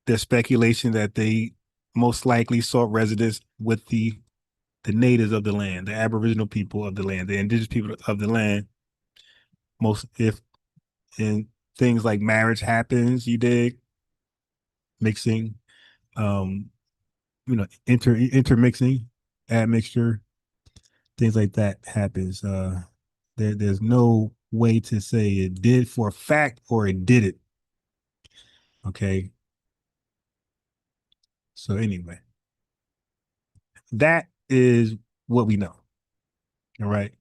there's speculation that they most likely sought residence with the natives of the land, the Aboriginal people of the land, the indigenous people of the land. And things like marriage happens, you dig, mixing, intermixing, admixture, things like that happens. There's no way to say it did for a fact or it did it. Okay. So anyway, that is what we know. All right.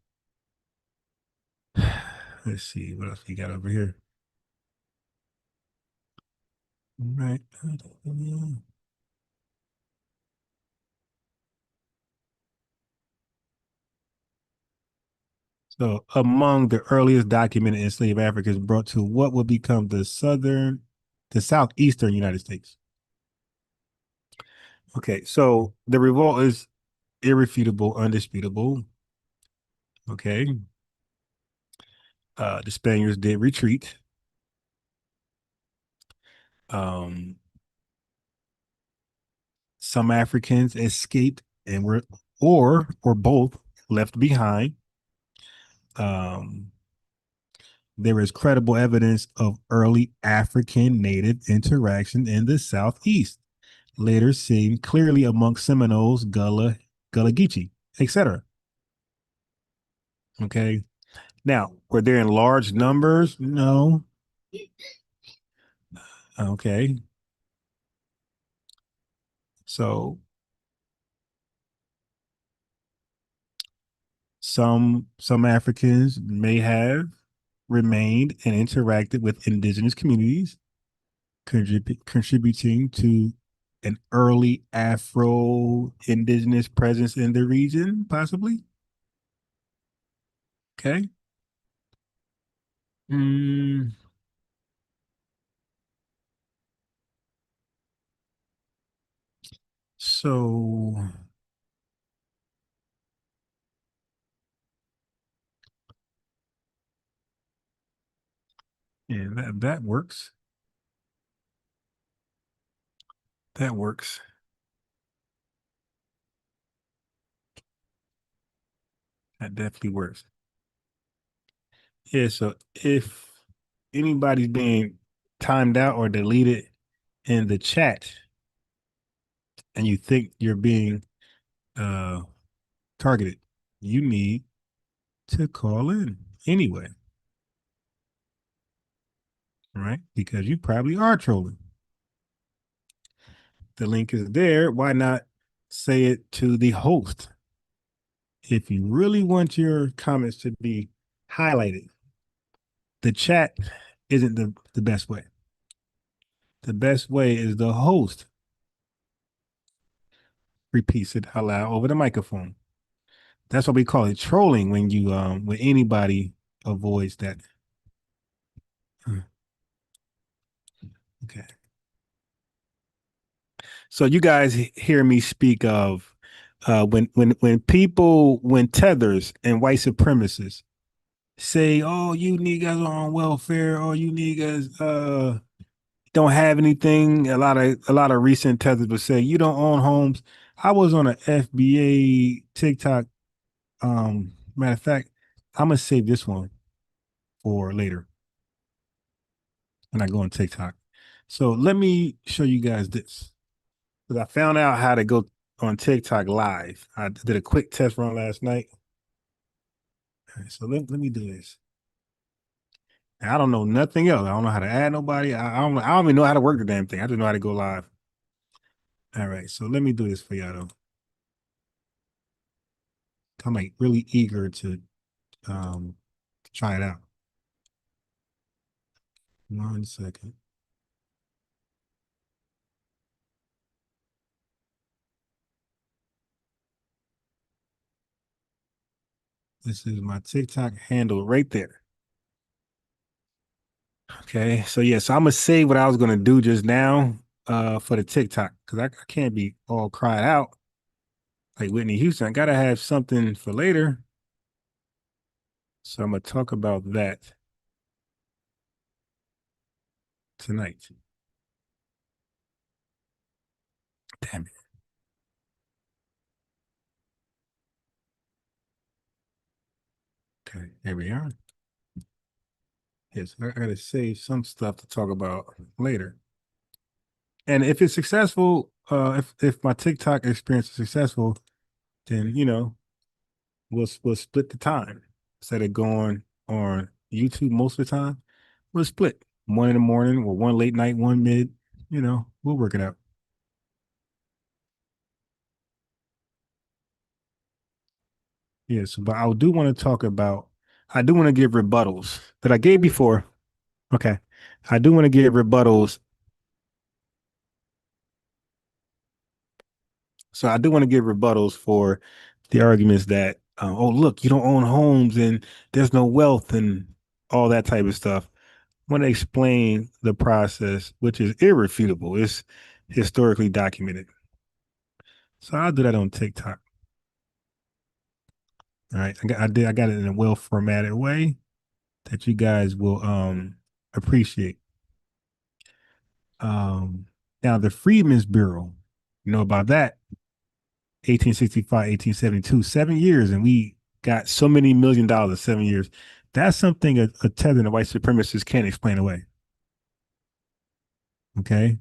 Let's see what else we got over here. All right. So among the earliest documented enslaved Africans brought to what would become the southeastern United States. Okay, so the revolt is irrefutable, undisputable. Okay. The Spaniards did retreat. Some Africans escaped and were or both left behind. There is credible evidence of early African native interaction in the Southeast, later seen clearly among Seminoles, Gullah Geechee, etc. Okay. Now, were there in large numbers? No. Okay. So some Africans may have remained and interacted with indigenous communities, contributing to an early Afro-Indigenous presence in the region, possibly. Okay. So yeah, that works. That works. That definitely works. Yeah, so if anybody's being timed out or deleted in the chat and you think you're being targeted, you need to call in anyway. Right? Because you probably are trolling. The link is there. Why not say it to the host? If you really want your comments to be highlighted, the chat isn't the best way. The best way is the host repeats it out loud over the microphone. That's what we call it trolling when you when anybody avoids that. Okay. So you guys hear me speak of when Tethers and white supremacists say, "Oh, you niggas are on welfare. Oh, you niggas don't have anything." A lot of recent Tethers would say, "You don't own homes." I was on an FBA TikTok. Matter of fact, I'm gonna save this one for later when I go on TikTok. So let me show you guys this. Because I found out how to go on TikTok live. I did a quick test run last night. All right, so let me do this. I don't know nothing else. I don't know how to add nobody. I don't even know how to work the damn thing. I just know how to go live. All right, so let me do this for y'all though. I'm like really eager to try it out. 1 second. This is my TikTok handle right there. Okay, so yeah, so I'm gonna say what I was gonna do just now for the TikTok because I can't be all cried out like Whitney Houston. I gotta have something for later. So I'm gonna talk about that tonight. Damn it. Okay, there we are. Yes, I gotta save some stuff to talk about later. And if it's successful, if my TikTok experience is successful, then we'll split the time instead of going on YouTube most of the time. We'll split one in the morning or one late night, one mid. We'll work it out. Yes, but I do want to talk about. I do want to give rebuttals that I gave before. Okay, I do want to give rebuttals. So I do want to give rebuttals for the arguments that, oh, look, you don't own homes and there's no wealth and all that type of stuff. I want to explain the process, which is irrefutable. It's historically documented. So I'll do that on TikTok. All right. I got it in a well formatted way that you guys will appreciate. Now the Freedmen's Bureau, you know about that? 1865, 1872, 7 years, and we got so many $1 million in 7 years. That's something a tether and a white supremacist can't explain away. Okay.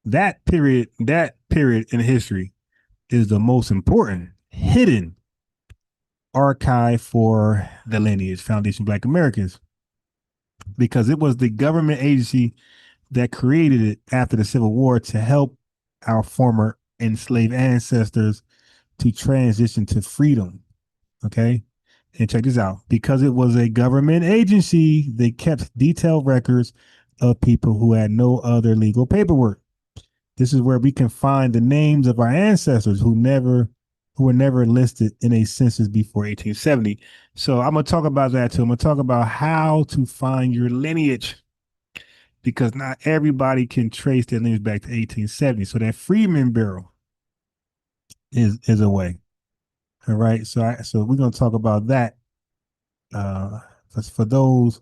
That period in history is the most important hidden archive for the lineage, Foundation Black Americans, because it was the government agency that created it after the Civil War to help our former enslaved ancestors to transition to freedom. Okay. And check this out. Because it was a government agency, they kept detailed records of people who had no other legal paperwork. This is where we can find the names of our ancestors who were never listed in a census before 1870. So I'm going to talk about that too. I'm going to talk about how to find your lineage, because not everybody can trace their lineage back to 1870. So that Freedmen Bureau is a way. All right. So we're going to talk about that. For those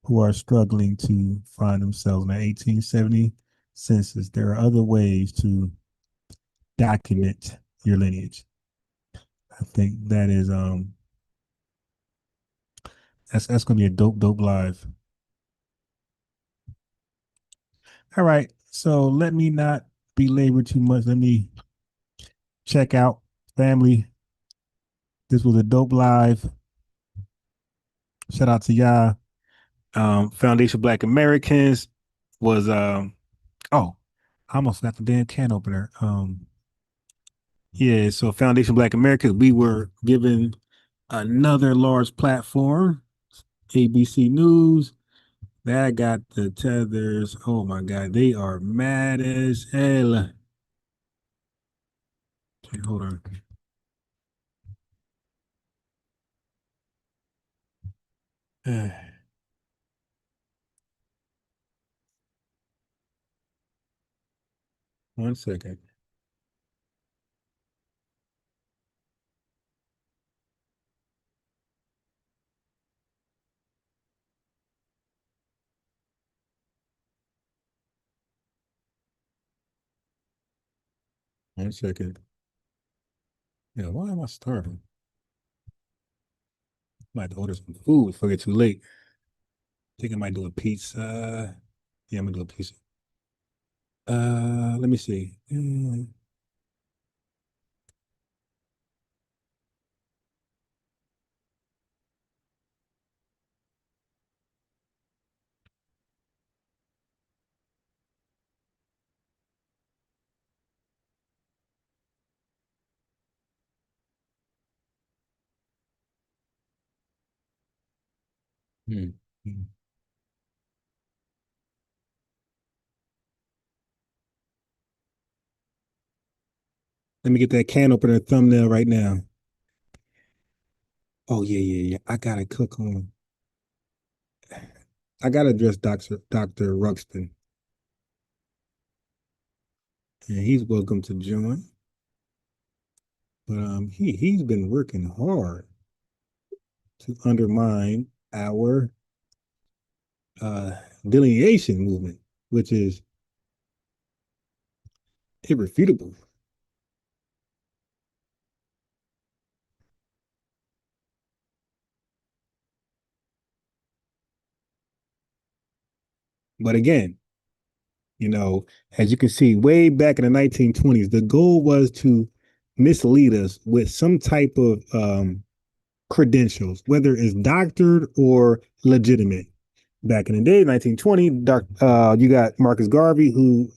who are struggling to find themselves in the 1870 census, there are other ways to document your lineage. I think that is that's gonna be a dope live. All right, so let me not belabor too much. Let me check out, family. This was a dope live. Shout out to y'all. Foundation Black Americans was oh, I almost got the damn can opener. Yeah, so Foundation Black Americans, we were given another large platform, ABC News. That got the Tethers. Oh my God, they are mad as hell. Okay, hold on. One second. One second. Yeah, why am I starving? I might have to order some food before I get too late. I think I might do a pizza. Yeah, I'm gonna do a pizza. Let me see. Hmm. Let me get that can opener thumbnail right now. Oh yeah. I gotta click on. I gotta address Dr. Ruxpin. And he's welcome to join. But he's been working hard to undermine our delineation movement, which is irrefutable. But again, as you can see, way back in the 1920s, the goal was to mislead us with some type of credentials, whether it's doctored or legitimate. Back in the day, 1920, you got Marcus Garvey, who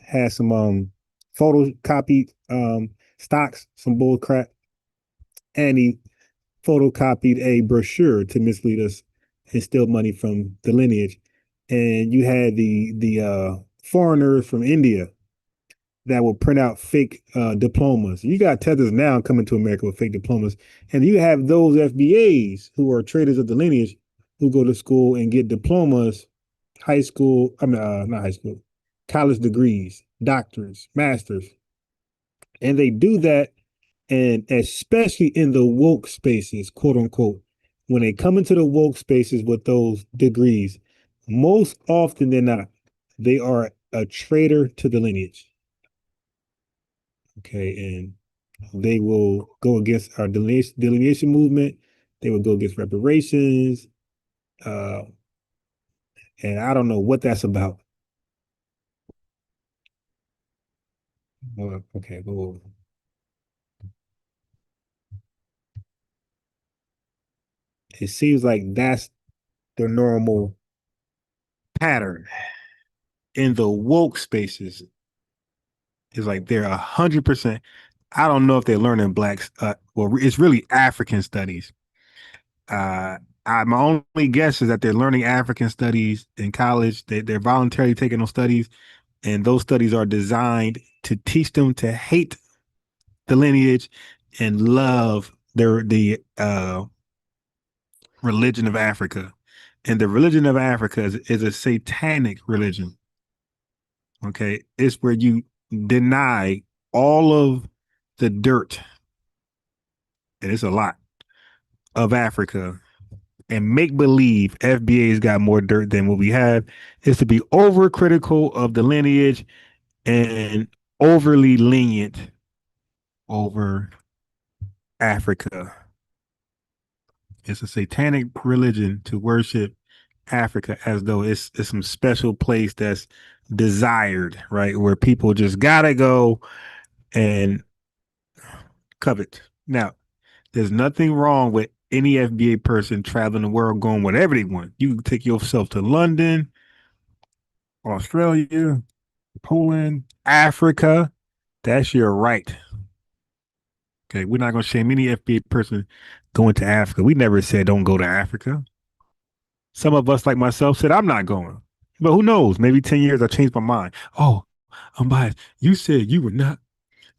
had some photocopied stocks, some bull crap, and he photocopied a brochure to mislead us and steal money from the lineage. And you had the foreigners from India that will print out fake diplomas. You got Tethers now coming to America with fake diplomas, and you have those FBAs who are traders of the lineage who go to school and get diplomas, not high school, college degrees, doctors, masters, and they do that, and especially in the woke spaces, quote unquote, when they come into the woke spaces with those degrees, most often than not, they are a traitor to the lineage. Okay, and they will go against our delineation movement. They will go against reparations. And I don't know what that's about. Okay, cool. It seems like that's the normal pattern in the woke spaces. It's like they're 100%. I don't know if they're learning blacks. Well, it's really African studies. My only guess is that they're learning African studies in college. They're voluntarily taking those studies, and those studies are designed to teach them to hate the lineage and love the religion of Africa. And the religion of Africa is a satanic religion. Okay, it's where you deny all of the dirt, and it's a lot, of Africa, and make believe FBA's got more dirt than what we have. Is to be overcritical of the lineage and overly lenient over Africa. It's a satanic religion to worship Africa as though it's some special place that's desired, right? Where people just gotta go and covet. Now, there's nothing wrong with any FBA person traveling the world going whatever they want. You can take yourself to London, Australia, Poland, Africa. That's your right. Okay, we're not going to shame any FBA person going to Africa. We never said don't go to Africa. Some of us, like myself, said I'm not going. But who knows? Maybe 10 years I changed my mind. Oh, I'm biased. You said you would not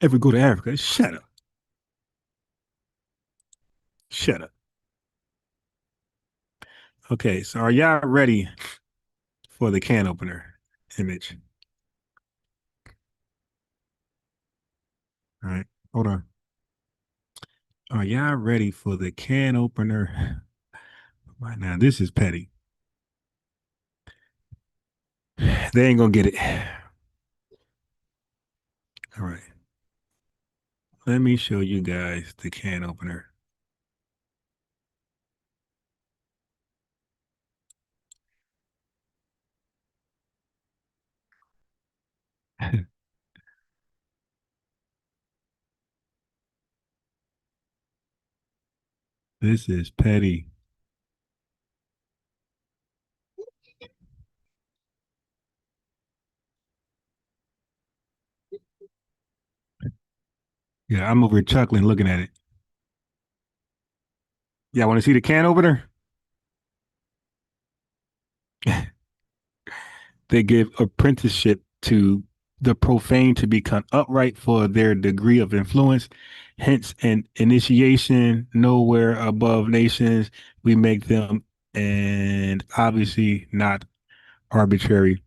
ever go to Africa. Shut up. Shut up. Okay, so are y'all ready for the can opener image? All right, hold on. Are y'all ready for the can opener? Right now, this is petty. They ain't gonna get it. All right. Let me show you guys the can opener. This is petty. Yeah, I'm over here chuckling looking at it. Yeah, want to see the can opener? They give apprenticeship to the profane to become upright for their degree of influence. Hence, an initiation nowhere above nations. We make them, and obviously not arbitrary.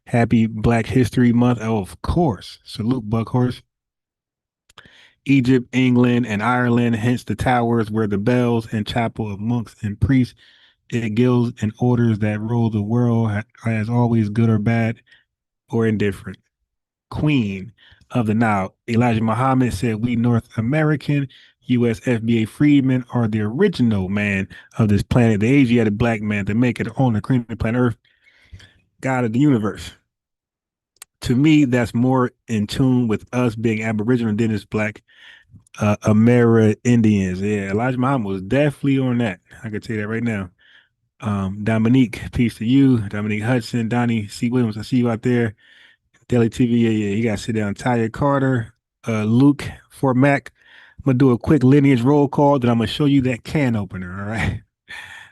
Happy Black History Month. Oh, of course. Salute, Buckhorse. Egypt, England, and Ireland, hence the towers where the bells and chapel of monks and priests, it guilds and orders that rule the world as always good or bad or indifferent. Queen of the Nile. Elijah Muhammad said, we North American U.S. FBA freedmen are the original man of this planet, the Asiatic black man to make it on the cream of planet Earth, God of the universe. To me, that's more in tune with us being Aboriginal, indigenous, black, Amerindians. Yeah, Elijah Muhammad was definitely on that. I can tell you that right now. Dominique, peace to you. Dominique Hudson, Donnie C. Williams, I see you out there. Daily TV, yeah, you got to sit down. Taya Carter, Luke Fort Mac. I'm going to do a quick lineage roll call, then I'm going to show you that can opener, all right?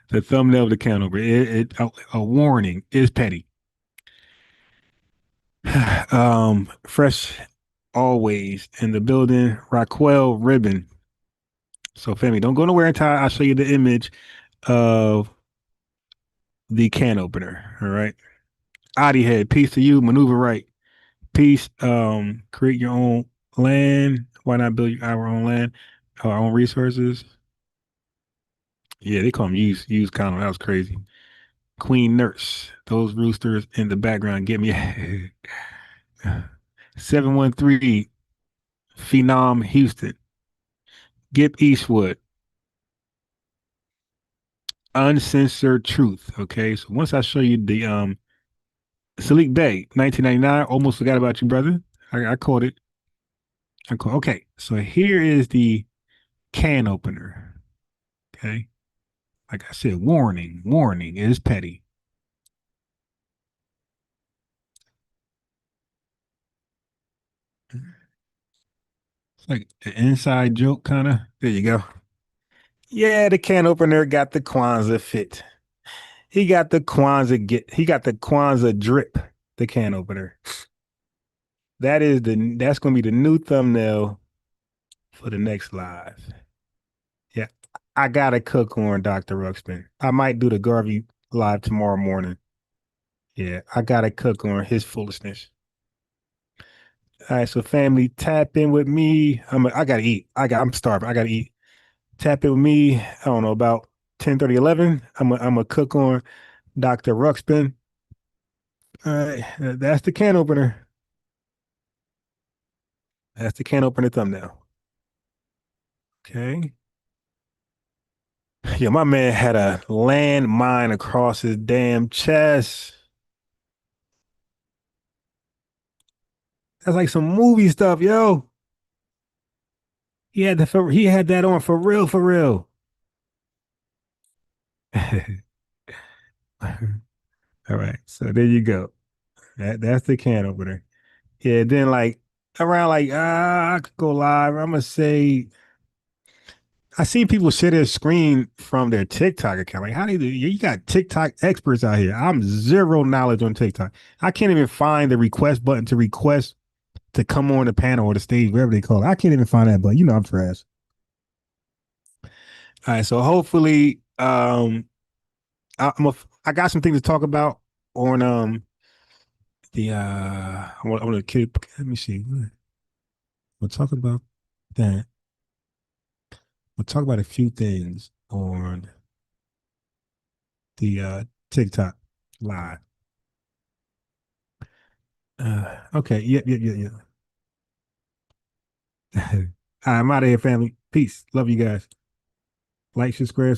The thumbnail of the can opener. A warning is petty. Fresh always in the building. Raquel Ribbon. So, family, don't go nowhere until I'll show you the image of the can opener, all right? Adi Head, peace to you. Maneuver right. Peace. Create your own land. Why not build our own land, our own resources? Yeah, they call them use condom. That was crazy. Queen Nurse. Those roosters in the background get me. 713 Phenom Houston. Gip Eastwood. Uncensored Truth. Okay, so once I show you the Salik Bay, 1999. Almost forgot about you, brother. I caught it. Okay, so here is the can opener. Okay. Like I said, warning, warning is petty. It's like an inside joke, kind of. There you go. Yeah, the can opener got the Kwanzaa fit. He got the Kwanzaa drip, the can opener. That's gonna be the new thumbnail for the next live. Yeah. I gotta cook on Dr. Ruxpin. I might do the Garvey live tomorrow morning. Yeah, I gotta cook on his foolishness. All right, so family, tap in with me. I gotta eat. I'm starving. I gotta eat. Tap in with me. I don't know, about 10:30, 11. I'm gonna cook on Dr. Ruxpin. All right, that's the can opener. That's the can opener thumbnail. Okay. Yeah, my man had a landmine across his damn chest. That's like some movie stuff, yo. He had that on for real, for real. All right, so there you go. That's the can opener. Yeah, then like around like I could go live. I'm gonna say I see people share their screen from their TikTok account. Like, how do you got TikTok experts out here? I'm zero knowledge on TikTok. I can't even find the request button to request to come on the panel or the stage, wherever they call it. I can't even find that button. You know I'm trash. All right, so hopefully, I got some things to talk about on I want to keep. Let me see. We'll talk about that. We'll talk about a few things on the TikTok live. Okay. Yeah. I'm out of here, family. Peace. Love you guys. Like, subscribe.